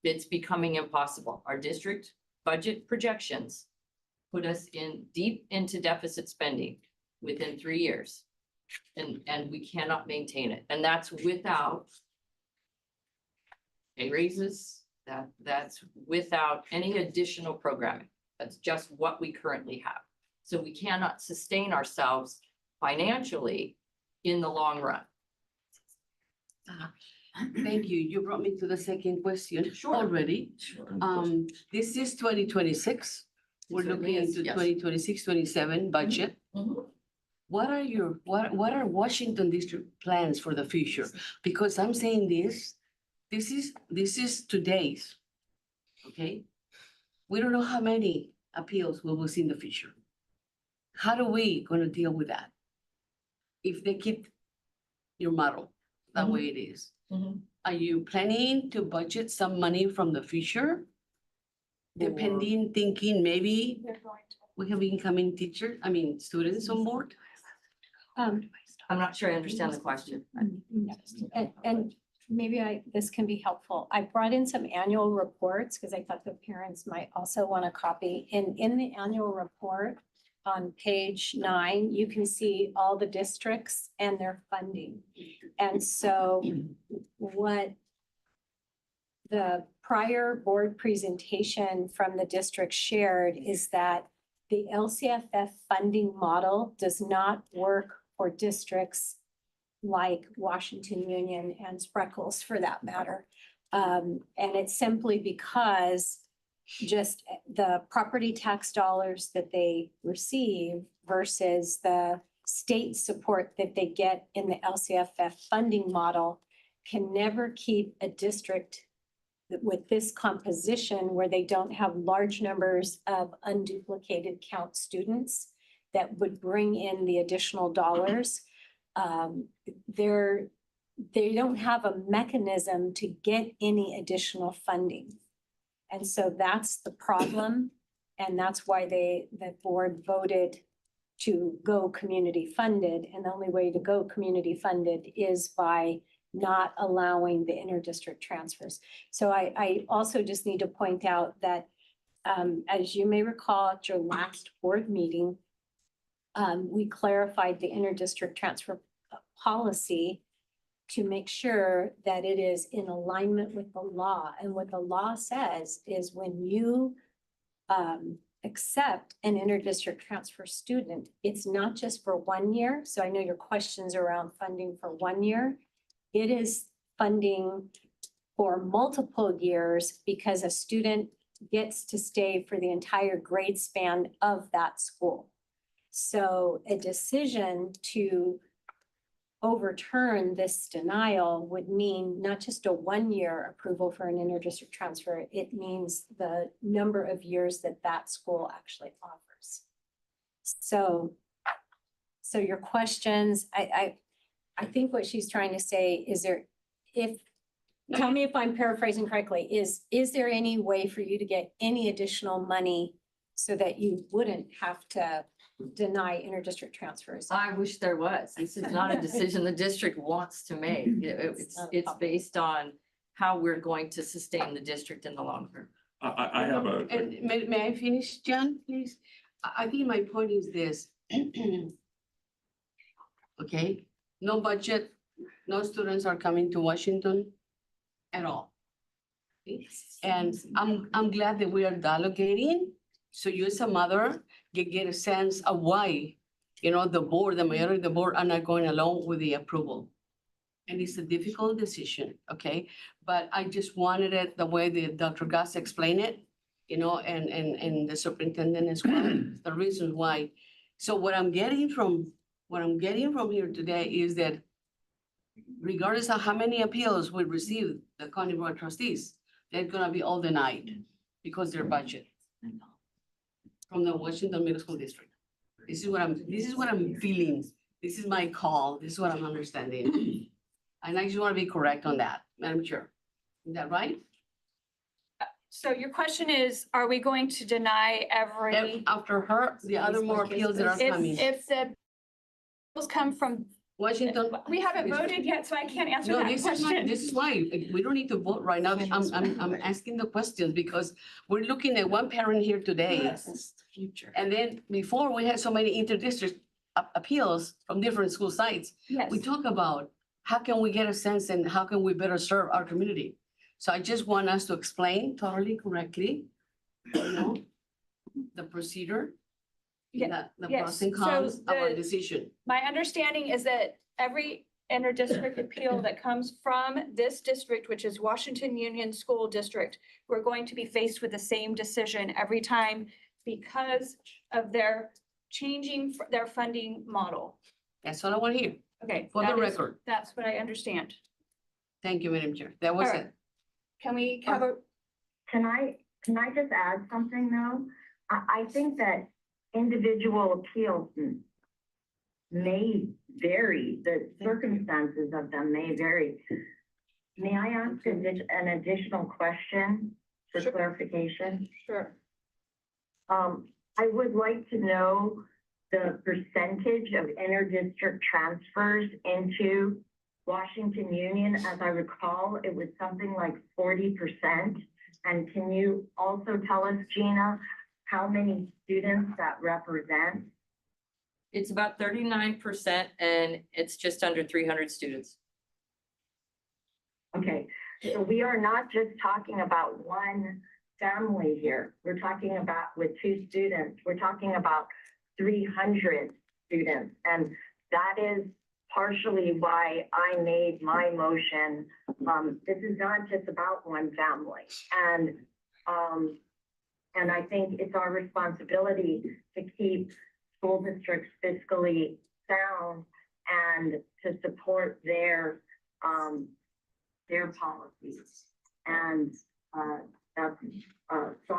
it's becoming impossible. Our district budget projections put us in deep into deficit spending within 3 years. And we cannot maintain it. And that's without pay raises, that's without any additional programming. That's just what we currently have. So we cannot sustain ourselves financially in the long run. Thank you. You brought me to the second question already. This is 2026. We're Certainly looking is, into yes. 2026-27 budget. What are Washington District plans for the future? Because I'm saying this is today's. Okay? We don't know how many appeals we will see in the future. How do we gonna deal with that? If they keep your model the way it is. Are you planning to budget some money from the future? Depending, thinking maybe we have incoming teachers, students on board? I'm not sure I understand the question. And maybe this can be helpful. I brought in some annual reports because I thought the parents might also want a copy. And in the annual report on page 9, you can see all the districts and their funding. And so what the prior board presentation from the district shared is that the LCFF funding model does not work for districts like Washington Union and Spreckles for that matter. And it's simply because just the property tax dollars that they receive versus the state support that they get in the LCFF funding model can never keep a district with this composition where they don't have large numbers of unduplicated count students that would bring in the additional dollars. They don't have a mechanism to get any additional funding. And so that's the problem. And that's why the board voted to go community funded. And the only way to go community funded is by not allowing the inter-district transfers. So I also just need to point out that, as you may recall at your last board meeting, we clarified the inter-district transfer policy to make sure that it is in alignment with the law. And what the law says is when you accept an inter-district transfer student, it's not just for 1 year. So I know your questions around funding for 1 year. It is funding for multiple years because a student gets to stay for the entire grade span of that school. So a decision to overturn this denial would mean not just a 1 year approval for an inter-district transfer, it means the number of years that that school actually offers. So your questions, I think what she's trying to say is tell me if I'm paraphrasing correctly, is there any way for you to get any additional money so that you wouldn't have to deny inter-district transfers? I wish there was. This is not a decision the district wants to make. It's based on how we're going to sustain the district in the long term. I have a. And may I finish, John, please? I think my point is this. Okay, no budget, no students are coming to Washington at all. And I'm glad that we are dialoguing, so you as a mother can get a sense of why, the board, the majority of the board are not going along with the approval. And it's a difficult decision, okay? But I just wanted it the way that Dr. Gus explained it, and the superintendent as well, the reasons why. So what I'm getting from here today is that regardless of how many appeals we receive, the county board of trustees, they're gonna be all denied because their budget from the Washington Middle School District. This is what I'm feeling. This is my call. This is what I'm understanding. And I just want to be correct on that, Madam Chair. Is that right? So your question is, are we going to deny every? After her, the other more appeals that are coming. If the appeals come from Washington. We haven't voted yet, so I can't answer No, that this question. is why we don't need to vote right now. I'm asking the questions because we're looking at one parent here today. Future. And then before we had so many inter-district appeals from different school sites. Yes. We talk about how can we get a sense and how can we better serve our community? So I just want us to explain totally correctly, the procedure. Yeah, The yes. pros and So cons of our the- decision. My understanding is that every inter-district appeal that comes from this district, which is Washington Union School District. We're going to be faced with the same decision every time because of their changing their funding model. That's all I want to hear. Okay. For the that is- record. That's what I understand. Thank you, Madam Chair. That was All right. it. Can we cover? Can I just add something though? I think that individual appeals may vary, the circumstances of them may vary. May I ask an additional question for clarification? Sure. I would like to know the percentage of inter-district transfers into Washington Union. As I recall, it was something like 40%. And can you also tell us, Gina, how many students that represent? It's about 39% and it's just under 300 students. Okay, so we are not just talking about one family here. We're talking about with 2 students, we're talking about 300 students. And that is partially why I made my motion. This is not just about one family. And I think it's our responsibility to keep school districts fiscally sound and to support their policies. And that's, so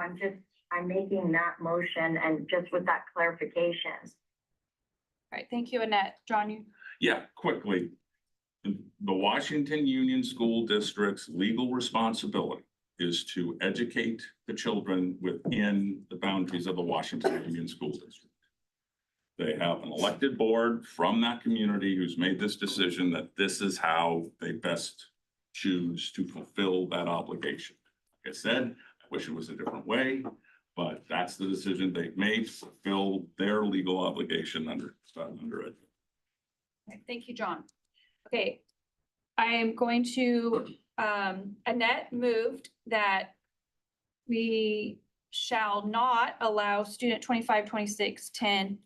I'm making that motion and just with that clarification. All right, thank you, Annette. John, you. Yeah, quickly. The Washington Union School District's legal responsibility is to educate the children within the boundaries of the Washington Union School District. They have an elected board from that community who's made this decision that this is how they best choose to fulfill that obligation. Like I said, I wish it was a different way, but that's the decision they've made to fulfill their legal obligation under it. Okay, thank you, John. Okay, I am going to, Annette moved that we shall not allow student 25-26-10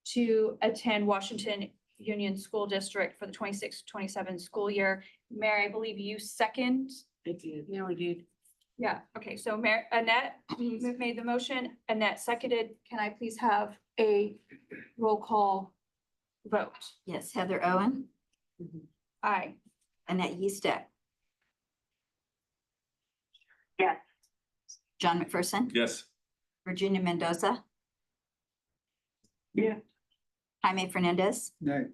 to attend Washington Union School District for the 26-27 school year. Mary, I believe you second. I did. Yeah, we did. Yeah, okay, so Annette made the motion, Annette seconded. Can I please have a roll call vote? Yes, Heather Owen, Aye. Annette Eastek, Yes. John McPherson, Yes. Virginia Mendoza, Yeah. Jaime Fernandez, Nay.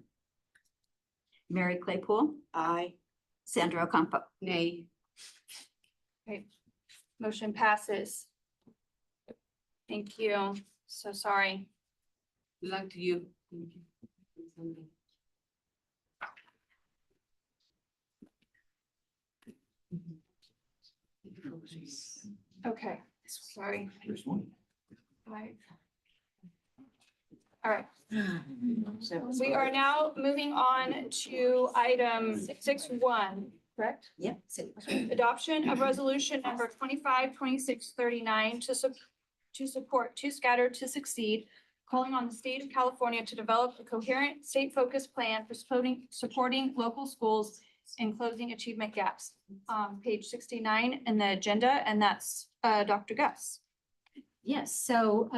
Mary Claypool. Aye. Sandra Ocampo. Nay. Okay, motion passes. Thank you. So sorry. Good luck to you. Okay, sorry. There's one. Right. All right. We are now moving on to item 6.1, correct? Yep. Adoption of resolution number 25-2639 to support Too Scattered to Succeed, calling on the state of California to develop a coherent state-focused plan for supporting local schools and closing achievement gaps. Page 69 in the agenda, and that's Dr. Gus. Yes, so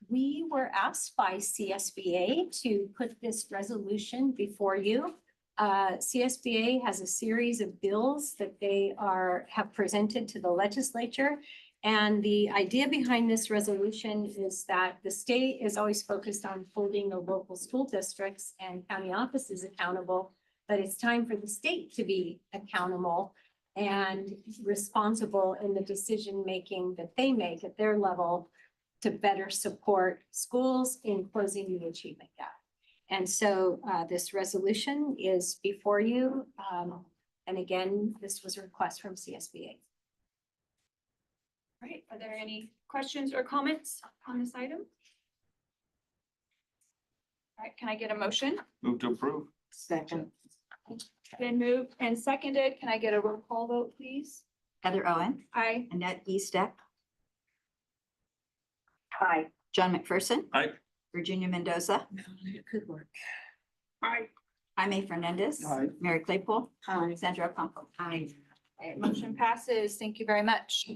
we were asked by CSBA to put this resolution before you. CSBA has a series of bills that they have presented to the legislature. And the idea behind this resolution is that the state is always focused on holding the local school districts and county offices accountable, but it's time for the state to be accountable and responsible in the decision-making that they make at their level to better support schools in closing the achievement gap. And so this resolution is before you. And again, this was a request from CSBA. All right, are there any questions or comments on this item? All right, can I get a motion? Move to approve. Second. Been moved and seconded. Can I get a roll call vote, please? Heather Owen, Aye. Annette Eastek, Aye. John McPherson, Aye. Virginia Mendoza, It could work. Aye. Jaime Fernandez. Aye. Mary Claypool. Sandra Campo. Aye. Alright, motion passes. Thank you very much.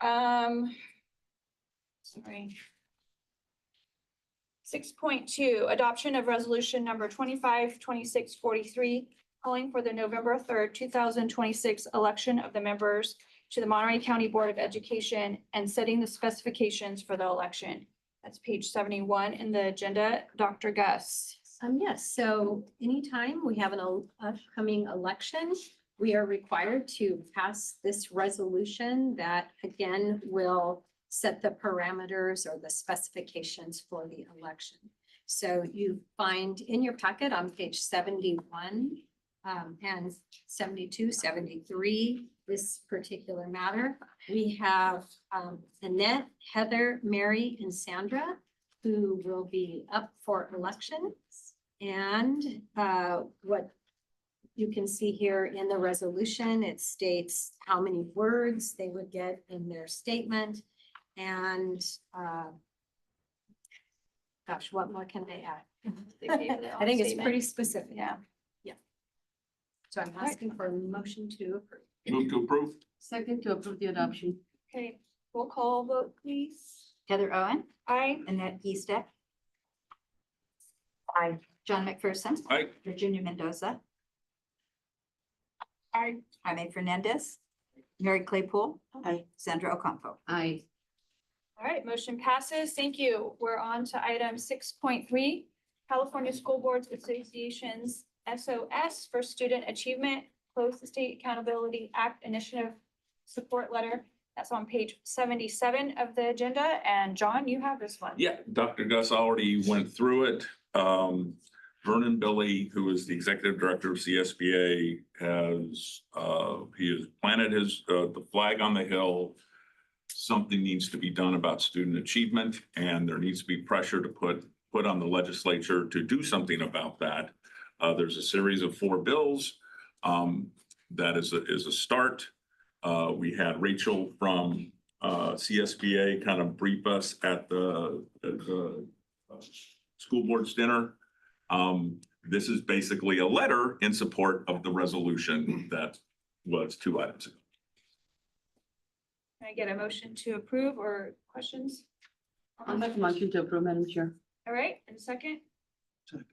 Sorry. 6.2, adoption of resolution number 252643, calling for the November 3rd, 2026 election of the members to the Monterey County Board of Education and setting the specifications for the election. That's page 71 in the agenda. Dr. Gus. Yes, so anytime we have an upcoming election, we are required to pass this resolution that again will set the parameters or the specifications for the election. So you find in your packet on page 71 and 72, 73, this particular matter. We have Annette, Heather, Mary, and Sandra, who will be up for election. And what you can see here in the resolution, it states how many words they would get in their statement. And gosh, what more can they add? They gave their I own think it's statement. pretty specific. Yeah. Yeah. So I'm asking for a motion to approve. Move to approve. Second to approve the adoption. Okay, roll call vote, please. Heather Owen. Aye. Annette Eastek. Aye. John McPherson. Aye. Virginia Mendoza. Aye. Jaime Fernandez. Mary Claypool. Aye. Sandra Ocampo. Aye. All right, motion passes. Thank you. We're on to item 6.3, California School Boards Association's SOS for Student Achievement, Close the State Accountability Act Initiative Support Letter. That's on page 77 of the agenda. And John, you have this one. Yeah, Dr. Gus already went through it. Vernon Billy, who is the executive director of CSBA, he has planted the flag on the hill. Something needs to be done about student achievement, and there needs to be pressure to put on the legislature to do something about that. There's a series of 4 bills. That is a start. We had Rachel from CSBA kind of brief us at the school board's dinner. This is basically a letter in support of the resolution that was 2 items ago. Can I get a motion to approve or questions? I'll make a motion to approve, Madam Chair. All right, and second? Second.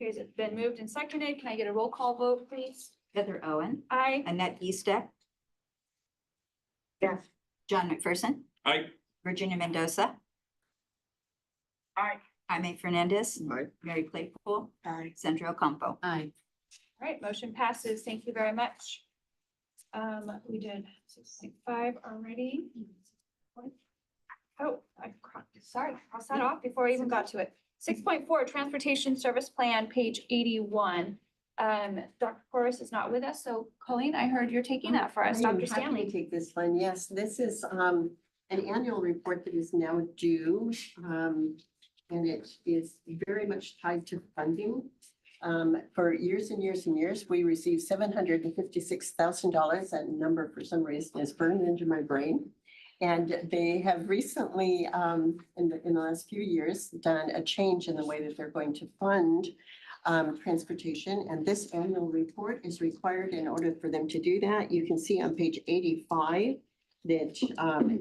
Okay, it's been moved and seconded. Can I get a roll call vote, please? Heather Owen. Aye. Annette Eastek. Yes. John McPherson. Aye. Virginia Mendoza. Aye. Jaime Fernandez. Aye. Mary Claypool. Aye. Sandra Ocampo. Aye. All right, motion passes. Thank you very much. We did 6.5 already. Oh, sorry, cross that off before I even got to it. 6.4, Transportation Service Plan, page 81. Dr. Corus is not with us, so Colleen, I heard you're taking that for us. I am Dr. happy to Stanley. take this one. Yes, this is an annual report that is now due. And it is very much tied to funding. For years and years and years, we received $756,000. That number for some reason is burned into my brain. And they have recently, in the last few years, done a change in the way that they're going to fund transportation. And this annual report is required in order for them to do that. You can see on page 85 that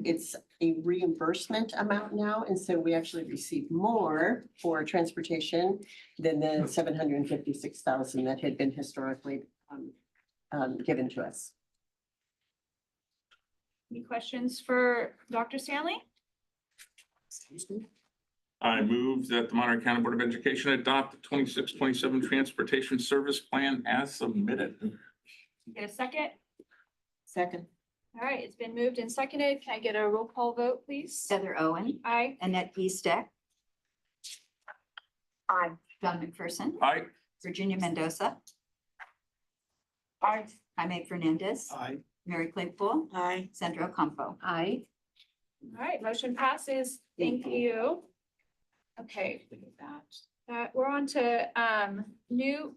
it's a reimbursement amount now. And so we actually receive more for transportation than the $756,000 that had been historically given to us. Any questions for Dr. Stanley? I move that the Monterey County Board of Education adopt the 26-27 Transportation Service Plan as submitted. Get a second? Second. All right, it's been moved and seconded. Can I get a roll call vote, please? Heather Owen. Aye. Annette Eastek. Aye. John McPherson. Aye. Virginia Mendoza. Aye. Jaime Fernandez. Aye. Mary Claypool. Aye. Sandra Ocampo. Aye. All right, motion passes. Thank you. Okay, look at that. We're on to new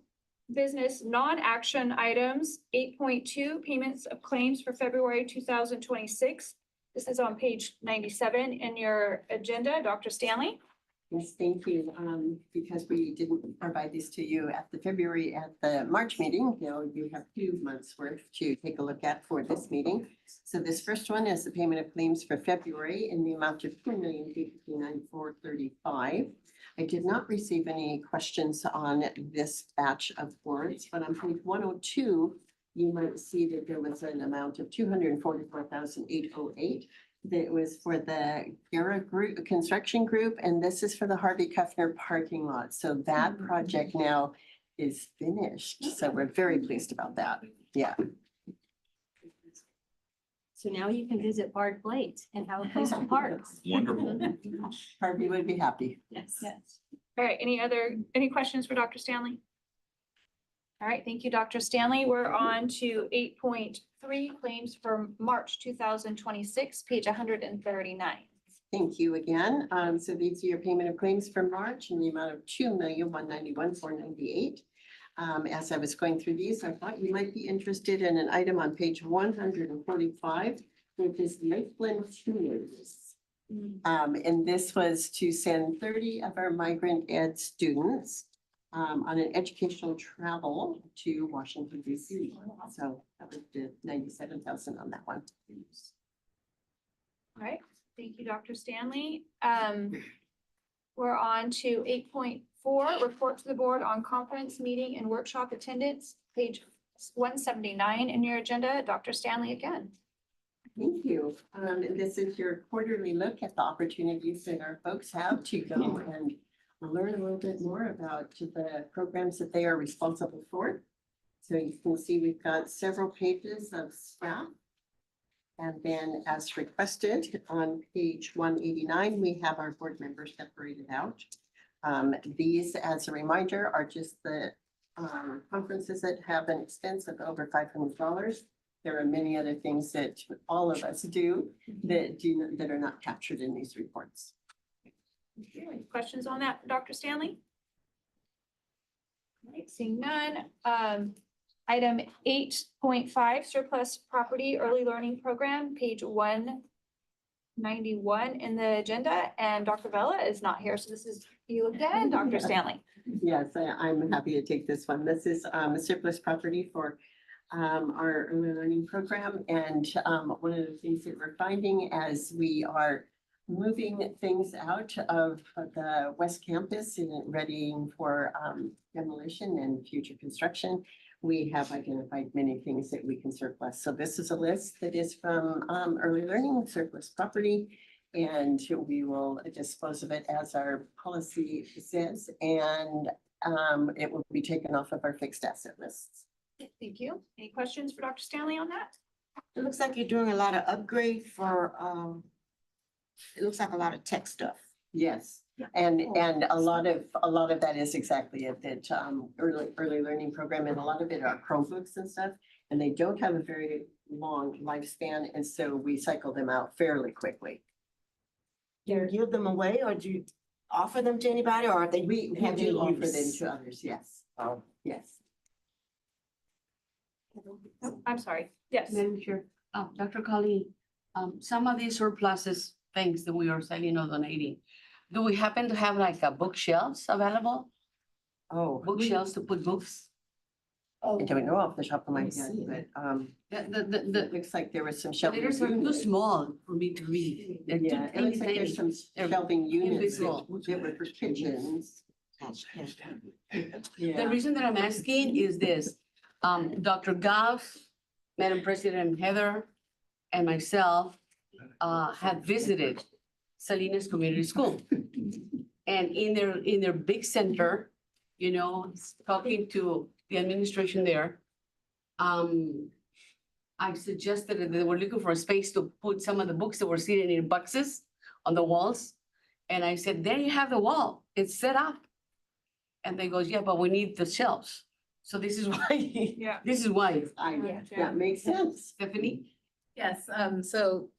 business non-action items, 8.2, payments of claims for February 2026. This is on page 97 in your agenda. Dr. Stanley? Yes, thank you. Because we didn't provide this to you at the March meeting, you have 2 months worth to take a look at for this meeting. So this first one is the payment of claims for February in the amount of $2,259,435. I did not receive any questions on this batch of warrants, but on page 102, you might see that there was an amount of $244,808. That was for the Gara Group, construction group, and this is for the Harvey Kuffner parking lot. So that project now is finished. So we're very pleased about that. Yeah. So now you can visit Bard Blades and have a place to park. Wonderful. Harvey would be happy. Yes. Yes. All right, any questions for Dr. Stanley? All right, thank you, Dr. Stanley. We're on to 8.3 claims for March 2026, page 139. Thank you again. So these are your payment of claims for March in the amount of $2,191,498. As I was going through these, I thought you might be interested in an item on page 145, which is Lakeland Tours. And this was to send 30 of our migrant ed students on an educational travel to Washington DC. So that was the 97,000 on that one. All right, thank you, Dr. Stanley. We're on to 8.4, report to the board on conference, meeting, and workshop attendance, page 179 in your agenda. Dr. Stanley again. Thank you. And this is your quarterly look at the opportunities that our folks have to go and learn a little bit more about the programs that they are responsible for. So you can see we've got several pages of staff. And then as requested on page 189, we have our board members separated out. These, as a reminder, are just the conferences that have an expense of over $500. There are many other things that all of us do that are not captured in these reports. Any questions on that, Dr. Stanley? All right, seeing none. Item 8.5, surplus property early learning program, page 191 in the agenda, and Dr. Vella is not here, so this is you again, Dr. Stanley. Yes, I'm happy to take this one. This is a surplus property for our early learning program. And one of the things that we're finding as we are moving things out of the West Campus and readying for demolition and future construction, we have identified many things that we can surplus. So this is a list that is from early learning surplus property, and we will dispose of it as our policy says, and it will be taken off of our fixed asset lists. Thank you. Any questions for Dr. Stanley on that? It looks like you're doing a lot of upgrade for, it looks like a lot of tech stuff. Yes, and a lot of that is exactly it, that early learning program, and a lot of it are Chromebooks and stuff, and they don't have a very long lifespan, and so we cycle them out fairly quickly. Do you give them away, or do you offer them to anybody, or are they? We have do offer use? them to others, yes. Oh. Yes. I'm sorry. Yes. Madam Chair, Dr. Colleen, some of these surpluses, things that we are selling or donating, do we happen to have like a bookshelves available? Oh. Bookshelves to put books? I don't know off the top of my head, but The looks like there was some shelving letters are too units. small for me to read. They're too Yeah, it looks like tiny. there's some They're shelving units that invisible. were for kitchens. The Yeah. reason that I'm asking is this, Dr. Goff, Madam President Heather, and myself have visited Salinas Community School. And in their big center, you know, talking to the administration there, I suggested that they were looking for a space to put some of the books that were sitting in boxes on the walls. And I said, there you have the wall, it's set up. And they goes, yeah, but we need the shelves. So this is why, Yeah. this is why. That makes sense. Stephanie? Yes, so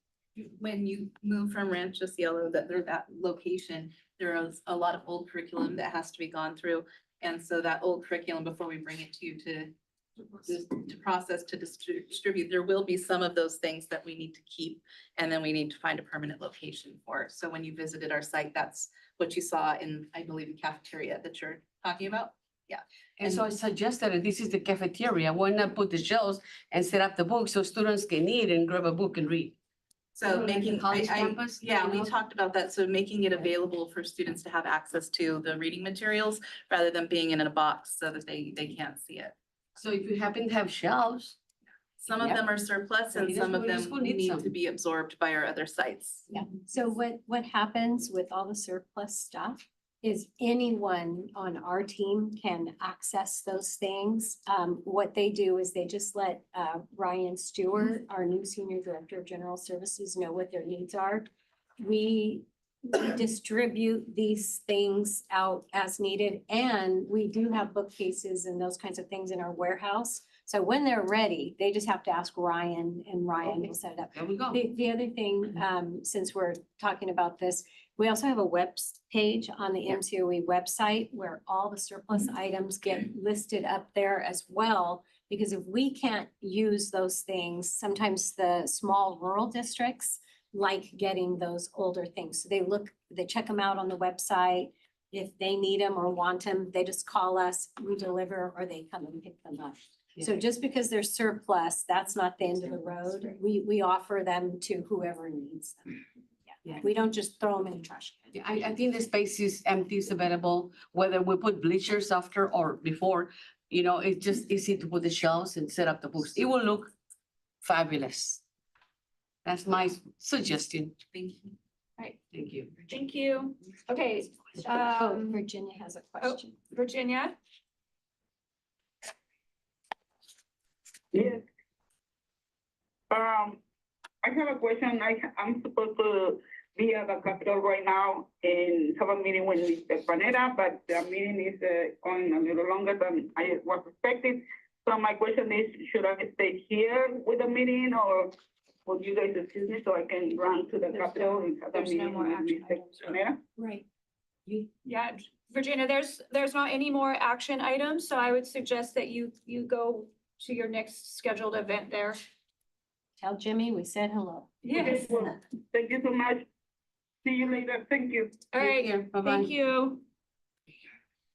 when you move from Rancho Cielo, that location, there is a lot of old curriculum that has to be gone through. And so that old curriculum, before we bring it to you to process, to distribute, there will be some of those things that we need to keep. And then we need to find a permanent location for. So when you visited our site, that's what you saw in, I believe, the cafeteria that you're talking about. And so I suggested that this is the cafeteria, why not put the shelves and set up the books so students can eat and grab a book and read? So Like the making, college campus, yeah, you we know? talked about that. So making it available for students to have access to the reading materials rather than being in a box so that they can't see it. So if you happen to have shelves. Some of Yeah. them are surplus and Maybe some that's of what the them school needs need some. to be absorbed by our other sites. Yeah, so what happens with all the surplus stuff is anyone on our team can access those things. What they do is they just let Ryan Stewart, our new Senior Director of General Services, know what their needs are. We distribute these things out as needed, and we do have bookcases and those kinds of things in our warehouse. So when they're ready, they just have to ask Ryan, and Ryan will set it up. There we go. The other thing, since we're talking about this, we also have a web page on the MCOE website where all the surplus items get listed up there as well. Because if we can't use those things, sometimes the small rural districts like getting those older things. So they check them out on the website. If they need them or want them, they just call us, we deliver, or they come and pick them up. So just because they're surplus, that's not the end of the road. We offer them to whoever needs them. Yeah, we don't just throw them in the trash can. Yeah, I think the space is empty, is available, whether we put bleachers after or before, you know, it's just easy to put the shelves and set up the books. It will look fabulous. That's my suggestion. Thank you. Right, Thank you. thank you. Okay, Virginia has a question. Virginia? Yes. I have a question. I'm supposed to be at the Capitol right now and have a meeting with Mr. Panetta, but the meeting is going a little longer than I was expecting. So my question is, should I stay here with the meeting, or would you guys excuse me so I can run to the Capitol and have a There's no meeting more with action Mr. Panetta? Right. Yeah, Virginia, there's not any more action items, so I would suggest that you go to your next scheduled event there. Tell Jimmy we said hello. Yes. Well, thank you so much. See you later. Thank you. All right, Bye-bye. thank you.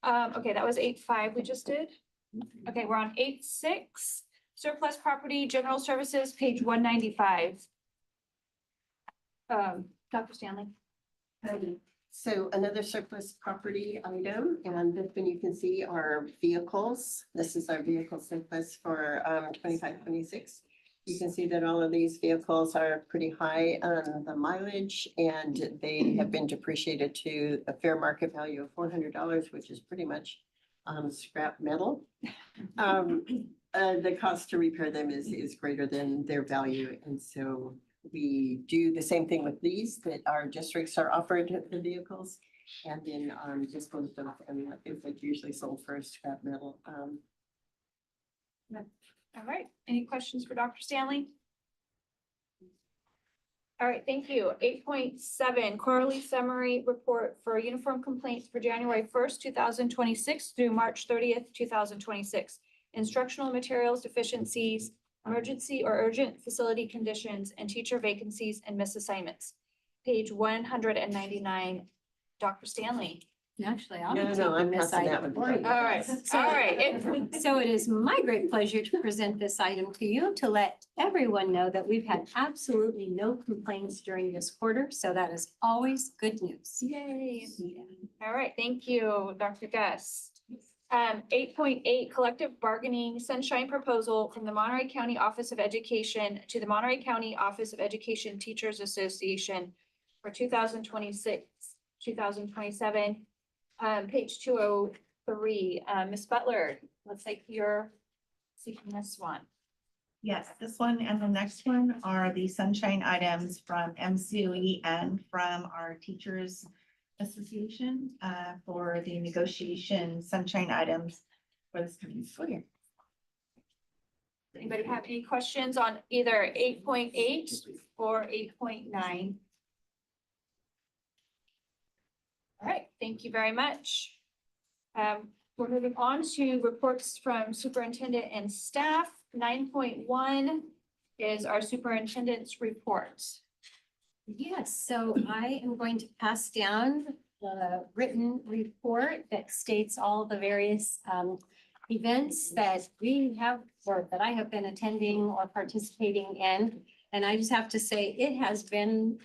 Okay, that was 8.5 we just did. Okay, we're on 8.6, surplus property, general services, page 195. Dr. Stanley. So another surplus property item, and this one you can see are vehicles. This is our vehicle surplus for 25-26. You can see that all of these vehicles are pretty high on the mileage, and they have been depreciated to a fair market value of $400, which is pretty much scrap metal. The cost to repair them is greater than their value, and so we do the same thing with these, that our districts are offered the vehicles, and then dispose of them, and it's like usually sold for scrap metal. All right, any questions for Dr. Stanley? All right, thank you. 8.7, quarterly summary report for uniform complaints for January 1st, 2026 through March 30th, 2026. Instructional materials deficiencies, emergency or urgent facility conditions, and teacher vacancies and misassignments. Page 199, Dr. Stanley. Actually, I'll No, be no, taking I'm this passing that item one for you. All right, So- all right. So it is my great pleasure to present this item to you to let everyone know that we've had absolutely no complaints during this quarter. So that is always good news. Yay. All right, thank you, Dr. Gus. 8.8, collective bargaining sunshine proposal from the Monterey County Office of Education to the Monterey County Office of Education Teachers Association for 2026, 2027. Page 203, Ms. Butler, looks like you're seeking this one. Yes, this one and the next one are the sunshine items from MCOE and from our Teachers Association for the negotiation sunshine items for this coming school year. Anybody have any questions on either 8.8 or 8.9? All right, thank you very much. We're moving on to reports from superintendent and staff. 9.1 is our superintendent's report. Yes, so I am going to pass down the written report that states all the various events that we have, or that I have been attending or participating in. And I just have to say, it has been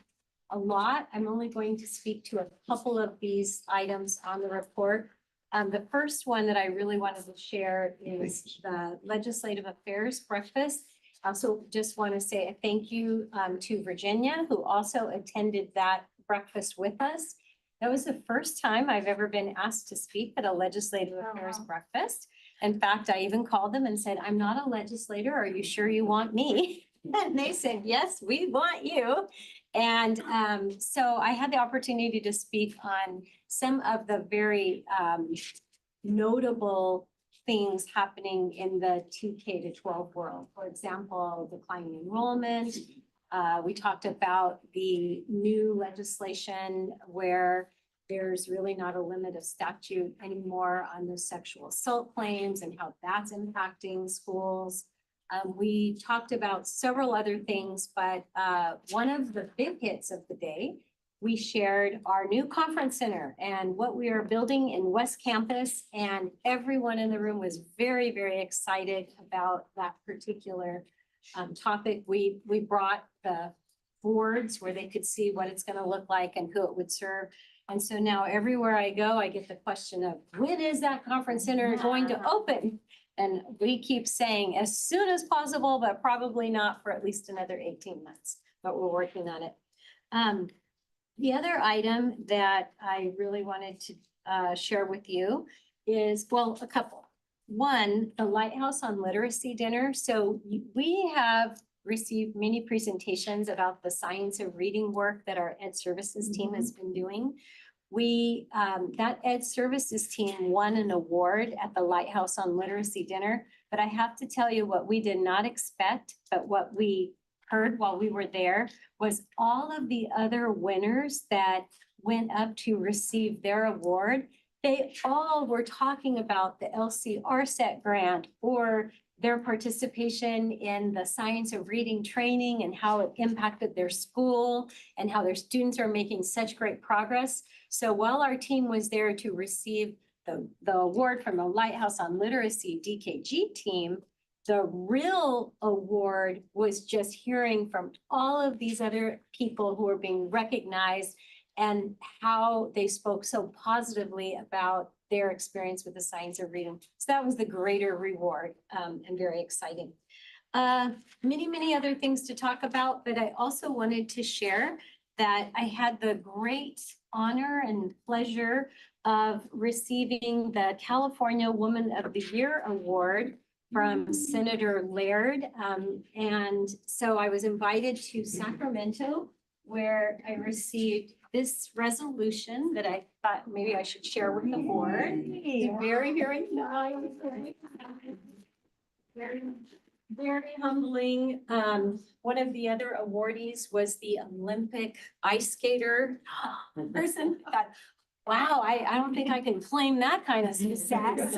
a lot. I'm only going to speak to a couple of these items on the report. The first one that I really wanted to share is the Legislative Affairs Breakfast. I also just want to say a thank you to Virginia, who also attended that breakfast with us. That was the first time I've ever been asked to speak at a Legislative Affairs Breakfast. In fact, I even called them and said, I'm not a legislator. Are you sure you want me? And they said, yes, we want you. And so I had the opportunity to speak on some of the very notable things happening in the TK to 12 world. For example, declining enrollment. We talked about the new legislation where there's really not a limit of statute anymore on the sexual assault claims and how that's impacting schools. We talked about several other things, but one of the big hits of the day, we shared our new conference center and what we are building in West Campus. And everyone in the room was very, very excited about that particular topic. We brought the boards where they could see what it's going to look like and who it would serve. And so now everywhere I go, I get the question of, when is that conference center going to open? And we keep saying as soon as possible, but probably not for at least another 18 months, but we're working on it. The other item that I really wanted to share with you is, well, a couple. One, the Lighthouse on Literacy Dinner. So we have received many presentations about the science of reading work that our Ed Services team has been doing. We, that Ed Services team won an award at the Lighthouse on Literacy Dinner, but I have to tell you what we did not expect, but what we heard while we were there was all of the other winners that went up to receive their award. They all were talking about the LC-RSET grant or their participation in the science of reading training and how it impacted their school and how their students are making such great progress. So while our team was there to receive the award from the Lighthouse on Literacy DKG team, the real award was just hearing from all of these other people who are being recognized and how they spoke so positively about their experience with the science of reading. So that was the greater reward and very exciting. Many other things to talk about, but I also wanted to share that I had the great honor and pleasure of receiving the California Woman of the Year Award from Senator Laird. And so I was invited to Sacramento, where I received this resolution that I thought maybe I should share with the board. It's very, very nice. Very humbling. One of the other awardees was the Olympic ice skater person. Thought, wow, I don't think I can claim that kind of success.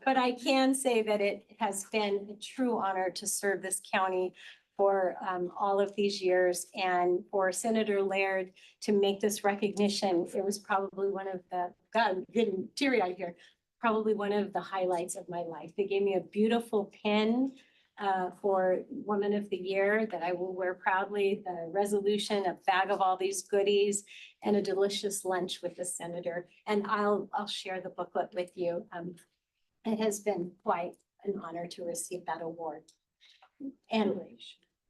But I can say that it has been a true honor to serve this county for all of these years, and for Senator Laird to make this recognition. It was probably one of the, God, I'm getting teary-eyed here, probably one of the highlights of my life. They gave me a beautiful pin for Woman of the Year that I will wear proudly, the resolution, a bag of all these goodies, and a delicious lunch with the senator. And I'll share the booklet with you. It has been quite an honor to receive that award. And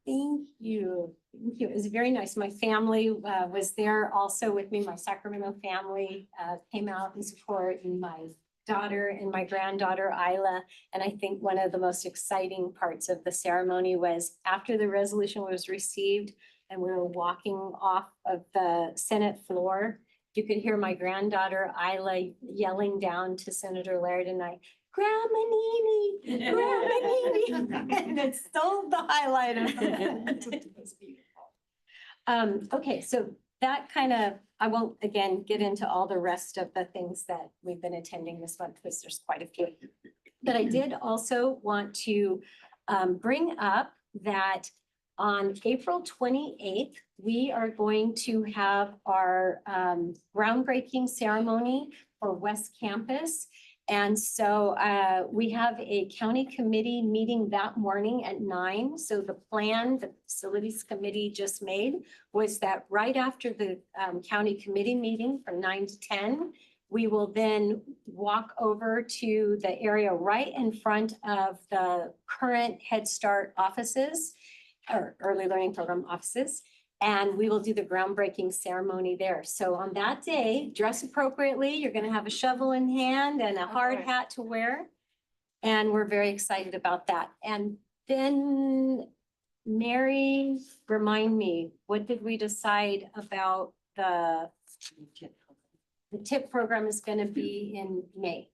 thank you. Thank you. It was very nice. My family was there also with me. My Sacramento family came out in support, and my daughter and my granddaughter Isla. And I think one of the most exciting parts of the ceremony was after the resolution was received and we were walking off of the Senate floor, you could hear my granddaughter Isla yelling down to Senator Laird and I, Grandma Nene, Grandma Nene. And it's still the highlight of it. It was beautiful. Okay, so that kind of, I won't again get into all the rest of the things that we've been attending this month because there's quite a few. But I did also want to bring up that On April 28th, we are going to have our groundbreaking ceremony for West Campus. And so we have a county committee meeting that morning at 9. So the plan the facilities committee just made was that right after the county committee meeting from 9 to 10, we will then walk over to the area right in front of the current Head Start offices or early learning program offices. And we will do the groundbreaking ceremony there. So on that day, dress appropriately. You're gonna have a shovel in hand and a hard hat to wear. And we're very excited about that. And then Mary, remind me, what did we decide about the TIP program is gonna be in May,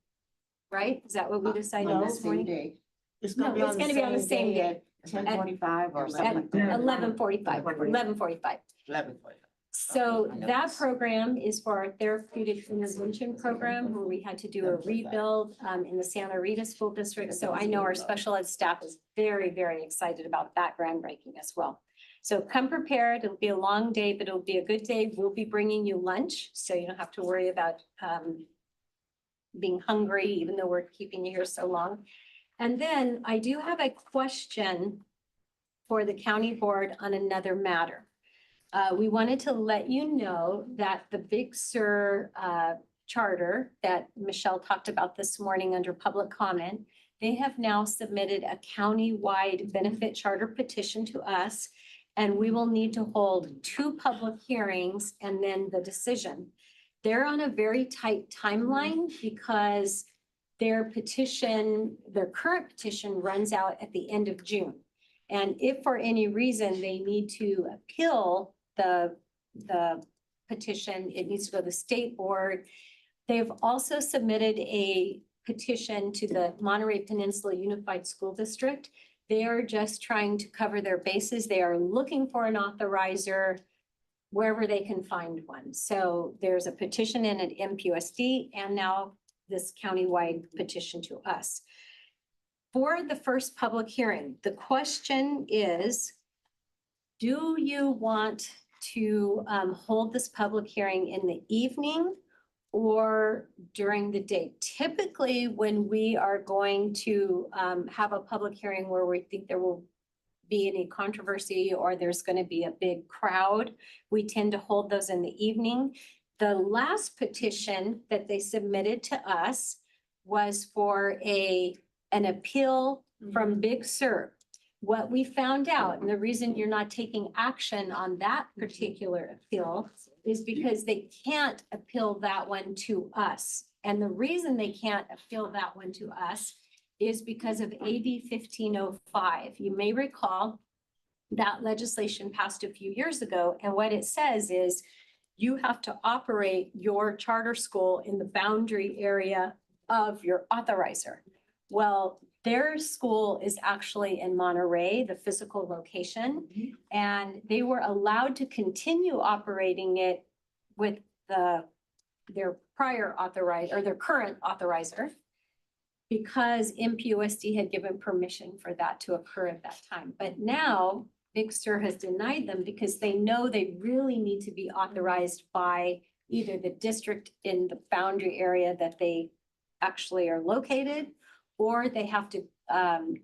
right? Is that what we decided On the this same morning? day. It's No, it's gonna be on the same day. at 10:45 or something. At 11:45. 11:45. 11:45. So that program is for our therapeutic intervention program where we had to do a rebuild in the Santa Rita School District. So I know our special ed staff is very, very excited about that groundbreaking as well. So come prepared. It'll be a long day, but it'll be a good day. We'll be bringing you lunch, so you don't have to worry about being hungry, even though we're keeping you here so long. And then I do have a question for the county board on another matter. We wanted to let you know that the Big Sur charter that Michelle talked about this morning under public comment, they have now submitted a county-wide benefit charter petition to us. And we will need to hold 2 public hearings and then the decision. They're on a very tight timeline because their current petition runs out at the end of June. And if for any reason they need to appeal the petition, it needs to go to the state board. They've also submitted a petition to the Monterey Peninsula Unified School District. They are just trying to cover their bases. They are looking for an authorizer wherever they can find one. So there's a petition in at MPUSD and now this countywide petition to us. For the first public hearing, the question is, do you want to hold this public hearing in the evening or during the day? Typically, when we are going to have a public hearing where we think there will be any controversy or there's going to be a big crowd, we tend to hold those in the evening. The last petition that they submitted to us was for an appeal from Big Sur. What we found out, and the reason you're not taking action on that particular appeal is because they can't appeal that one to us. And the reason they can't appeal that one to us is because of AB 1505. You may recall that legislation passed a few years ago. And what it says is you have to operate your charter school in the boundary area of your authorizer. Well, their school is actually in Monterey, the physical location, and they were allowed to continue operating it with their prior authorizer or their current authorizer because MPUSD had given permission for that to occur at that time. But now Big Sur has denied them because they know they really need to be authorized by either the district in the boundary area that they actually are located, or they have to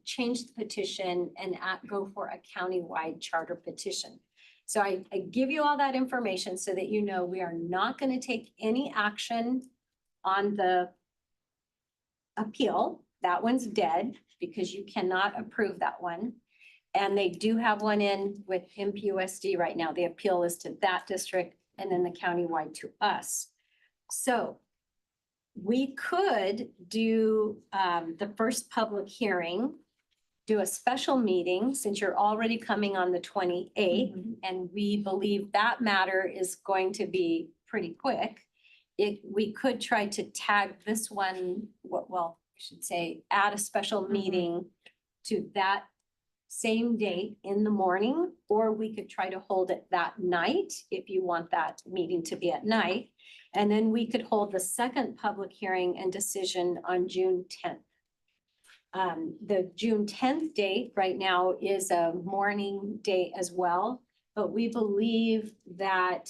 change the petition and go for a countywide charter petition. So I give you all that information so that you know we are not going to take any action on the appeal. That one's dead because you cannot approve that one. And they do have one in with MPUSD right now. The appeal is to that district and then the countywide to us. So we could do the first public hearing, do a special meeting since you're already coming on the 28th. And we believe that matter is going to be pretty quick. We could try to tag this one, well, I should say, add a special meeting to that same date in the morning, or we could try to hold it that night if you want that meeting to be at night. And then we could hold the second public hearing and decision on June 10th. The June tenth date right now is a morning date as well, but we believe that,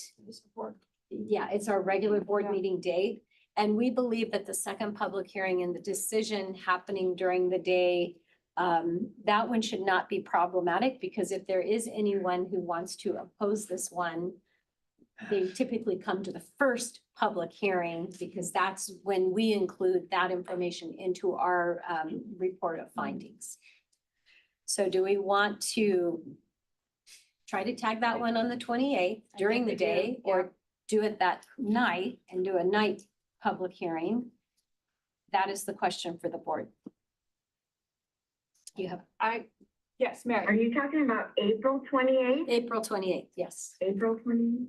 yeah, it's our regular board meeting date. And we believe that the second public hearing and the decision happening during the day, that one should not be problematic, because if there is anyone who wants to oppose this one, they typically come to the first public hearing, because that's when we include that information into our report of findings. So do we want to try to tag that one on the 28th during the day, or do it that night and do a night public hearing? That is the question for the board. You have Yes, Mary. Are you talking about April 28th? April 28th, yes. April 28th?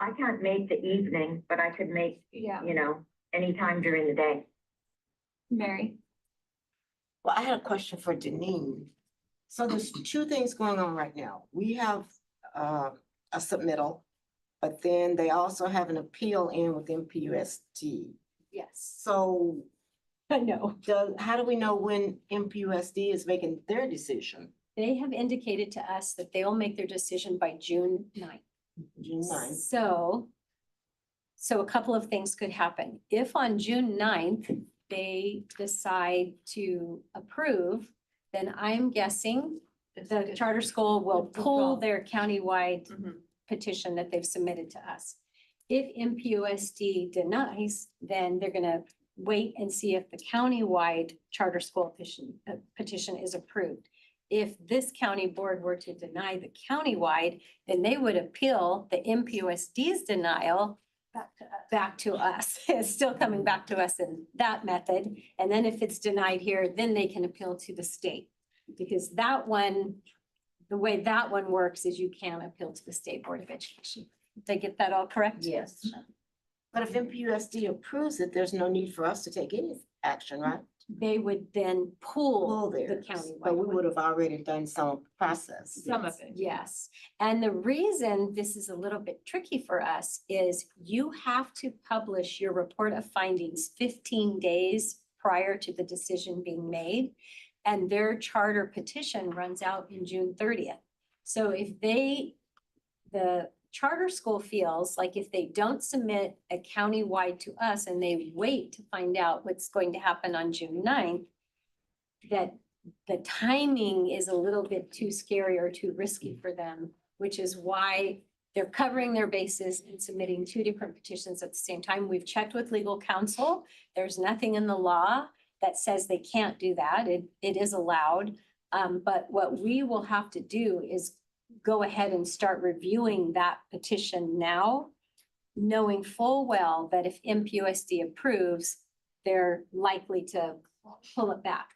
I can't make the evening, but I could make, Yeah. anytime during the day. Mary. Well, I had a question for Deneen. So there's two things going on right now. We have a submittal, but then they also have an appeal in with MPUSD. Yes. So I know. how do we know when MPUSD is making their decision? They have indicated to us that they will make their decision by June 9th. June 9th. So a couple of things could happen. If on June 9th, they decide to approve, then I'm guessing the charter school will pull their countywide petition that they've submitted to us. If MPUSD denies, then they're gonna wait and see if the countywide charter school petition is approved. If this county board were to deny the countywide, then they would appeal the MPUSD's denial back to us. It's still coming back to us in that method. And then if it's denied here, then they can appeal to the state. Because that one, the way that one works is you can appeal to the State Board of Education. Did I get that all correct? Yes. But if MPUSD approves it, there's no need for us to take any action, right? They would then pull Pull the theirs, countywide. but we one. would have already done some process. Some of it. Yes, and the reason this is a little bit tricky for us is you have to publish your report of findings 15 days prior to the decision being made. And their charter petition runs out in June 30th. So if the charter school feels like if they don't submit a countywide to us and they wait to find out what's going to happen on June 9th, that the timing is a little bit too scary or too risky for them, which is why they're covering their bases and submitting two different petitions at the same time. We've checked with legal counsel. There's nothing in the law that says they can't do that. It is allowed. But what we will have to do is go ahead and start reviewing that petition now, knowing full well that if MPUSD approves, they're likely to pull it back.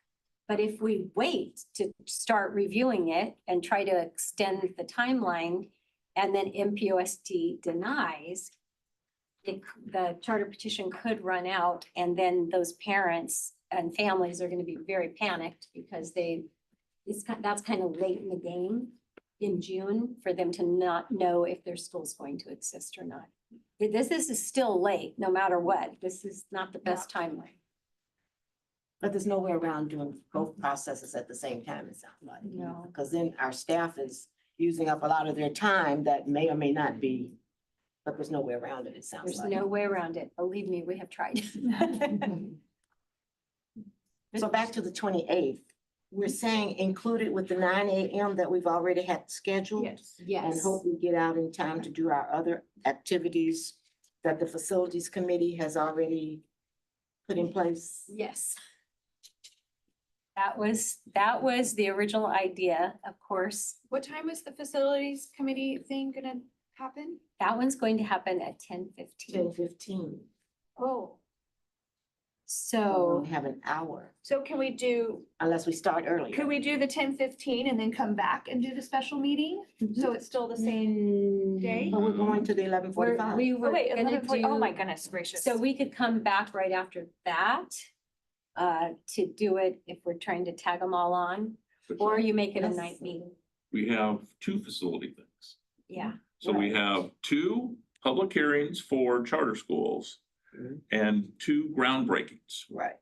But if we wait to start reviewing it and try to extend the timeline, and then MPUSD denies, the charter petition could run out, and then those parents and families are going to be very panicked because that's kind of late in the game in June for them to not know if their school's going to exist or not. This is still late, no matter what. This is not the best timeline. But there's no way around doing both processes at the same time, it sounds like. No. Because then our staff is using up a lot of their time that may or may not be, but there's no way around it, it sounds There's like. no way around it. Believe me, we have tried. So back to the 28th, we're saying include it with the 9 a.m. that we've already had scheduled? Yes. And Yes. hope we get out in time to do our other activities that the facilities committee has already put in place? Yes. That was the original idea, of course. What time is the facilities committee thing gonna happen? That one's going to happen at 10:15. 10:15. Oh, So We have an hour, so can we do, unless we start earlier. could we do the 10:15 and then come back and do the special meeting? So it's still the same day? But we're going to the 11:45. we were Oh, wait, gonna 11:40 oh do, my goodness gracious. so we could come back right after that to do it if we're trying to tag them all on, or you make it a Yes. night meeting. We have two facility things. Yeah. So we have two public hearings for charter schools Mhm. and two groundbreakings. Right.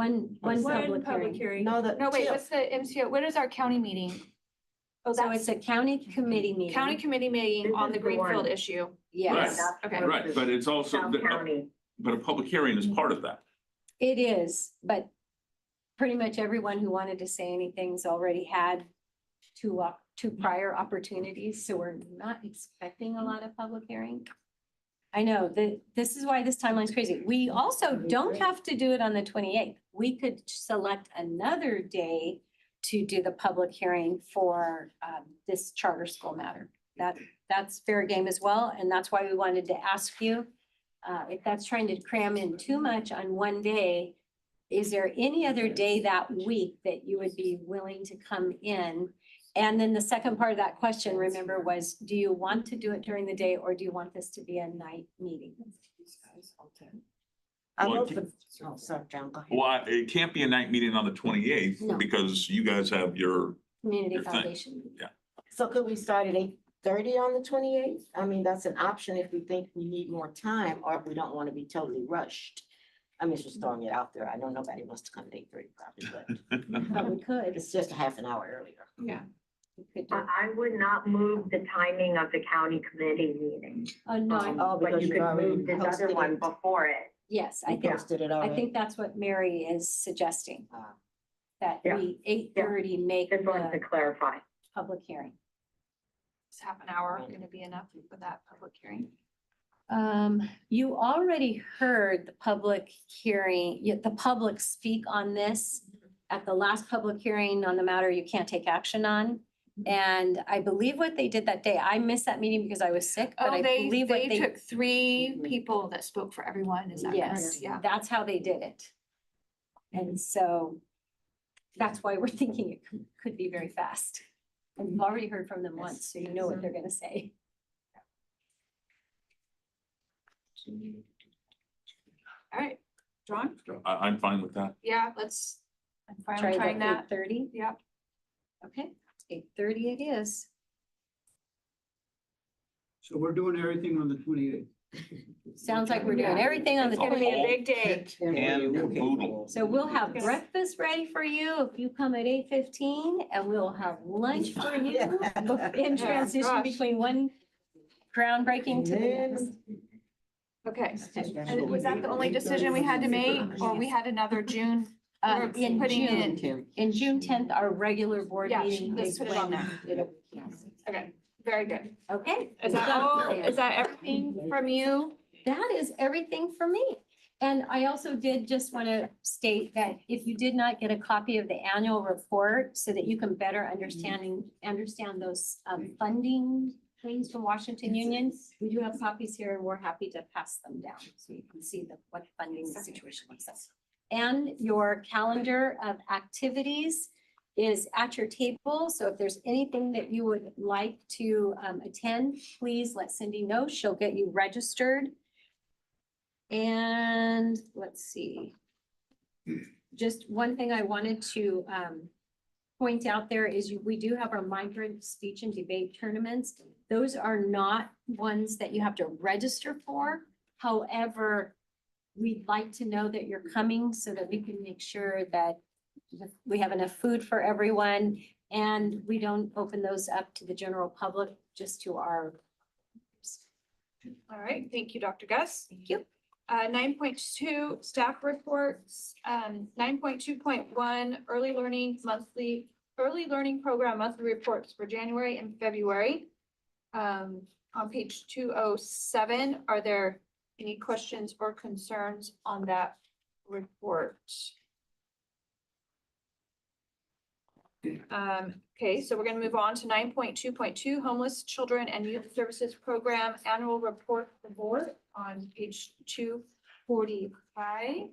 One One public hearing. No, No, wait, what's the MCO? What is our county meeting? Oh, So that's it's a county committee meeting. county committee meeting on the This is the one. Greenfield issue. Yes, Okay. Right, but it's also, South County. but a public hearing is part of that. it is, but pretty much everyone who wanted to say anything's already had two prior opportunities, so we're not expecting a lot of public hearing. I know that this is why this timeline's crazy. We also don't have to do it on the 28th. We could select another day to do the public hearing for this charter school matter. That's fair game as well, and that's why we wanted to ask you. If that's trying to cram in too much on one day, is there any other day that week that you would be willing to come in? And then the second part of that question, remember, was do you want to do it during the day or do you want this to be a night meeting? I Well, vote for, oh, sorry, John, go ahead. Well, it can't be a night meeting on the 28th No. because you guys have your, Community Your thing. Foundation. So could we start at 8:30 on the 28th? I mean, that's an option if we think we need more time or if we don't want to be totally rushed. I'm just throwing it out there. I know nobody wants to come at 8:30 probably, but But we could. it's just a half an hour earlier. Yeah. We could do. I would not move the timing of the county committee meeting. Oh, no, Oh, But because you you've could already move this posted other one it. before it. yes, I You think, posted it I already. think that's what Mary is suggesting. Ah. That Yeah. we 8:30 make Just wanted to the clarify. public hearing. Is half an hour gonna be enough for that public hearing? You already heard the public hearing, the public speak on this at the last public hearing on the matter you can't take action on. And I believe what they did that day, I missed that meeting because I was sick, but Oh, I they believe what took 3 people that spoke for everyone. Is that correct? Yes, Yeah. that's how they did it. And so that's why we're thinking it could be very fast. And we've already heard from them once, so you know what they're gonna say. All right, John? I'm fine with that. Yeah, let's, I'm fine Try with the trying that. 8:30. Yep. Okay, 8:30 it is. So we're doing everything on the 28th. Sounds like we're doing everything on the It's gonna be a 28th. big day. And caboodle. So we'll have breakfast ready for you if you come at 8:15, and we'll have lunch for you in transition gosh. between one groundbreaking to the next. Okay, and was that the only decision we had to make, or we had another June? In putting in? In June 10th, our regular board Yeah, meeting let's is put it on when there. Okay, very good. Okay. Is that all? Is that everything from you? That is everything for me. And I also did just want to state that if you did not get a copy of the annual report so that you can better understand those funding things from Washington Union, we do have copies here and we're happy to pass them down so you can see what funding situation looks like. And your calendar of activities is at your table. So if there's anything that you would like to attend, please let Cindy know. She'll get you registered. And let's see. Just one thing I wanted to point out there is we do have our migrant speech and debate tournaments. Those are not ones that you have to register for. However, we'd like to know that you're coming so that we can make sure that we have enough food for everyone and we don't open those up to the general public, just to our. All right, thank you, Dr. Gus. Thank you. 9.2 staff reports, 9.2.1 early learning program monthly reports for January and February. On page 207, are there any questions or concerns on that report? Okay, so we're gonna move on to 9.2.2 homeless children and youth services program annual report for the board on page 245.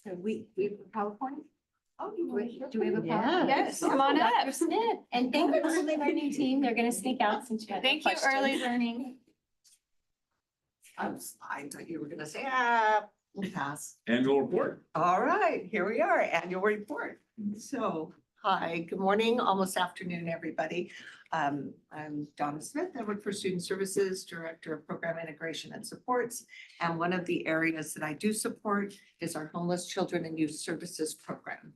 So we have a PowerPoint? Oh, Do we have a Yeah. PowerPoint? Yes, come on up. Dr. Smith, and thank you for our new team. They're gonna sneak out since you had no Thank you, early questions. learning. I thought you were gonna say, we'll pass. Annual report. All right, here we are, annual report. So Hi, good morning, almost afternoon, everybody. I'm Donna Smith. I work for Student Services, Director of Program Integration and Supports. And one of the areas that I do support is our Homeless Children and Youth Services Program.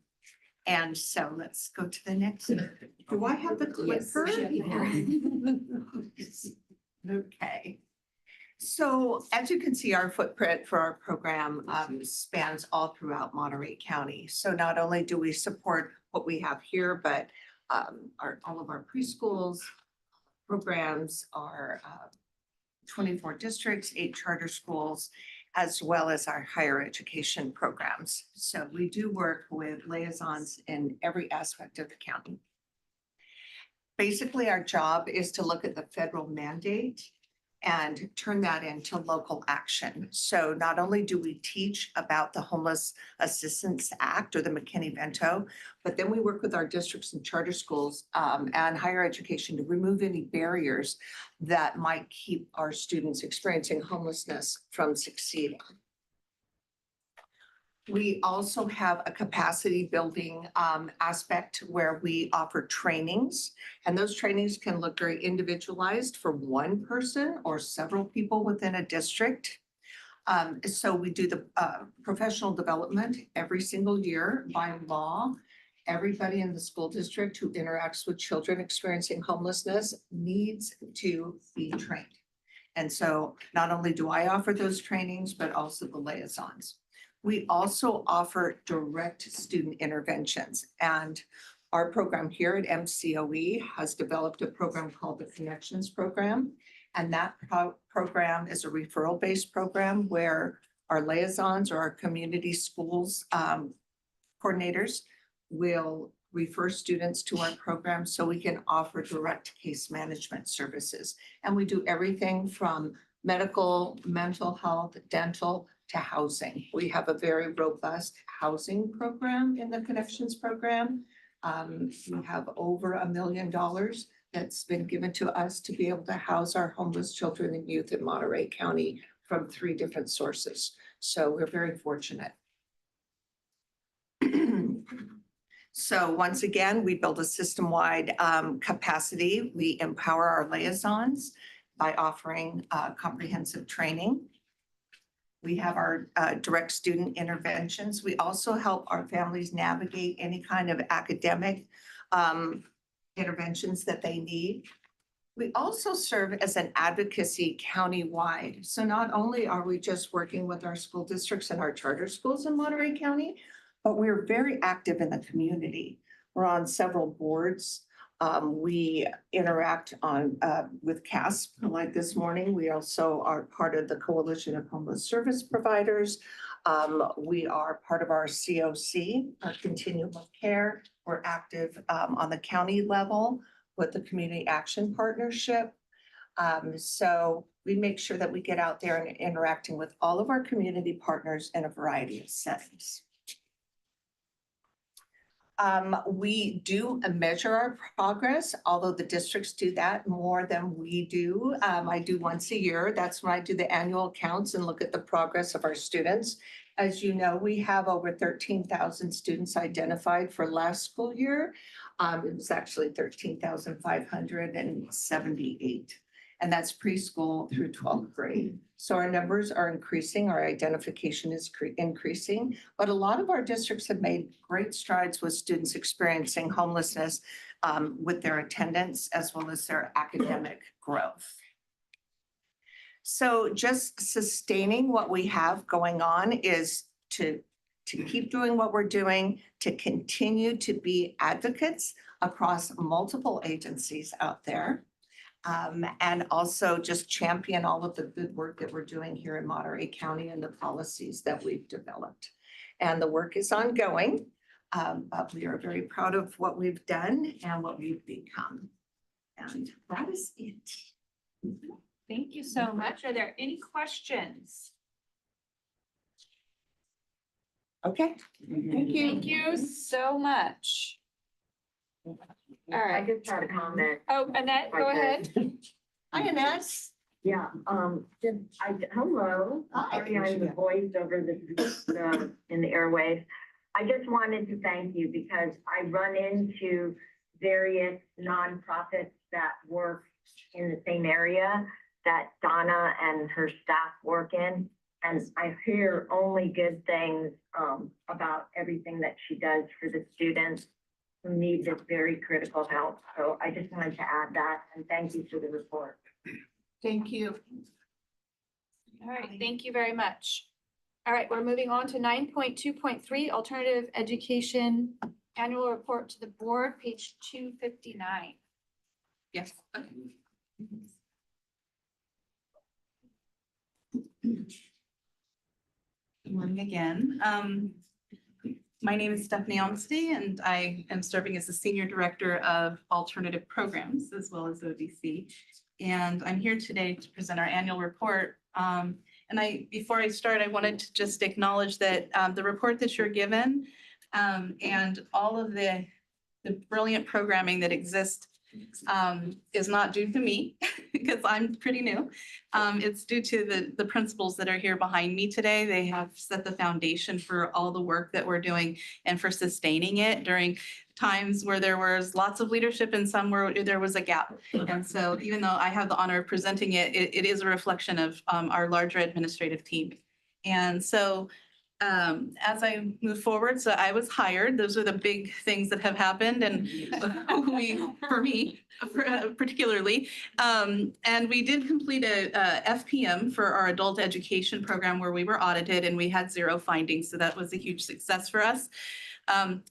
And so let's go to the next. Do I have the clicker? Okay. So as you can see, our footprint for our program spans all throughout Monterey County. So not only do we support what we have here, but all of our preschools, programs, our 24 districts, 8 charter schools, as well as our higher education programs. So we do work with liaisons in every aspect of the county. Basically, our job is to look at the federal mandate and turn that into local action. So not only do we teach about the Homeless Assistance Act or the McKinney-Vento, but then we work with our districts and charter schools and higher education to remove any barriers that might keep our students experiencing homelessness from succeeding. We also have a capacity building aspect where we offer trainings, and those trainings can look very individualized for one person or several people within a district. So we do the professional development every single year by law. Everybody in the school district who interacts with children experiencing homelessness needs to be trained. And so not only do I offer those trainings, but also the liaisons. We also offer direct student interventions, and our program here at MCOE has developed a program called the Connections Program. And that program is a referral-based program where our liaisons or our community schools coordinators will refer students to our program so we can offer direct case management services. And we do everything from medical, mental health, dental, to housing. We have a very robust housing program in the Connections Program. We have over $1 million that's been given to us to be able to house our homeless children and youth in Monterey County from 3 different sources. So we're very fortunate. So once again, we build a system-wide capacity. We empower our liaisons by offering comprehensive training. We have our direct student interventions. We also help our families navigate any kind of academic interventions that they need. We also serve as an advocacy countywide. So not only are we just working with our school districts and our charter schools in Monterey County, but we're very active in the community. We're on several boards. We interact with CASP, like this morning. We also are part of the Coalition of Homeless Service Providers. We are part of our COC, our Continuum of Care. We're active on the county level with the Community Action Partnership. So we make sure that we get out there and interacting with all of our community partners in a variety of settings. We do measure our progress, although the districts do that more than we do. I do once a year. That's when I do the annual counts and look at the progress of our students. As you know, we have over 13,000 students identified for last school year. It was actually 13,578. And that's preschool through 12th grade. So our numbers are increasing, our identification is increasing, but a lot of our districts have made great strides with students experiencing homelessness with their attendance as well as their academic growth. So just sustaining what we have going on is to keep doing what we're doing, to continue to be advocates across multiple agencies out there. And also just champion all of the good work that we're doing here in Monterey County and the policies that we've developed. And the work is ongoing, but we are very proud of what we've done and what we've become. And that is it. Thank you so much. Are there any questions? Okay, thank you. Thank you so much. All I right. just had a comment. Oh, Annette, go ahead. Hi, Annette. Yeah, hello. Hi. Sorry, I'm the voice over the in the airwaves. I just wanted to thank you because I run into various nonprofits that work in the same area that Donna and her staff work in. And I hear only good things about everything that she does for the students who need this very critical help. So I just wanted to add that and thank you for the report. Thank you. All right, thank you very much. All right, we're moving on to 9.2.3 Alternative Education Annual Report to the Board, page 259. Yes. Good morning again. My name is Stephanie Onsty, and I am serving as the Senior Director of Alternative Programs as well as ODC. And I'm here today to present our annual report. Before I start, I wanted to just acknowledge that the report that you're given and all of the brilliant programming that exists is not due to me because I'm pretty new. It's due to the principals that are here behind me today. They have set the foundation for all the work that we're doing and for sustaining it during times where there was lots of leadership and some where there was a gap. And so even though I have the honor of presenting it, it is a reflection of our larger administrative team. And so as I move forward, so I was hired. Those are the big things that have happened and for me particularly. And we did complete a FPM for our adult education program where we were audited and we had 0 findings. So that was a huge success for us.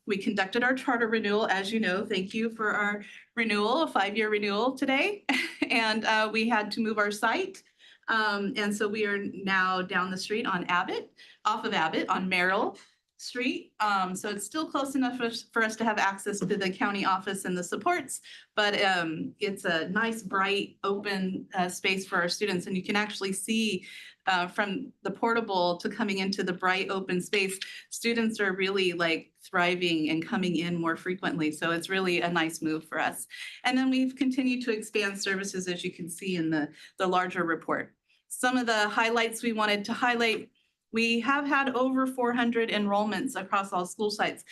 We conducted our charter renewal, as you know. Thank you for our renewal, a 5-year renewal today. And we had to move our site. And so we are now down the street on Abbott, off of Abbott on Merrill Street. So it's still close enough for us to have access to the county office and the supports, but it's a nice, bright, open space for our students. And you can actually see from the portable to coming into the bright, open space, students are really like thriving and coming in more frequently. So it's really a nice move for us. And then we've continued to expand services, as you can see in the larger report. Some of the highlights we wanted to highlight, we have had over 400 enrollments across all school sites.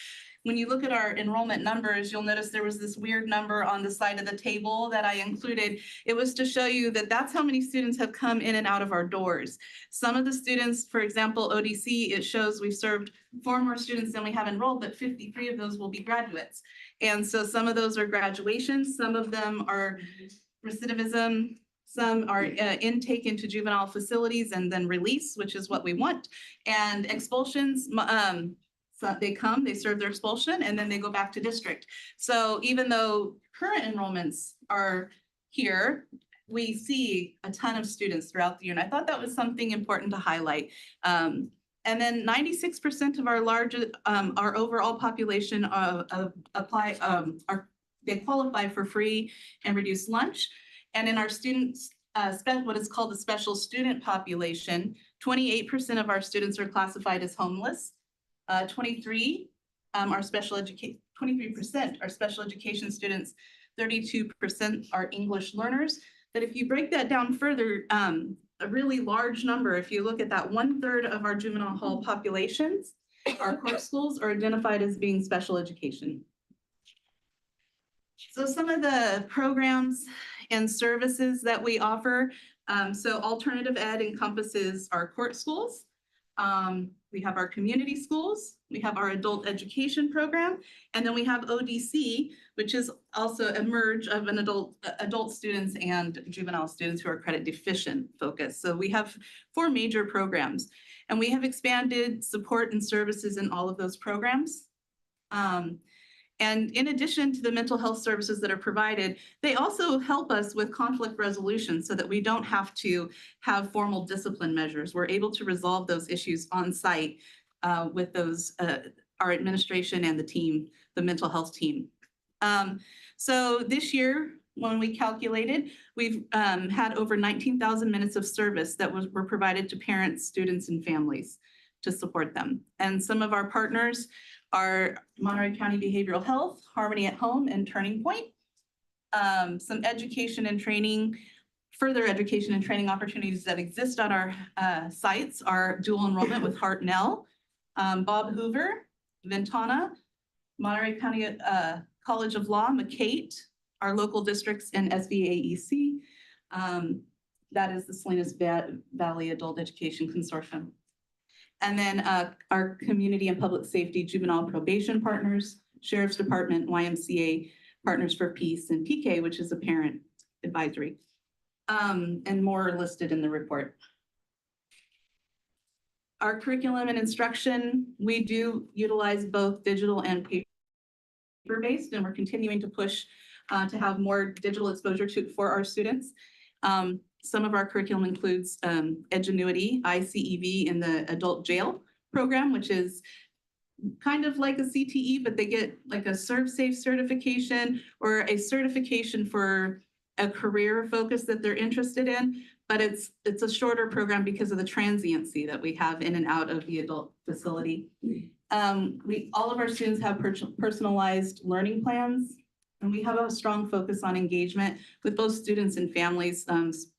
When you look at our enrollment numbers, you'll notice there was this weird number on the side of the table that I included. It was to show you that that's how many students have come in and out of our doors. Some of the students, for example, ODC, it shows we've served 4 more students than we have enrolled, but 53 of those will be graduates. And so some of those are graduations, some of them are recidivism, some are intake into juvenile facilities and then release, which is what we want. And expulsions, so they come, they serve their expulsion, and then they go back to district. So even though current enrollments are here, we see a ton of students throughout the year. And I thought that was something important to highlight. And then 96% of our overall population they qualify for free and reduced lunch. And in our students, what is called the special student population, 28% of our students are classified as homeless. 23% are special education students, 32% are English learners. But if you break that down further, a really large number, if you look at that, 1/3 of our juvenile hall populations, our court schools are identified as being special education. So some of the programs and services that we offer, so alternative ed encompasses our court schools. We have our community schools, we have our adult education program, and then we have ODC, which is also a merge of an adult students and juvenile students who are credit deficient focused. So we have 4 major programs, and we have expanded support and services in all of those programs. And in addition to the mental health services that are provided, they also help us with conflict resolution so that we don't have to have formal discipline measures. We're able to resolve those issues on site with our administration and the team, the mental health team. So this year, when we calculated, we've had over 19,000 minutes of service that were provided to parents, students, and families to support them. And some of our partners are Monterey County Behavioral Health, Harmony at Home, and Turning Point. Some education and training, further education and training opportunities that exist on our sites are dual enrollment with Hartnell, Bob Hoover, Ventana, Monterey County College of Law, McCate, our local districts, and SVAEC. That is the Salinas Valley Adult Education Consortium. And then our community and public safety juvenile probation partners, Sheriff's Department, YMCA, Partners for Peace, and PK, which is a parent advisory. And more are listed in the report. Our curriculum and instruction, we do utilize both digital and paper-based, and we're continuing to push to have more digital exposure for our students. Some of our curriculum includes Edgenuity, ICEV, in the adult jail program, which is kind of like a CTE, but they get like a ServSafe certification or a certification for a career focus that they're interested in. But it's a shorter program because of the transiency that we have in and out of the adult facility. All of our students have personalized learning plans, and we have a strong focus on engagement with both students and families,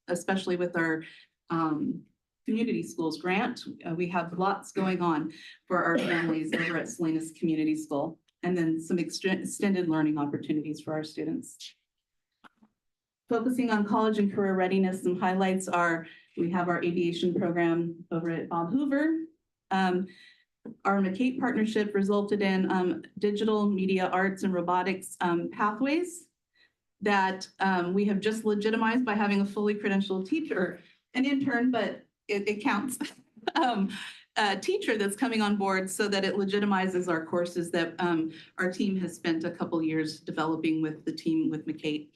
especially with our community schools grant. We have lots going on for our families over at Salinas Community School, and then some extended learning opportunities for our students. Focusing on college and career readiness, some highlights are, we have our aviation program over at Bob Hoover. Our McCate partnership resulted in digital media arts and robotics pathways that we have just legitimized by having a fully credentialed teacher, an intern, but it counts, a teacher that's coming on board so that it legitimizes our courses that our team has spent a couple years developing with the team with McCate.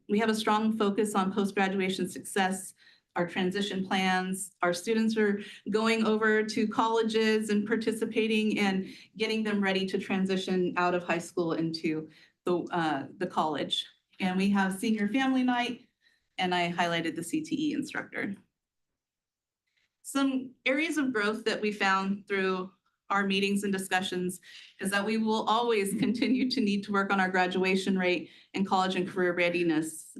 We have a strong focus on post-graduation success, our transition plans. Our students are going over to colleges and participating and getting them ready to transition out of high school into the college. And we have senior family night, and I highlighted the CTE instructor. Some areas of growth that we found through our meetings and discussions is that we will always continue to need to work on our graduation rate and college and career readiness.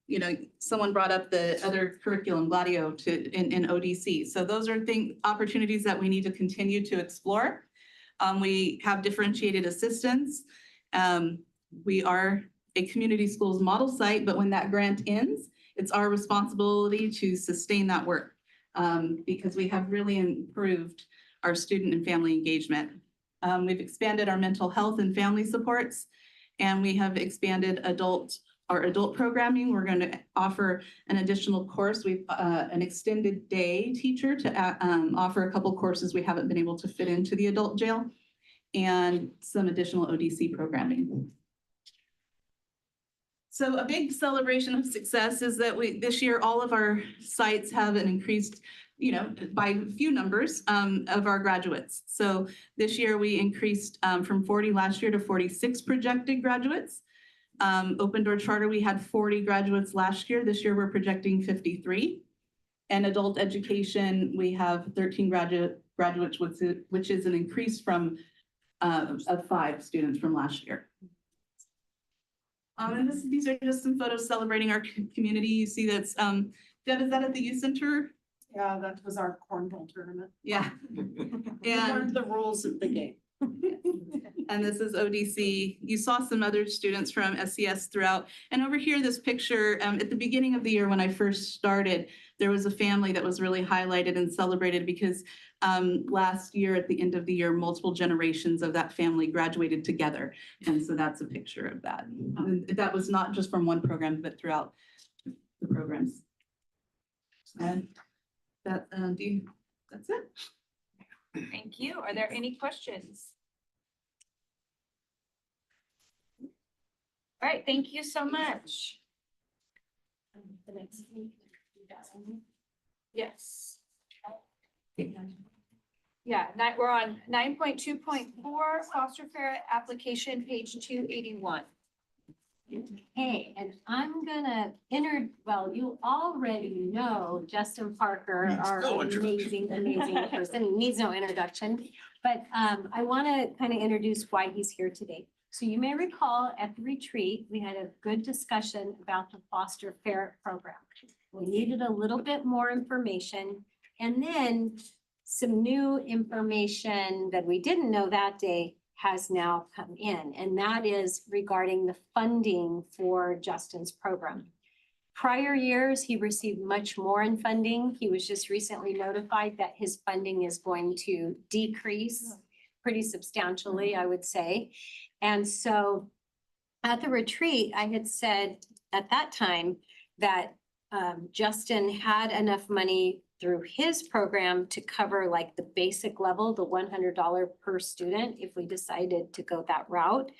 You know, someone brought up the other curriculum, Gladio, in ODC. So those are opportunities that we need to continue to explore. We have differentiated assistance. We are a community schools model site, but when that grant ends, it's our responsibility to sustain that work because we have really improved our student and family engagement. We've expanded our mental health and family supports, and we have expanded our adult programming. We're going to offer an additional course. We've an extended day teacher to offer a couple courses we haven't been able to fit into the adult jail, and some additional ODC programming. So a big celebration of success is that this year, all of our sites have an increased, by few numbers of our graduates. So this year we increased from 40 last year to 46 projected graduates. Open Door Charter, we had 40 graduates last year. This year we're projecting 53. And adult education, we have 13 graduates, which is an increase from of 5 students from last year. And these are just some photos celebrating our community. You see that's, Deb, is that at the youth center? Yeah, that was our cornhole tournament. Yeah. We learned the rules of the game. And this is ODC. You saw some other students from SCS throughout. And over here, this picture, at the beginning of the year when I first started, there was a family that was really highlighted and celebrated because last year at the end of the year, multiple generations of that family graduated together. And so that's a picture of that. That was not just from one program, but throughout the programs. And that, that's it. Thank you. Are there any questions? All right, thank you so much. The next Yes. Yeah, we're on 9.2.4 foster care application, page 281. Okay, and I'm gonna well, you already know Justin Parker, our amazing person, needs no introduction. But I want to kind of introduce why he's here today. So you may recall at the retreat, we had a good discussion about the foster care program. We needed a little bit more information. And then some new information that we didn't know that day has now come in, and that is regarding the funding for Justin's program. Prior years, he received much more in funding. He was just recently notified that his funding is going to decrease pretty substantially, I would say. And so at the retreat, I had said at that time that Justin had enough money through his program to cover like the basic level, the $100 per student, if we decided to go that route.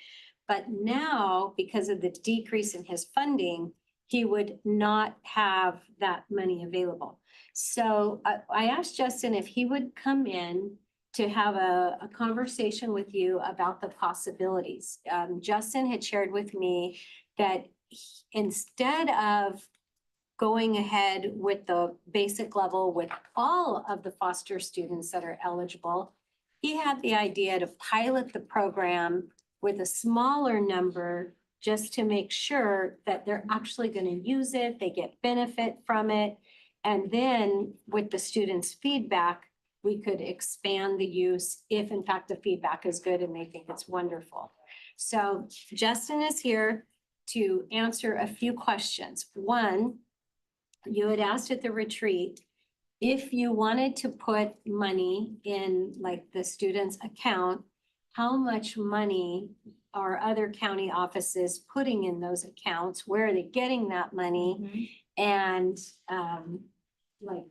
But now, because of the decrease in his funding, he would not have that money available. So I asked Justin if he would come in to have a conversation with you about the possibilities. Justin had shared with me that instead of going ahead with the basic level with all of the foster students that are eligible, he had the idea to pilot the program with a smaller number just to make sure that they're actually going to use it, they get benefit from it. And then with the students' feedback, we could expand the use if in fact the feedback is good and they think it's wonderful. So Justin is here to answer a few questions. One, you had asked at the retreat if you wanted to put money in like the student's account, how much money are other county offices putting in those accounts? Where are they getting that money? And like,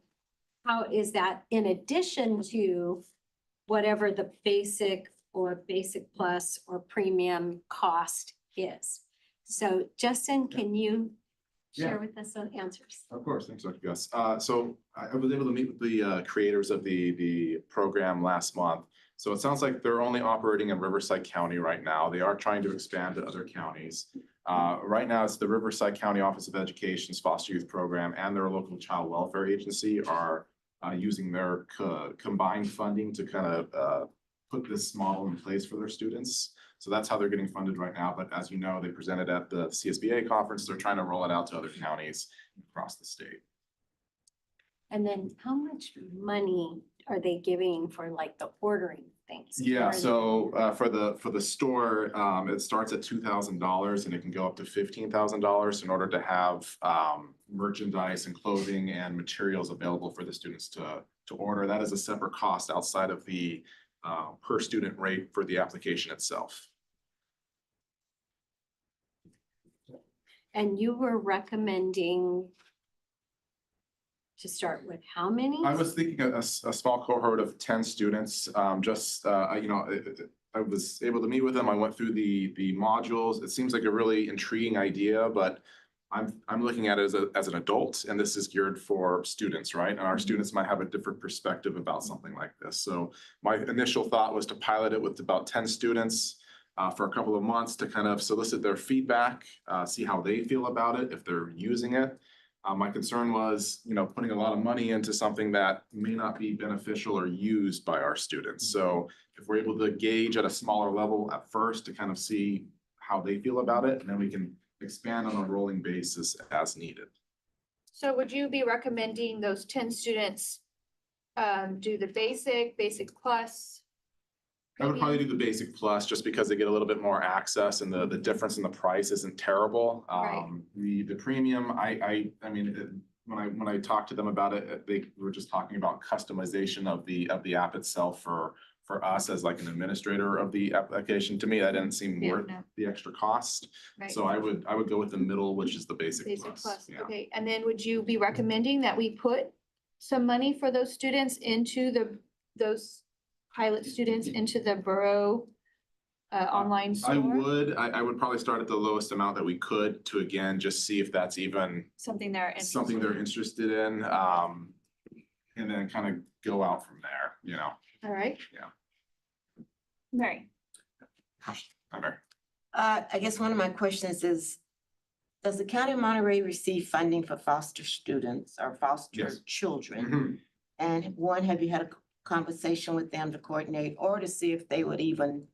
how is that in addition to whatever the basic or basic plus or premium cost is? So Justin, can you share with us some answers? Of course, thanks, Dr. Gus. So I was able to meet with the creators of the program last month. So it sounds like they're only operating in Riverside County right now. They are trying to expand to other counties. Right now, it's the Riverside County Office of Education's Foster Youth Program and their local child welfare agency are using their combined funding to kind of put this model in place for their students. So that's how they're getting funded right now. But as you know, they presented at the CSBA conference. They're trying to roll it out to other counties across the state. And then how much money are they giving for like the ordering things? Yeah, Or- so for the store, it starts at $2,000 and it can go up to $15,000 in order to have merchandise and clothing and materials available for the students to order. That is a separate cost outside of the per student rate for the application itself. And you were recommending to start with how many? I was thinking a small cohort of 10 students, you know, I was able to meet with them. I went through the modules. It seems like a really intriguing idea, but I'm looking at it as an adult, and this is geared for students, right? And our students might have a different perspective about something like this. So my initial thought was to pilot it with about 10 students for a couple of months to kind of solicit their feedback, see how they feel about it, if they're using it. My concern was, you know, putting a lot of money into something that may not be beneficial or used by our students. So if we're able to gauge at a smaller level at first to kind of see how they feel about it, and then we can expand on a rolling basis as needed. So would you be recommending those 10 students do the basic plus? I would probably do the basic plus just because they get a little bit more access and the difference in the price isn't terrible. Right. The premium, I mean, when I talked to them about it, they were just talking about customization of the app itself for us as like an administrator of the application. To me, that didn't seem worth the extra cost. Right. So I would go with the middle, which is the basic plus. Yeah. Okay, and then would you be recommending that we put some money for those students into those pilot students into the borough online store? I would probably start at the lowest amount that we could to again, just see if that's even Something they're interested something they're interested in. And then kind of go out from there, you know? All right. Yeah. Mary. I guess one of my questions is, does the County of Monterey receive funding for foster students or foster Yes. children? Mhm. And one, have you had a conversation with them to coordinate or to see if they would even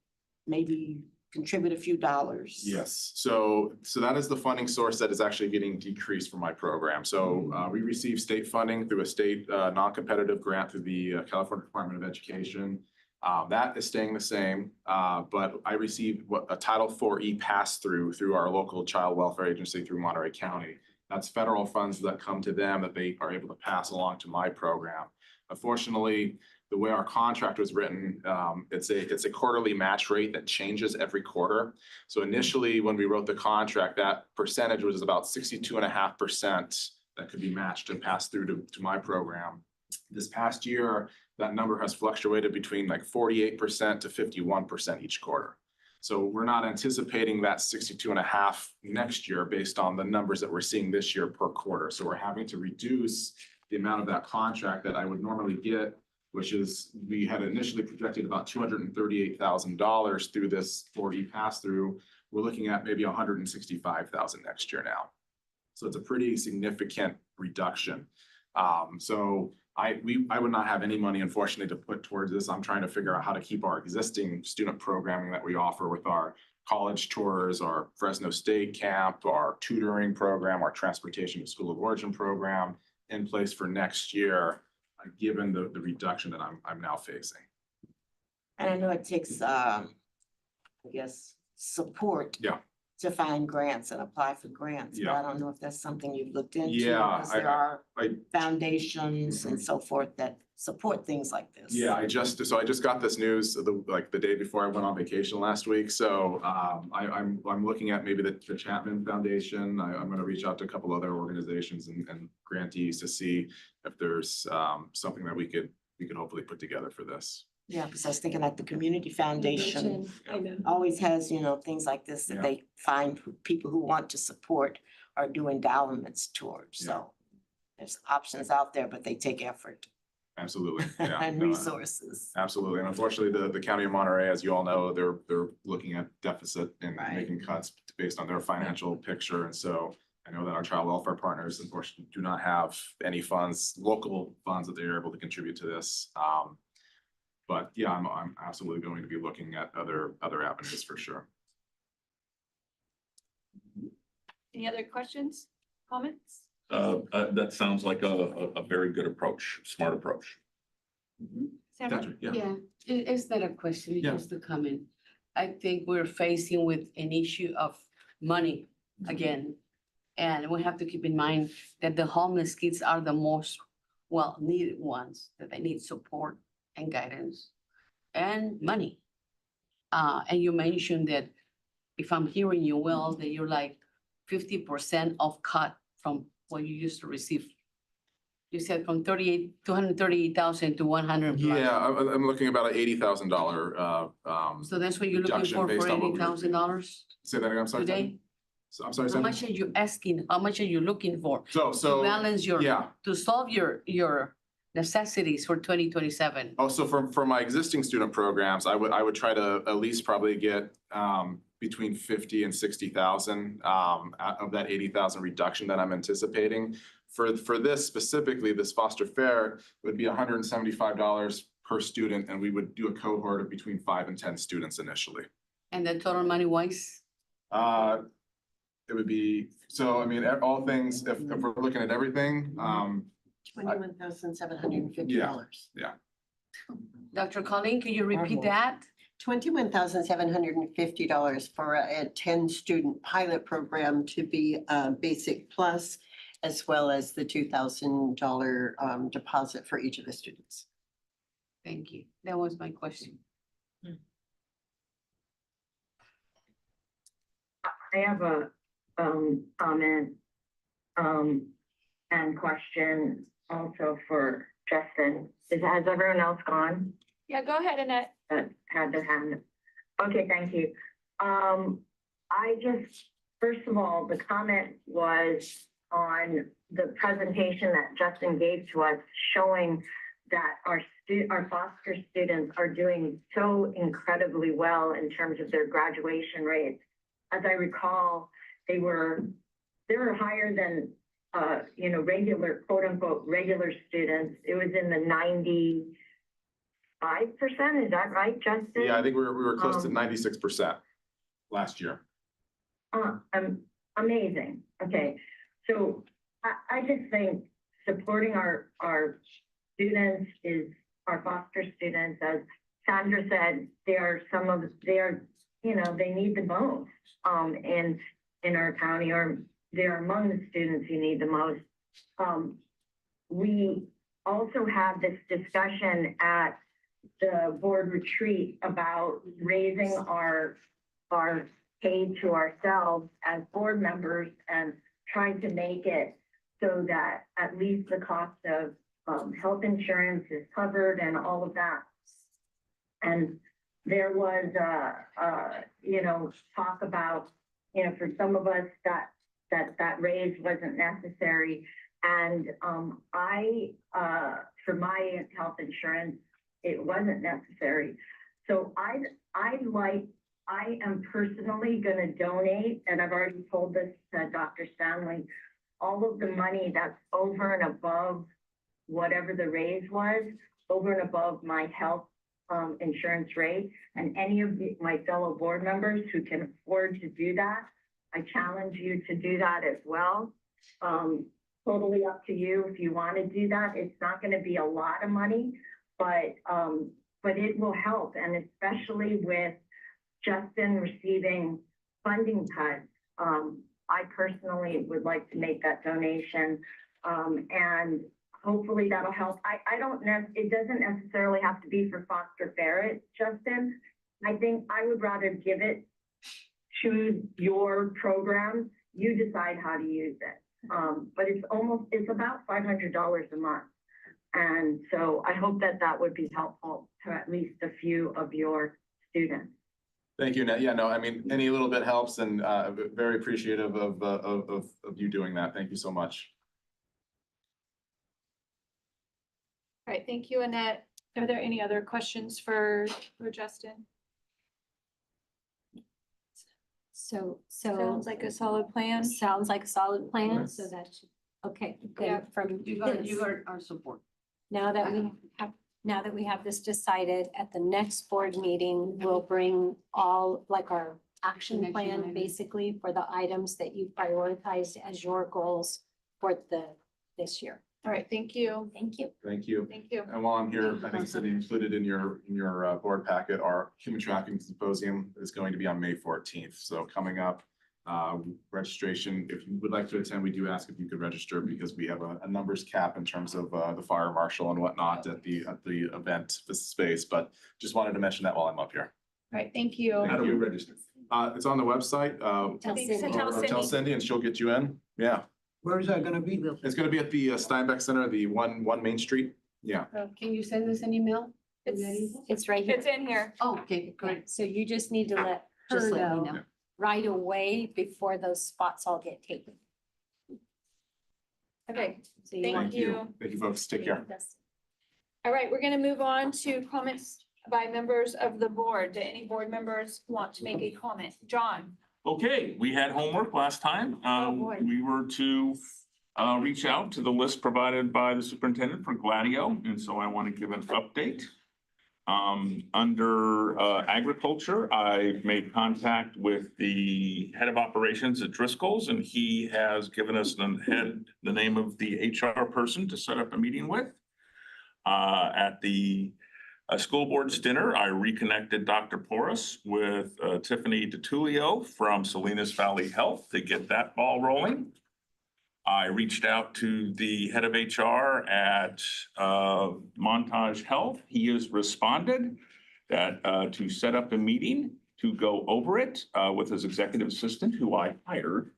maybe contribute a few dollars. Yes, so that is the funding source that is actually getting decreased for my program. So we receive state funding through a state non-competitive grant through the California Department of Education. That is staying the same, but I receive a Title IV pass-through through our local child welfare agency through Monterey County. That's federal funds that come to them that they are able to pass along to my program. Unfortunately, the way our contract was written, it's a quarterly match rate that changes every quarter. So initially, when we wrote the contract, that percentage was about 62.5% that could be matched and passed through to my program. This past year, that number has fluctuated between like 48% to 51% each quarter. So we're not anticipating that 62.5 next year based on the numbers that we're seeing this year per quarter. So we're having to reduce the amount of that contract that I would normally get, which is, we had initially projected about $238,000 through this 4E pass-through. We're looking at maybe $165,000 next year now. So it's a pretty significant reduction. So I would not have any money, unfortunately, to put towards this. I'm trying to figure out how to keep our existing student programming that we offer with our college tours, our Fresno State camp, our tutoring program, our transportation to school of origin program in place for next year, given the reduction that I'm now facing. And I know it takes, I guess, support. Yeah. To find grants and apply for grants. But Yeah. I don't know if that's something you've looked into. Yeah, Because there are I- foundations and so forth that support things like this. Yeah, I just got this news the day before I went on vacation last week. So I'm looking at maybe the Chapman Foundation. I'm gonna reach out to a couple other organizations and grantees to see if there's something that we could hopefully put together for this. Yeah, because I was thinking like the Community Foundation I know. always has, things like this that Yeah. they find people who want to support or do endowments towards. So there's options out there, but they take effort Absolutely, yeah. and no, resources. Absolutely, and unfortunately, the county of Monterey, as you all know, they're looking at deficit and Right. making cuts based on their financial picture. And so I know that our child welfare partners, unfortunately, do not have any local funds that they are able to contribute to this. But yeah, I'm absolutely going to be looking at other avenues for sure. Any other questions, comments? That sounds like a very good approach, smart approach. Sandra? Yeah, it's not a question, it's Yeah. just a comment. I think we're facing with an issue of money again. And we have to keep in mind that the homeless kids are the most needed ones, that they need support and guidance and money. And you mentioned that, if I'm hearing you well, that you're like 50% of cut from what you used to receive. You said from 238,000 to 100 plus. Yeah, I'm looking about an $80,000 So that's what you're looking reduction for based on what we- $80,000 Say that again, I'm sorry. today? So I'm sorry. How Sandra? much are you asking? How much are you looking for? So To balance yeah. to solve your necessities for 2027? Oh, so for my existing student programs, I would try to at least probably get between 50 and 60,000 of that 80,000 reduction that I'm anticipating. For this specifically, this foster fare would be $175 per student, and we would do a cohort of between 5 and 10 students initially. And the total money wise? It would be, so I mean, all things, if we're looking at everything, $21,750. yeah. Dr. Colleen, can you repeat that? $21,750 for a 10-student pilot program to be basic plus, as well as the $2,000 deposit for each of the students. Thank you. That was my question. I have a comment and question also for Justin. Has everyone else gone Yeah, go ahead, Annette. that had their hand? Okay, thank you. First of all, the comment was on the presentation that Justin gave to us, showing that our foster students are doing so incredibly well in terms of their graduation rates. As I recall, they were higher than, regular, quote unquote, regular students. It was in the 95%, is that right, Justin? Yeah, I think we were close to 96%. last year. Amazing. Okay, so I just think supporting our students is, our foster students, as Sandra said, they are, you know, they need the most, in our county, or they're among the students who need the most. We also had this discussion at the board retreat about raising our pay to ourselves as board members and trying to make it so that at least the cost of health insurance is covered and all of that. And there was you know, talk about, you know, for some of us that raise wasn't necessary. And for my health insurance, it wasn't necessary. So I am personally gonna donate, and I've already told this to Dr. Stanley, all of the money that's over and above whatever the raise was, over and above my health insurance rate. And any of my fellow board members who can afford to do that, I challenge you to do that as well. Totally up to you if you want to do that. It's not going to be a lot of money, but it will help. And especially with Justin receiving funding cuts, I personally would like to make that donation. And hopefully that'll help. I don't know, it doesn't necessarily have to be for Foster Barrett, Justin. I think I would rather give it to your program. You decide how to use it. But it's about $500 a month. And so I hope that would be helpful to at least a few of your students. Thank you. Yeah, no, I mean, any little bit helps, and very appreciative of you doing that. Thank you so much. All right, thank you, Annette. Are there any other questions for Justin? So. Sounds like a solid plan. Sounds like a solid plan, so that should, okay, Yeah. good. From You this, got our support. now that we have this decided, at the next board meeting, we'll bring all, like, our action Action plan, items. basically, for the items that you prioritized as your goals for this year. All right, thank you. Thank you. Thank you. Thank you. And while I'm here, I think it's included in your board packet, our human trafficking symposium is going to be on May 14th. So coming up, registration, if you would like to attend, we do ask if you could register, because we have a numbers cap in terms of the fire marshal and whatnot at the event, this space. But just wanted to mention that while I'm up here. All right, thank you. How do we register? It's on the website. Tell Or Cindy. tell Cindy and she'll get you in. Yeah. Where is that gonna be? It's gonna be at the Steinbeck Center, the one Main Street. Yeah. Can you send us an email? It's right here. It's in here. Oh, okay, great. So you just need to let Just her let me know know. right away before those spots all get taken. Okay, So you thank want you. Thank you, folks. Take care. All right, we're gonna move on to comments by members of the board. Do any board members want to make a comment? John? Okay, we had homework last time. boy. We were to reach out to the list provided by the superintendent for Gladio, and so I want to give an update. Under agriculture, I made contact with the head of operations at Driscoll's, and he has given us the name of the HR person to set up a meeting with. At the school board's dinner, I reconnected Dr. Porras with Tiffany DiTullio from Salinas Valley Health to get that ball rolling. I reached out to the head of HR at Montage Health. He has responded that to set up a meeting to go over it with his executive assistant, who I hired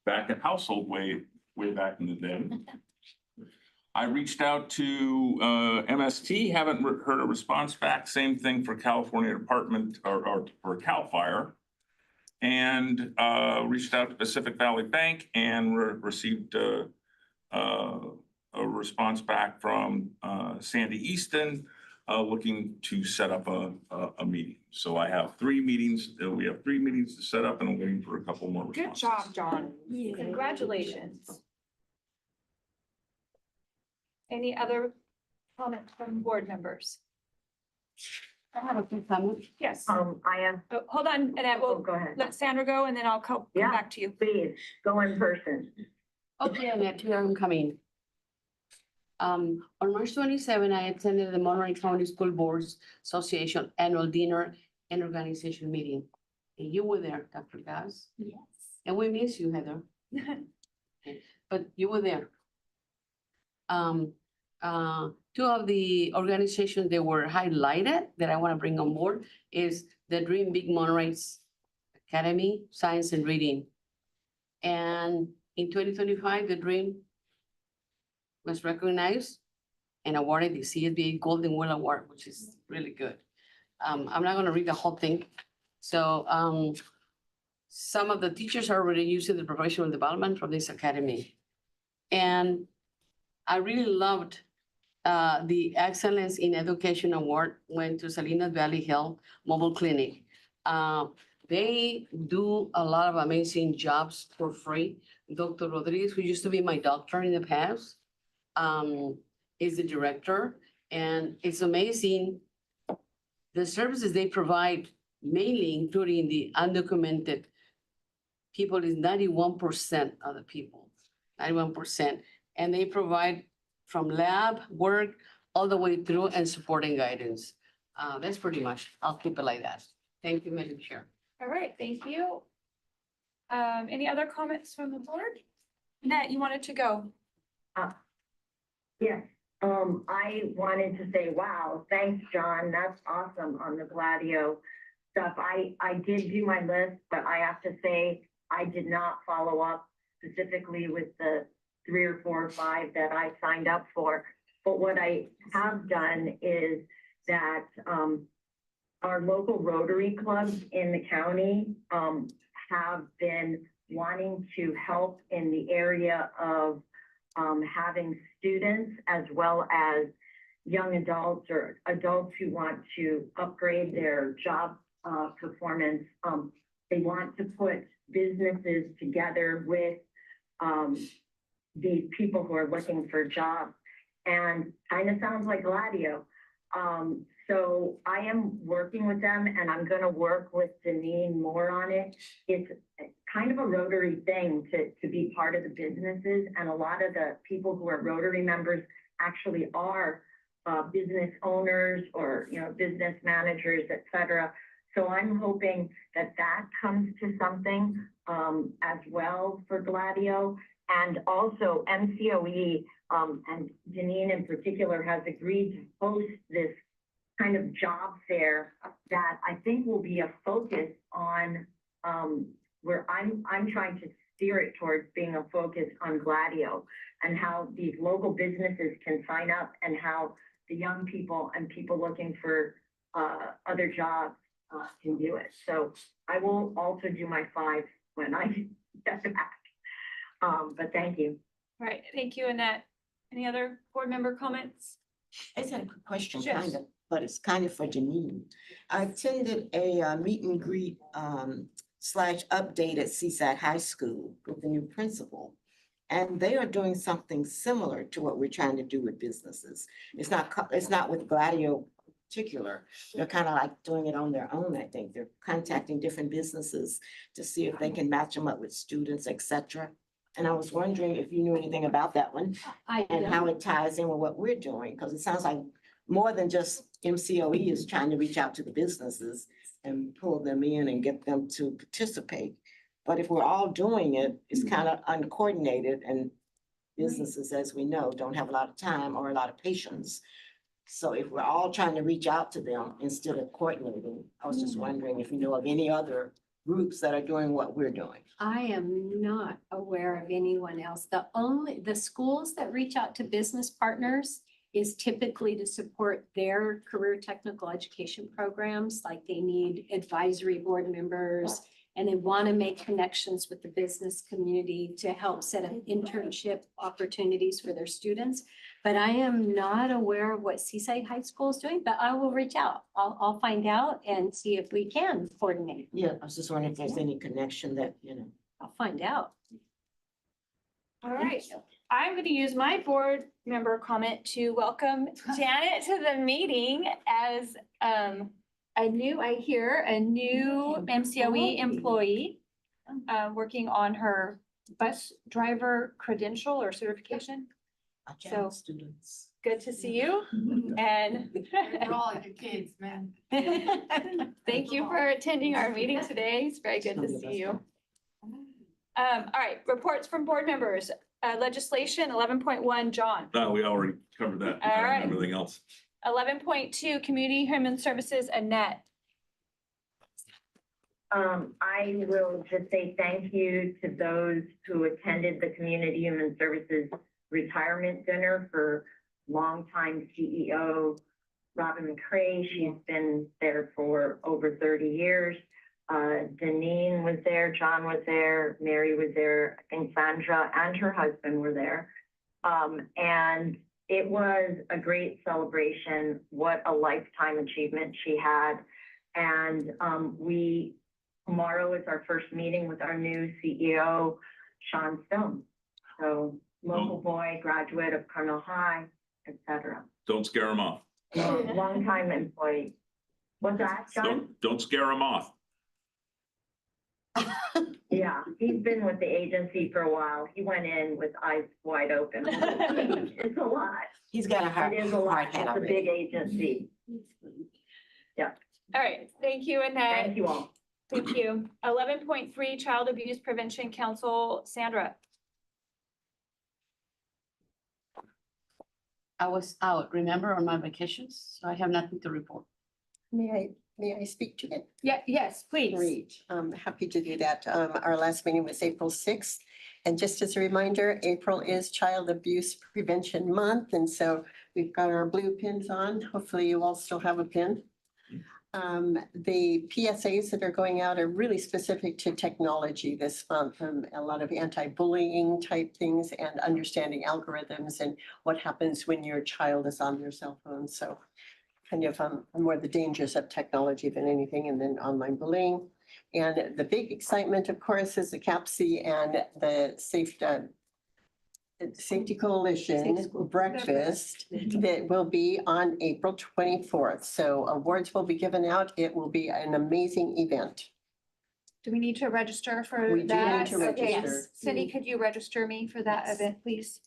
back at Household way back in the day. I reached out to MST, haven't heard a response back. Same thing for California Department or for CAL FIRE. And reached out to Pacific Valley Bank and received a response back from Sandy Easton looking to set up a meeting. So I have 3 meetings. We have 3 meetings to set up, and I'm waiting for a couple more Good responses. job, John. Congratulations. Any other comments from board members? I have a quick comment. Yes. I have, Oh, hold on, Annette, oh, we'll go ahead. let Sandra go and then I'll come Yeah. back to you. Please, go in person. Okay, Annette, here I'm coming. On March 27, I attended the Monterey County School Boards Association Annual Dinner and Organization Meeting. And you were there, Dr. Gaz, Yes. and we miss you, Heather, but you were there. Two of the organizations that were highlighted that I want to bring on board is the Dream Big Monterey's Academy, Science and Reading. And in 2025, the Dream was recognized and awarded the CSBA Golden Wheel Award, which is really good. I'm not gonna read the whole thing. So some of the teachers are already using the professional development from this academy. And I really loved the Excellence in Education Award went to Salinas Valley Health Mobile Clinic. They do a lot of amazing jobs for free. Dr. Rodriguez, who used to be my doctor in the past, is the director, and it's amazing the services they provide, mainly including the undocumented people, is 91% of the people, 91%. And they provide from lab work all the way through and supporting guidance. That's pretty much, I'll keep it like that. Thank you, Madam Chair. All right, thank you. Any other comments from the board? Annette, you wanted to go? Yes, I wanted to say, wow, thanks, John. That's awesome on the Gladio stuff. I did do my list, but I have to say, I did not follow up specifically with the 3 or 4 or 5 that I signed up for. But what I have done is that, our local Rotary clubs in the county, have been wanting to help in the area of, having students as well as young adults or adults who want to upgrade their job performance. They want to put businesses together with these people who are looking for jobs, and kind of sounds like Gladio. So I am working with them, and I'm going to work with Janine more on it. It's kind of a Rotary thing to be part of the businesses, and a lot of the people who are Rotary members actually are business owners or, you know, business managers, et cetera. So I'm hoping that that comes to something as well for Gladio. And also MCOE, and Janine in particular, has agreed to host this kind of job fair that I think will be a focus on, where I'm trying to steer it towards being a focus on Gladio and how these local businesses can sign up and how the young people and people looking for other jobs can do it. So I will also do my 5 when I get back. But thank you. All right, thank you, Annette. Any other board member comments? I just had a quick question, Yes. kind of, but it's kind of for Janine. I attended a meet and greet / update at Seaside High School with the new principal. And they are doing something similar to what we're trying to do with businesses. It's not with Gladio in particular. They're kind of like doing it on their own, I think. They're contacting different businesses to see if they can match them up with students, et cetera. And I was wondering if you knew anything about that one and how it ties in with what we're doing, because it sounds like more than just MCOE is trying to reach out to the businesses and pull them in and get them to participate. But if we're all doing it, it's kind of uncoordinated, and businesses, as we know, don't have a lot of time or a lot of patience. So if we're all trying to reach out to them instead of coordinating, I was just wondering if you know of any other groups that are doing what we're doing. I am not aware of anyone else. The schools that reach out to business partners is typically to support their career technical education programs, like they need advisory board members, and they want to make connections with the business community to help set up internship opportunities for their students. But I am not aware of what Seaside High School is doing, but I will reach out. I'll find out and see if we can coordinate. Yeah, I was just wondering if there's any connection that, you know. I'll find out. All right, I'm going to use my board member comment to welcome Janet to the meeting as a new MCOE employee, working on her bus driver credential or certification. So students. good to see you and We're all your kids, man. thank you for attending our meeting today. It's very good to see you. All right, reports from board members. Legislation 11.1, John. No, we already covered that. All right. Everything else. 11.2, Community Human Services, Annette. I will just say thank you to those who attended the Community Human Services Retirement Dinner for longtime CEO Robin McCray. She's been there for over 30 years. Deneen was there, John was there, Mary was there, I think Sandra and her husband were there. And it was a great celebration. What a lifetime achievement she had. And tomorrow is our first meeting with our new CEO, Sean Stone. So local boy, graduate of Carmel High, et cetera. Don't scare them off. Longtime employee. What's that, John? Don't scare them off. Yeah, he's been with the agency for a while. He went in with eyes wide open. It's a lot. He's got a hard, It is a lot. hard hat It's a already. big agency. Yeah, All right, thank you, Annette. thank you all. Thank you. 11.3, Child Abuse Prevention Council, Sandra. I was out, remember, on my vacations, so I have nothing to report. May I speak to it? Yeah, yes, please. Great, I'm happy to do that. Our last meeting was April 6th. And just as a reminder, April is Child Abuse Prevention Month, and so we've got our blue pins on. Hopefully you all still have a pin. The PSAs that are going out are really specific to technology this month, a lot of anti-bullying type things and understanding algorithms and what happens when your child is on their cell phone. So kind of more the dangers of technology than anything, and then online bullying. And the big excitement, of course, is the CAPC and the Safety Coalition breakfast that will be on April 24th. So awards will be given out. It will be an amazing event. Do we need to register for We do need that? to Okay. register. Cindy, could you register me for that event, please?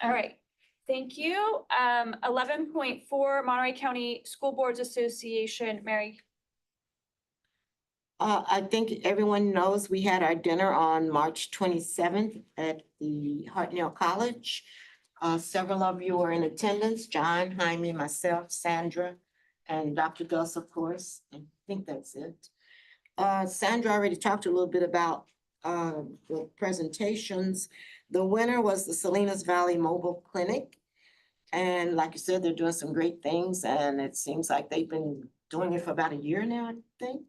All right, thank you. 11.4, Monterey County School Boards Association, Mary. I think everyone knows we had our dinner on March 27th at the Hartnell College. Several of you were in attendance, John, Jaime, myself, Sandra, and Dr. Gus, of course. I think that's it. Sandra already talked a little bit about the presentations. The winner was the Salinas Valley Mobile Clinic. And like you said, they're doing some great things, and it seems like they've been doing it for about a year now, I think,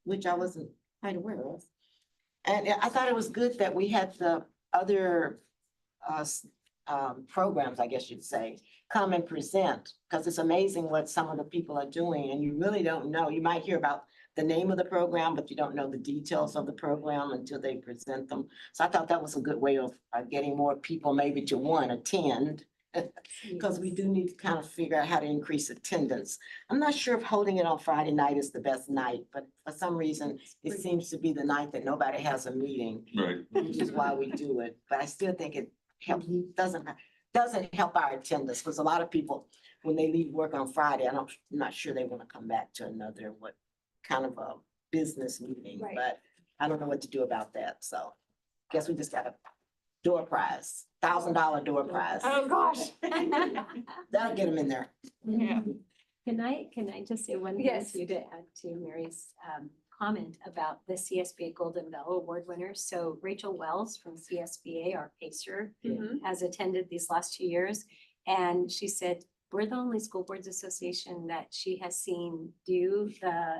which I wasn't quite aware of. And I thought it was good that we had the other programs, I guess you'd say, come and present, because it's amazing what some of the people are doing, and you really don't know. You might hear about the name of the program, but you don't know the details of the program until they present them. So I thought that was a good way of getting more people maybe to attend. Because we do need to kind of figure out how to increase attendance. I'm not sure if holding it on Friday night is the best night, but for some reason, it seems to be the night that nobody has a meeting. Right. Which is why we do it, but I still think it doesn't help our attendance, because a lot of people, when they leave work on Friday, I'm not sure they want to come back to another kind of a business meeting, Right. but I don't know what to do about that, so guess we just got a door prize, $1,000 door prize. Oh, gosh. That'll get them in there. Yeah. Can I just say one thing Yes. to you to add to Mary's comment about the CSBA Golden Bell Award winners? So Rachel Wells from CSBA, our PACER, Mhm. has attended these last 2 years. And she said, we're the only school boards association that she has seen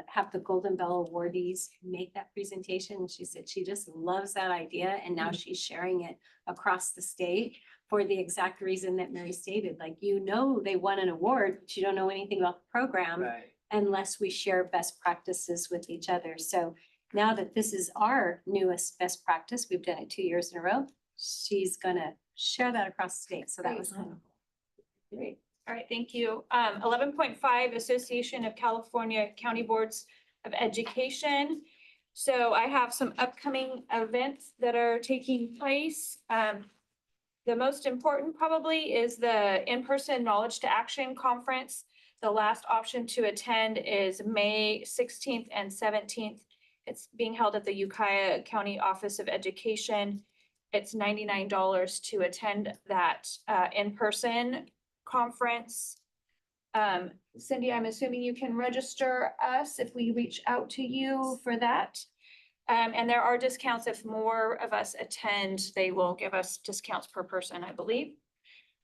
have the Golden Bell awardees make that presentation. And she said she just loves that idea. And now she's sharing it across the state for the exact reason that Mary stated. Like, they won an award, but you don't know anything about the program unless we share best practices with each other. So now that this is our newest best practice, we've done it 2 years in a row. she's gonna share that across the state. So that was kind of Great. All right, thank you. 11.5 Association of California County Boards of Education. So I have some upcoming events that are taking place. The most important probably is the in-person Knowledge to Action Conference. The last option to attend is May 16th and 17th. It's being held at the Ukiah County Office of Education. It's $99 to attend that in-person conference. Cindy, I'm assuming you can register us if we reach out to you for that. And there are discounts if more of us attend, they will give us discounts per person, I believe.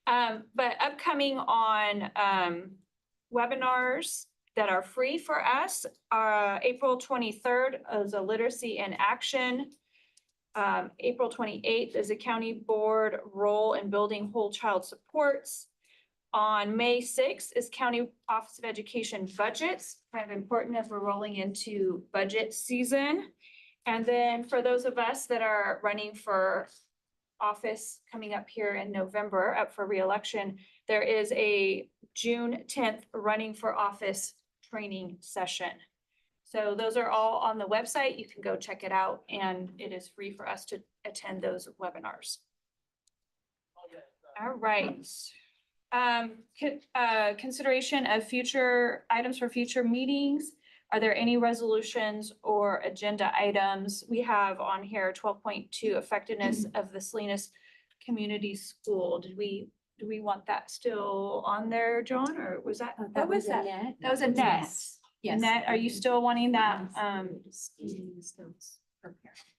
But upcoming on webinars that are free for us, April 23rd is a literacy in action. April 28th is a county board role in building whole child supports. On May 6th is County Office of Education budgets, kind of important as we're rolling into budget season. And then for those of us that are running for office coming up here in November, up for reelection, there is a June 10th running for office training session. So those are all on the website. You can go check it out, and it is free for us to attend those webinars. All right. Consideration of future items for future meetings. Are there any resolutions or agenda items? We have on here 12.2 effectiveness of the Salinas Community School. Do we want that still on there, John, or was that? What was that? That was a net. Yes. Net, are you still wanting that?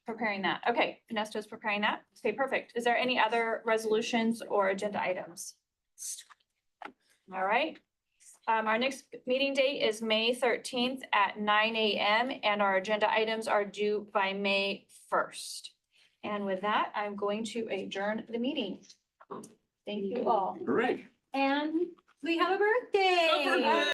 Preparing that. Okay, Vanessa's preparing that. Okay, perfect. Is there any other resolutions or agenda items? All right. Our next meeting date is May 13th at 9 a.m. and our agenda items are due by May 1st. And with that, I'm going to adjourn the meeting. Thank you all. Great. And we have a birthday.